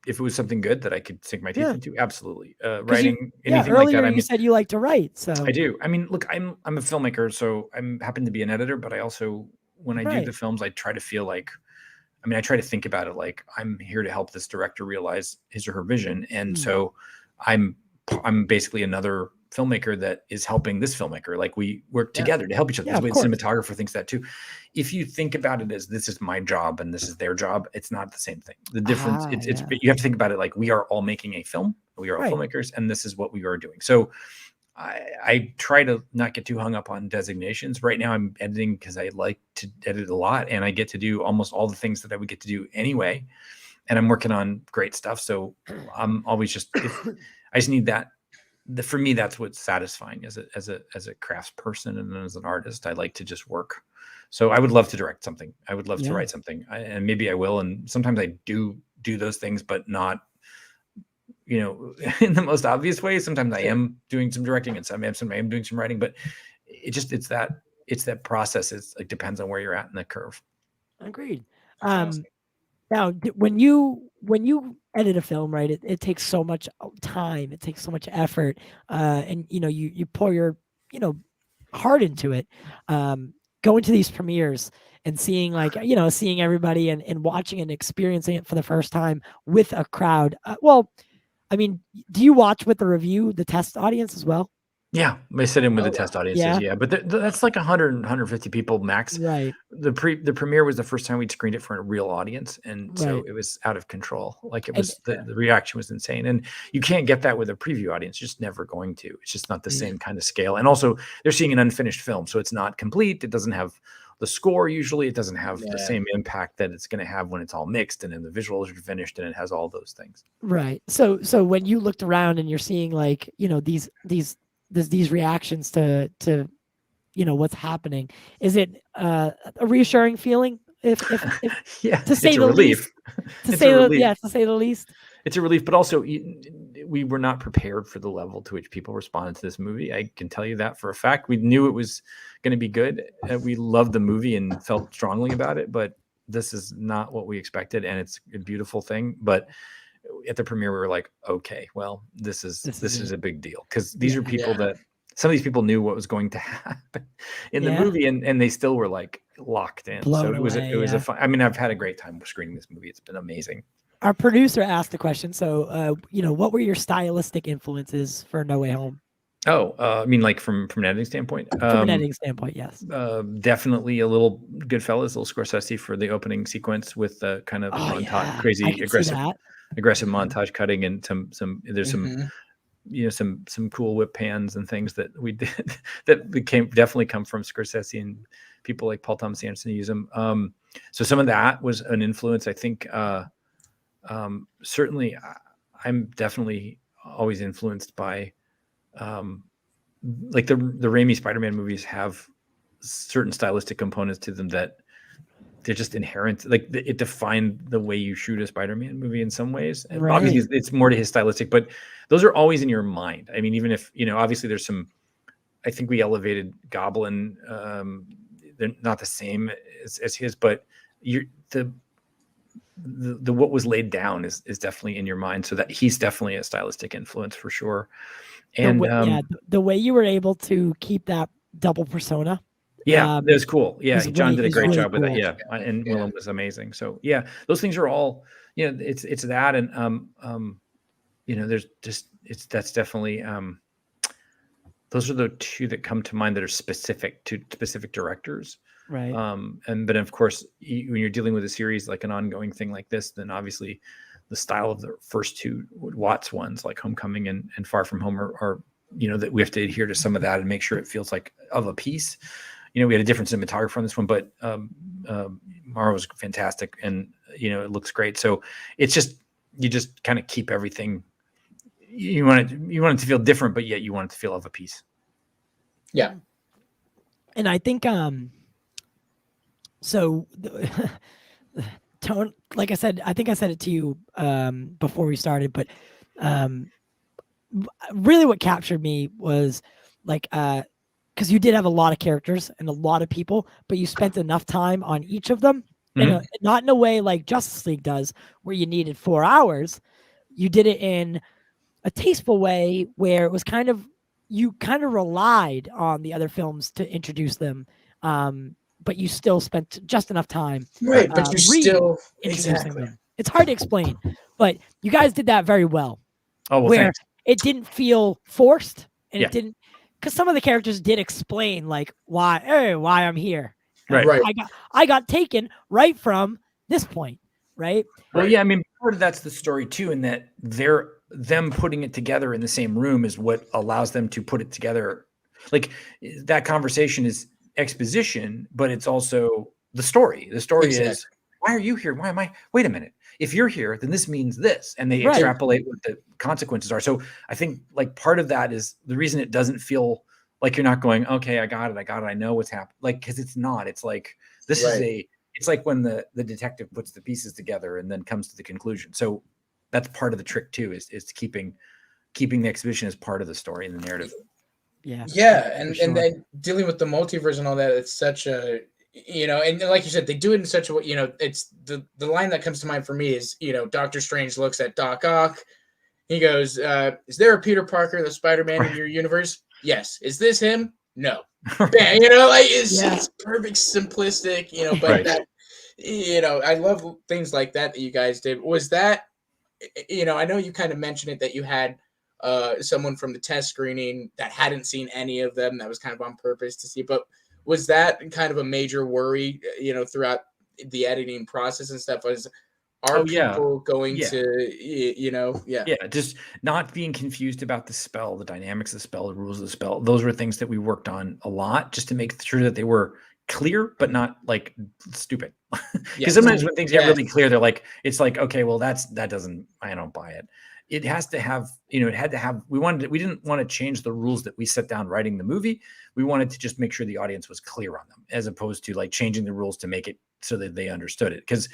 If it was something good that I could sink my teeth into, absolutely. Writing anything like that. You said you like to write, so I do. I mean, look, I'm a filmmaker, so I happen to be an editor, but I also, when I do the films, I try to feel like I mean, I try to think about it like I'm here to help this director realize his or her vision. And Mm. so I'm basically another filmmaker that is helping this filmmaker. Like we work together to help each other. Yeah, The way of the course. cinematographer thinks that too. If you think about it as this is my job and this is their job, it's not the same thing. The difference, it's you have to think about it like we are all making a film. We are all Right. filmmakers, and this is what we are doing. So I try to not get too hung up on designations. Right now I'm editing because I like to edit a lot, and I get to do almost all the things that I would get to do anyway. And I'm working on great stuff. So I'm always just, I just need that. For me, that's what's satisfying as a crafts person and as an artist. I like to just work. So I would love to direct something. I would love to write something, and maybe I will. And sometimes I do those things, but not, in the most obvious way. Sometimes I am doing some directing, and sometimes I am doing some writing. But it's that process. It depends on where you're at in the curve. Agreed. Awesome. Now, when you edit a film, right, it takes so much time, it takes so much effort, and you pour your heart into it. Going to these premieres and seeing seeing everybody and watching and experiencing it for the first time with a crowd. Well, I mean, do you watch with the test audience as well? Yeah, I sit in with the test audiences. Yeah, but that's like 100, 150 people max. Right. The premiere was the first time we'd screened it for a real audience, and so it was out of control. Like it was the reaction was insane, and you can't get that with a preview audience. You're just never going to. It's just not the same kind of scale. And also, they're seeing an unfinished film, so it's not complete. It doesn't have the score usually. It doesn't have the same impact that it's going to have when it's all mixed and then the visuals are finished and it has all those things. Right. So when you looked around and you're seeing like these reactions to what's happening, is it a reassuring feeling if to say it's a the relief. least, to say the least? It's a relief, but also we were not prepared for the level to which people responded to this movie. I can tell you that for a fact. We knew it was going to be good. We loved the movie and felt strongly about it, but this is not what we expected, and it's a beautiful thing. But at the premiere, we were like, okay, well, this is a big deal, because these are people that some of these people knew what was going to happen in the movie, and they still were like locked in. Blown so it was away, it was a fun. I mean, I've had a great time screening this movie. It's been amazing. Our producer asked the question. So, what were your stylistic influences for No Way Home? Oh, I mean, like from an editing standpoint. From an editing standpoint, yes. Definitely a little Goodfellas, a little Scorsese for the opening sequence with the kind of crazy aggressive montage cutting, and there's some cool whip pans and things that we did that definitely come from Scorsese, and people like Paul Thomas Anderson use them. So some of that was an influence, I think. Certainly I'm definitely always influenced by like the Raimi Spider-Man movies have certain stylistic components to them that they're just inherent. Like it defined the way you shoot a Spider-Man movie in some ways. And obviously it's more to his stylistic, but those are always in your mind. I mean, even if, obviously there's some, I think we elevated Goblin. They're not the same as his, but the what was laid down is definitely in your mind. So that he's definitely a stylistic influence for sure. And the way you were able to keep that double persona. Yeah, that was cool. Yeah, John did a great job with that. cool. Yeah, and Willem was amazing. So yeah, those things are all, it's that, and there's just that's definitely those are the two that come to mind that are specific to specific directors. Right. But of course, when you're dealing with a series like an ongoing thing like this, then obviously the style of the first two Watts ones, like Homecoming and Far From Home, are that we have to adhere to some of that and make sure it feels like of a piece. We had a different cinematographer on this one, but Mara was fantastic, and it looks great. So it's just you just kind of keep everything. You want it to feel different, but yet you want it to feel of a piece. Yeah, and I think so. Tone, like I said, I think I said it to you before we started, but really what captured me was like because you did have a lot of characters and a lot of people, but you spent enough time on each of them, not in a way like Justice League does, where you needed 4 hours. You did it in a tasteful way where it was you kind of relied on the other films to introduce them. but you still spent just enough time Right, but you still introducing them. It's hard to explain, but you guys did that very well. Oh, well, where thanks. it didn't feel forced, and Yeah. it didn't, because some of the characters did explain like why I'm here. Right. Right. I got taken right from this point, right? Well, Right. yeah, I mean, part of that's the story too, in that them putting it together in the same room is what allows them to put it together. Like that conversation is exposition, but it's also the story. The story is, why are you here? Why am I? Wait a minute. If you're here, then this means this, and they Right. extrapolate what the consequences are. So I think like part of that is the reason it doesn't feel like you're not going, okay, I got it. I know what's happened. Like, because it's not. It's like this is it's like when the detective puts the pieces together and then comes to the conclusion. So that's part of the trick too, is keeping the exhibition as part of the story and the narrative. Yeah, and then dealing with the multiverse and all that, it's such a, and like you said, they do it in such a way, it's the line that comes to mind for me is, Doctor Strange looks at Doc Ock. He goes, is there a Peter Parker, the Spider-Man in your universe? Yes. Is this him? No. Bam, it's perfect, simplistic, but that, I love things like that you guys did. Was that, I know you kind of mentioned it, that you had someone from the test screening that hadn't seen any of them, that was kind of on purpose to see, but was that kind of a major worry, throughout the editing process and stuff? Are people going to, just not being confused about the spell, the dynamics of the spell, the rules of the spell. Those were things that we worked on a lot, just to make sure that they were clear, but not like stupid. Because sometimes when things get really clear, they're like, it's like, okay, well, I don't buy it. It has to have, we didn't want to change the rules that we set down writing the movie. We wanted to just make sure the audience was clear on them, as opposed to like changing the rules to make it so that they understood it. Because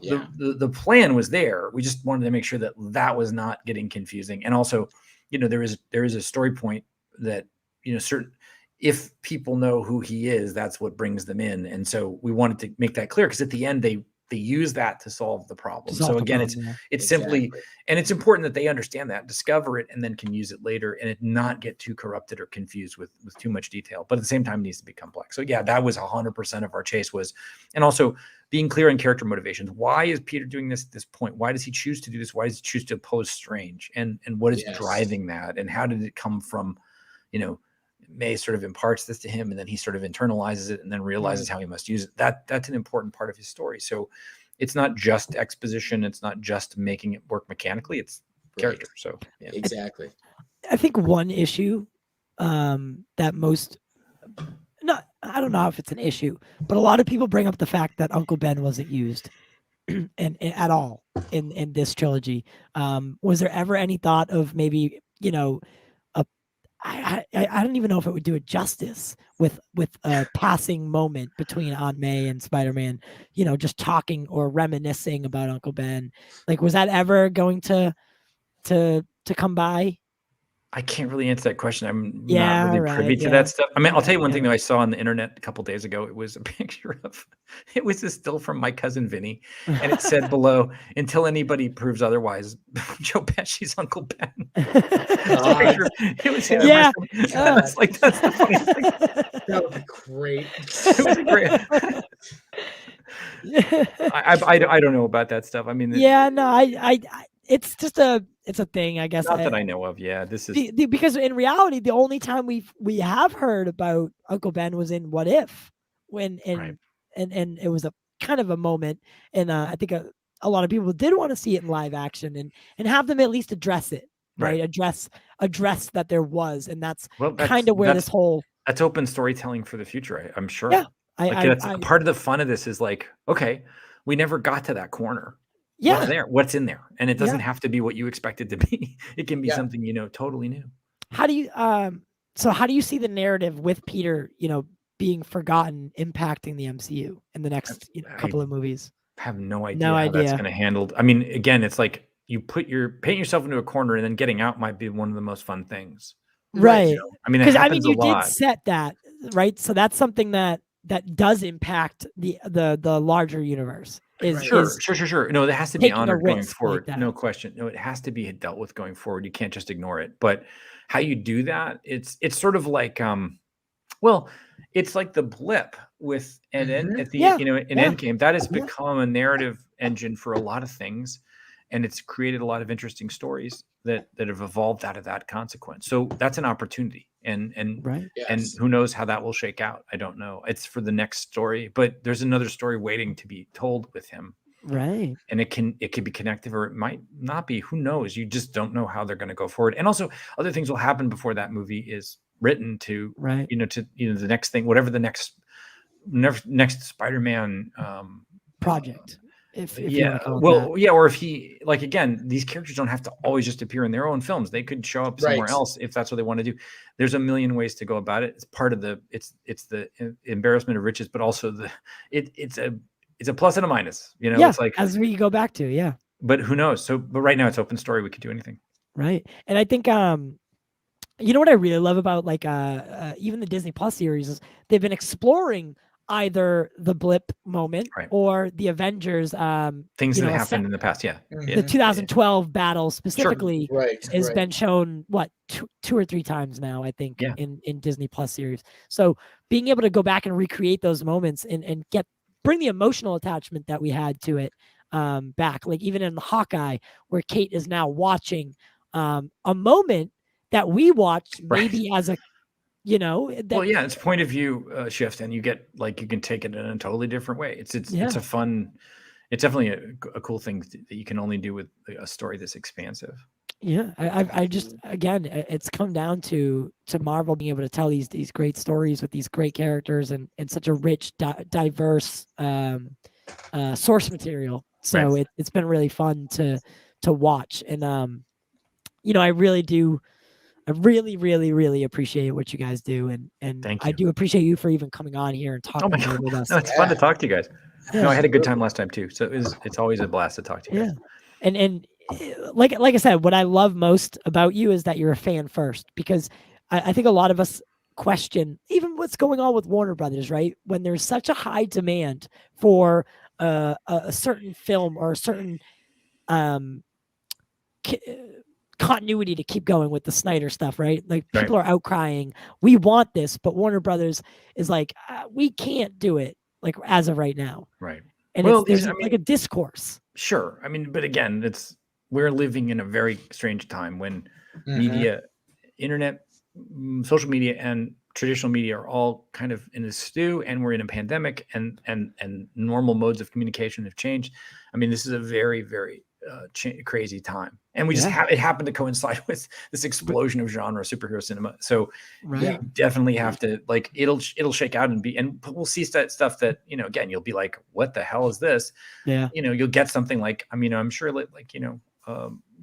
the plan was there. We just wanted to make sure that that was not getting confusing. And also, there is a story point that, if people know who he is, that's what brings them in. And so we wanted to make that clear, because at the end they use that to solve the problem. So again, it's simply, and it's important that they understand that, discover it, and then can use it later, and it not get too corrupted or confused with too much detail. But at the same time, it needs to be complex. So yeah, that was 100% of our chase was, and also being clear on character motivations. Why is Peter doing this at this point? Why does he choose to do this? Why does he choose to oppose Strange? And what is driving that? And how did it come from, May sort of imparts this to him, and then he sort of internalizes it and then realizes how he must use it. That's an important part of his story. So it's not just exposition. It's not just making it work mechanically. It's character. So yeah. Exactly. I think one issue that I don't know if it's an issue, but a lot of people bring up the fact that Uncle Ben wasn't used and at all in this trilogy. Was there ever any thought of maybe, I don't even know if it would do it justice with a passing moment between Aunt May and Spider-Man, just talking or reminiscing about Uncle Ben? Like, was that ever going to come by? I can't really answer that question. I'm not really privy to that stuff. I mean, I'll tell you one thing that I saw on the internet a couple days ago. It was a picture it was a still from My Cousin Vinny, and it said below, "Until anybody proves otherwise, Joe Pesci's Uncle Ben." It was him. Yeah. That's the funniest thing. That would be great. It was great. I don't know about that stuff. I mean, it's just it's a thing, I guess. Not that I know of. Yeah, this is because in reality, the only time we have heard about Uncle Ben was in What If, when and it was a kind of a moment, and I think a lot of people did want to see it in live action and have them at least address it, right? Address that there was, and that's kind of where this whole that's open storytelling for the future. I'm sure. Yeah, that's part of the fun of this is like, okay, we never got to that corner. Yeah. What's in there? And it doesn't have to be what you expect it to be. It can be something, totally new. How do you see the narrative with Peter, being forgotten impacting the MCU in the next couple of movies? I have no idea how that's going to handle. I mean, again, it's like you paint yourself into a corner, and then getting out might be one of the most fun things. Right. I mean, you did set that, right? So that's something that does impact the larger universe. Sure. No, that has to be honored going forward. Like no question. No, it has to be dealt with going forward. You can't just ignore it. But how you do that, it's sort of like, Well, it's like the blip with at the Yeah, in yeah. Endgame that has Yeah. become a narrative engine for a lot of things, and it's created a lot of interesting stories that have evolved out of that consequence. So that's an opportunity, and Right. Yes. who knows how that will shake out? I don't know. It's for the next story, but there's another story waiting to be told with him. Right. And it can be connective or it might not be. Who knows? You just don't know how they're going to go forward. And also other things will happen before that movie is written to Right. the next thing, whatever the next Spider-Man Project. If you yeah, want to call it well, that. yeah, or if he, like, again, these characters don't have to always just appear in their own films. They could show up somewhere Right. else if that's what they want to do. There's a million ways to go about it. It's part of the it's the embarrassment of riches, but also it's a plus and a minus. Yeah, It's like, as we go back to, yeah. but who knows? So, but right now it's open story. We could do anything. Right. And I think you know what I really love about like even the Disney Plus series is they've been exploring either the blip moment Right. or the Avengers Things that happened in the past. Yeah. the 2012 battle specifically Right. has been shown two or three times now, I think, Yeah. in Disney Plus series. So being able to go back and recreate those moments and bring the emotional attachment that we had to it back, like even in the Hawkeye, where Kate is now watching a moment that we watched maybe as a Well, yeah, it's point of view shift, and you get like you can take it in a totally different way. It's a fun. It's definitely a cool thing that you can only do with a story this expansive. Yeah, I just again, it's come down to Marvel being able to tell these great stories with these great characters and such a rich, diverse source material. So it's been really fun to watch, and I really do. I really, really, really appreciate what you guys do, and Thank I you. do appreciate you for even coming on here and talking about it with us. No, it's fun to talk to you guys. Yeah. No, I had a good time last time too. So it's always a blast to talk to you guys. Yeah, and like I said, what I love most about you is that you're a fan first, because I think a lot of us question even what's going on with Warner Brothers, right? When there's such a high demand for a certain film or a certain continuity to keep going with the Snyder stuff, right? Like people are outcrying, we want this, but Warner Brothers is like, we can't do it like as of right now. Right. And there's like a discourse. Sure. I mean, but again, we're living in a very strange time when media, internet, social media, and traditional media are all kind of in a stew, and we're in a pandemic, and normal modes of communication have changed. I mean, this is a very, very crazy time, and we just it happened to coincide with this explosion of genre superhero cinema. So you definitely have to, like, it'll shake out and we'll see stuff that again, you'll be like, what the hell is this? You'll get something like, I mean, I'm sure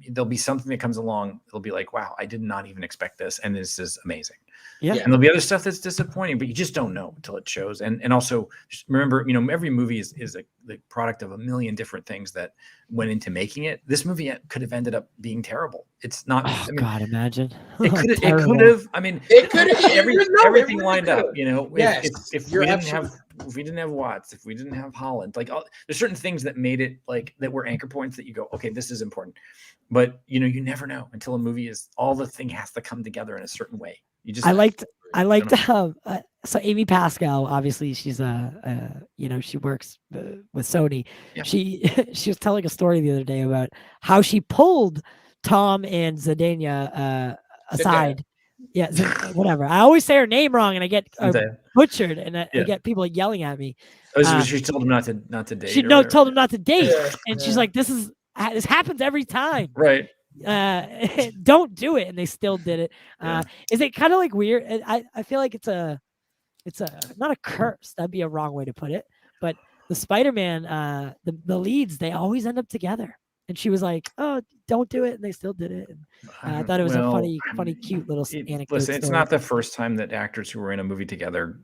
there'll be something that comes along, it'll be like, wow, I did not even expect this, and this is amazing. And there'll be other stuff that's disappointing, but you just don't know until it shows. And also just remember, every movie is the product of a million different things that went into making it. This movie could have ended up being terrible. It's not. Oh, God, imagine. It could have. I mean, it could have. Everything lined up. Yes, if we didn't have Watts, if we didn't have Holland, like there's certain things that made it, like, that were anchor points that you go, okay, this is important. But you never know until a movie all the thing has to come together in a certain way. I liked so Amy Pascal, obviously she's she works with Sony. She was telling a story the other day about how she pulled Tom and Zendaya aside. Whatever. I always say her name wrong and I get butchered, and I get people yelling at me. She told him not to date. She told him not to date, and she's like, this happens every time. Right. Don't do it, and they still did it. Is it kind of like weird? I feel like it's a not a curse, that'd be a wrong way to put it, but the Spider-Man the leads, they always end up together, and she was like, oh, don't do it, and they still did it. And I thought it was a funny cute little anecdote. Listen, it's not the first time that actors who were in a movie together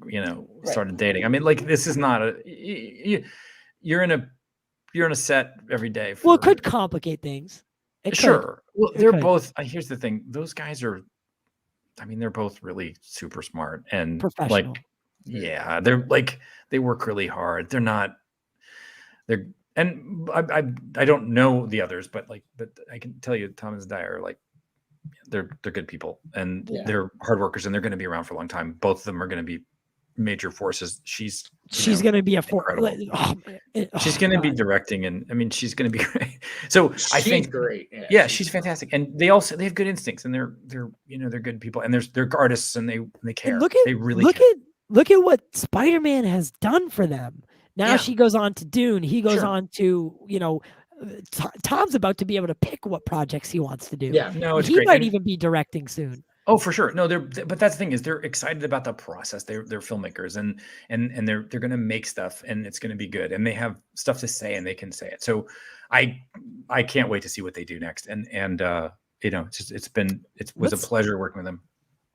started dating. I mean, like, this is not you're in a set every day well, it could complicate things. Sure. Well, they're both. Here's the thing: those guys are. I mean, they're both really super smart and professional. They're like, they work really hard. They're not. And I don't know the others, but I can tell you, Tom and Zendaya are like they're good people, and Yeah. they're hard workers, and they're going to be around for a long time. Both of them are going to be major forces. She's going to be a incredible. She's going to be directing, and I mean, she's going to be great. So I She's think great. Yeah, she's fantastic, and they have good instincts, and they're good people, and they're artists, and they care. And They really care. look at what Spider-Man has done for them. Now Yeah. she goes on to Dune. He goes Sure. on to, Tom's about to be able to pick what projects he wants to do. Yeah. No, it's He great. might And- even be directing soon. Oh, for sure. No, but that's the thing is they're excited about the process. They're filmmakers, and they're going to make stuff, and it's going to be good, and they have stuff to say, and they can say it. So I can't wait to see what they do next. And it was a pleasure working with them.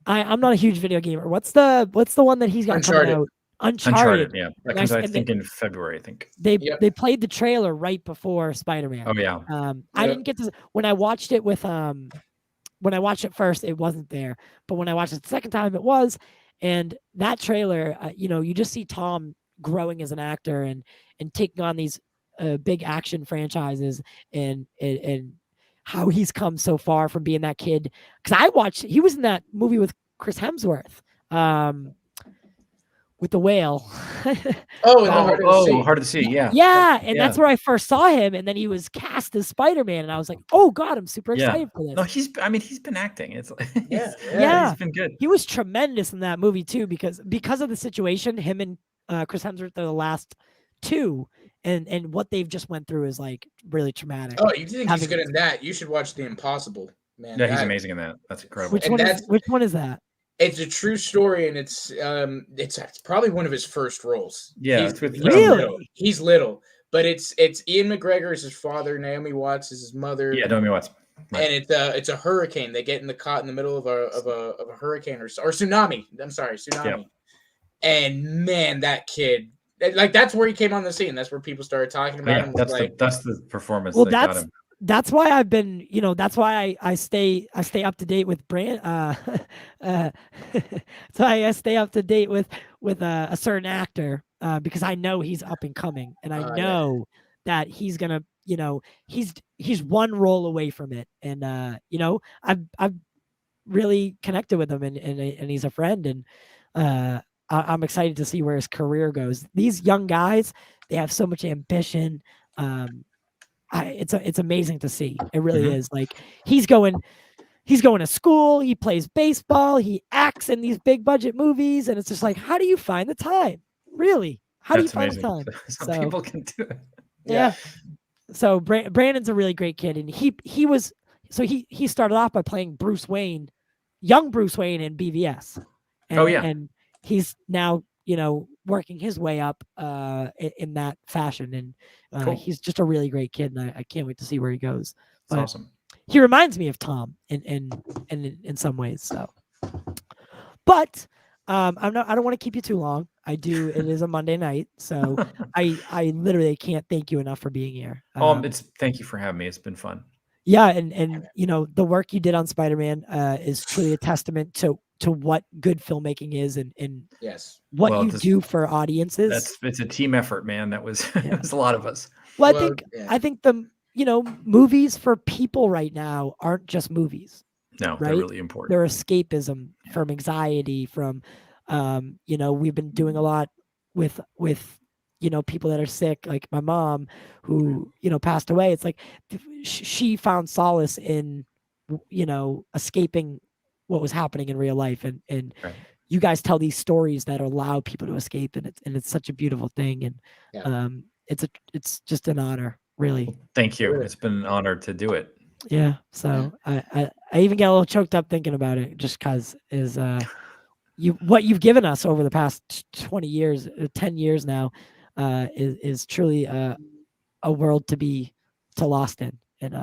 I'm not a huge video gamer. What's the one that he's got coming out? Uncharted. Yeah. That comes out, I think, in February, I think. They played the trailer right before Spider-Man. Oh yeah. I didn't get to when I watched it with when I watched it first, it wasn't there. But when I watched it the second time, it was. And that trailer, you just see Tom growing as an actor and taking on these big action franchises and how he's come so far from being that kid. Because he was in that movie with Chris Hemsworth, with the whale. Hard to see. Yeah. Yeah, and that's where I first saw him, and then he was cast as Spider-Man, and I was like, "Oh God, I'm super excited for this." No, he's been acting. It's he's been good. He was tremendous in that movie too, because of the situation. Him and Chris Hemsworth are the last two, and what they've just went through is like really traumatic. Oh, you think he's good in that? You should watch The Impossible, man. Yeah, he's amazing in that. That's incredible. Which one is that? It's a true story, and it's probably one of his first roles. Yeah, he's little, but it's Ian McGregor is his father, Naomi Watts is his mother. Yeah, Naomi Watts. Right. And it's a hurricane. They get caught in the middle of a hurricane or tsunami. I'm sorry, tsunami. Yeah. And man, that kid, like that's where he came on the scene. That's where people started talking about him. That's the performance. Well, that got him. That's why I've been, that's why I stay up to date with so I stay up to date with a certain actor because I know he's up and coming, and I know that he's gonna, he's one role away from it, and I've really connected with him, and he's a friend, and I'm excited to see where his career goes. These young guys, they have so much ambition. It's amazing to see. It really is. Like he's going to school. He plays baseball. He acts in these big budget movies, and it's just like, how do you find the time? Really? How do you find the time? Some people can do it. Yeah. So Brandon's a really great kid, and he started off by playing Bruce Wayne, young Bruce Wayne in BVS. And he's now working his way up in that fashion, and cool. He's just a really great kid, and I can't wait to see where he goes. That's awesome. He reminds me of Tom in some ways. So, but I don't want to keep you too long. It is a Monday night, so I literally can't thank you enough for being here. Thank you for having me. It's been fun. Yeah, and the work you did on Spider-Man is truly a testament to what good filmmaking is, and what you do for audiences. It's a team effort, man. That was it was a lot of us. Well, I think the movies for people right now aren't just movies. No, right? They're really important. They're escapism from anxiety, from we've been doing a lot with people that are sick, like my mom who passed away. It's like she found solace in escaping what was happening in real life, and right. You guys tell these stories that allow people to escape, and it's such a beautiful thing, and it's just an honor, really. Well, thank you. It's been an honor to do it. Yeah. So I even get a little choked up thinking about it, just because is what you've given us over the past 20 years, 10 years now, is truly a world to be lost in, and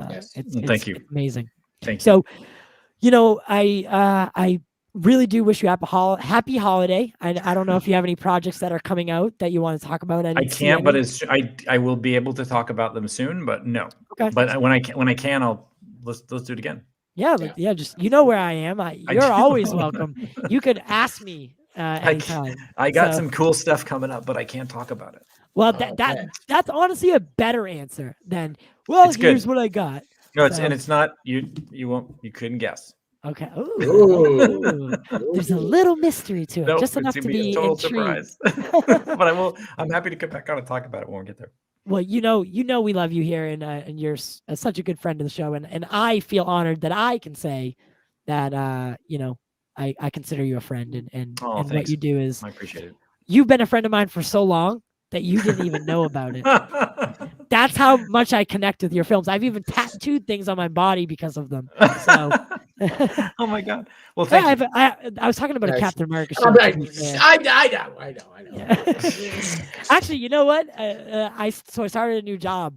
thank you. It's amazing. Thank you. So, I really do wish you a happy holiday. I don't know if you have any projects that are coming out that you want to talk about. I can't, but I will be able to talk about them soon. But no. Okay. But when I can, let's do it again. Yeah. Just where I am. You're always welcome. You could ask me anytime. I got some cool stuff coming up, but I can't talk about it. Well, that's honestly a better answer than here's what I got. No, it's So- and it's not you. You couldn't guess. Okay. Ooh. Ooh. There's a little mystery to it, Nope, just it's enough gonna to be a be total intrigued. surprise. But I'm happy to come back on and talk about it when we get there. Well, you know, we love you here, and you're such a good friend of the show, and I feel honored that I can say that you know, I consider you a friend, and what thanks. you do is I appreciate it. you've been a friend of mine for so long that you didn't even know about it. That's how much I connect with your films. I've even tattooed things on my body because of them. So, Oh my god! Well, thank you. I was talking about a Nice. Captain America show. I'm like, to be fair. I know. Yeah. Actually, you know what? I started a new job.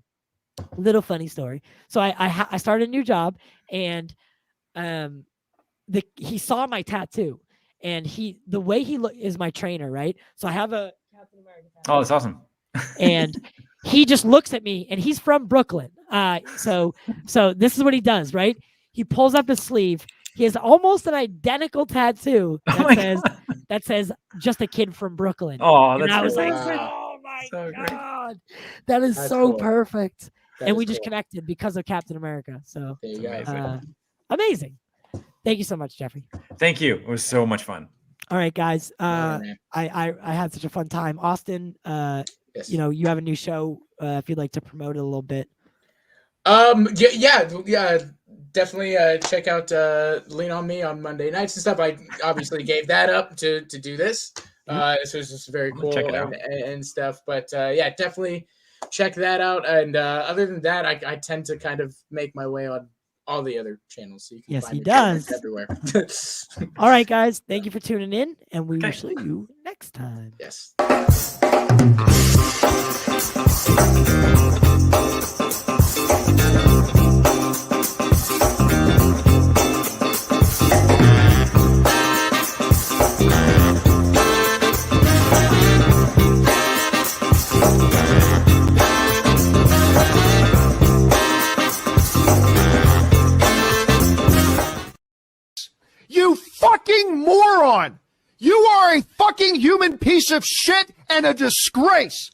Little funny story. So I started a new job, and he saw my tattoo, and the way he is my trainer, right? So I have a Captain America tattoo. Oh, that's awesome. And he just looks at me, and he's from Brooklyn. So this is what he does, right? He pulls up his sleeve. He has almost an identical tattoo that says "Just a kid from Brooklyn." Oh, And that's I was great. like, Wow. "Oh my So great. god, that is That's so cool. perfect!" That And is we just cool. connected because of Captain America. So There you go. Amazing. amazing. Thank you so much, Jeffrey. Thank you. It was so much fun. All right, guys. All right, man. I had such a fun time. Austin, Yes. you know, you have a new show. If you'd like to promote it a little bit. Yeah, definitely check out Lean on Me on Monday nights and stuff. I obviously gave that up to do this. So it's just very I'll cool check it out. and stuff. But yeah, definitely check that out. And other than that, I tend to kind of make my way on all the other channels. So you can Yes, find he me pretty much does. everywhere. All right, guys. Thank you for tuning in, and we will Okay. see you next time. Yes. You fucking moron! You are a fucking human piece of shit and a disgrace!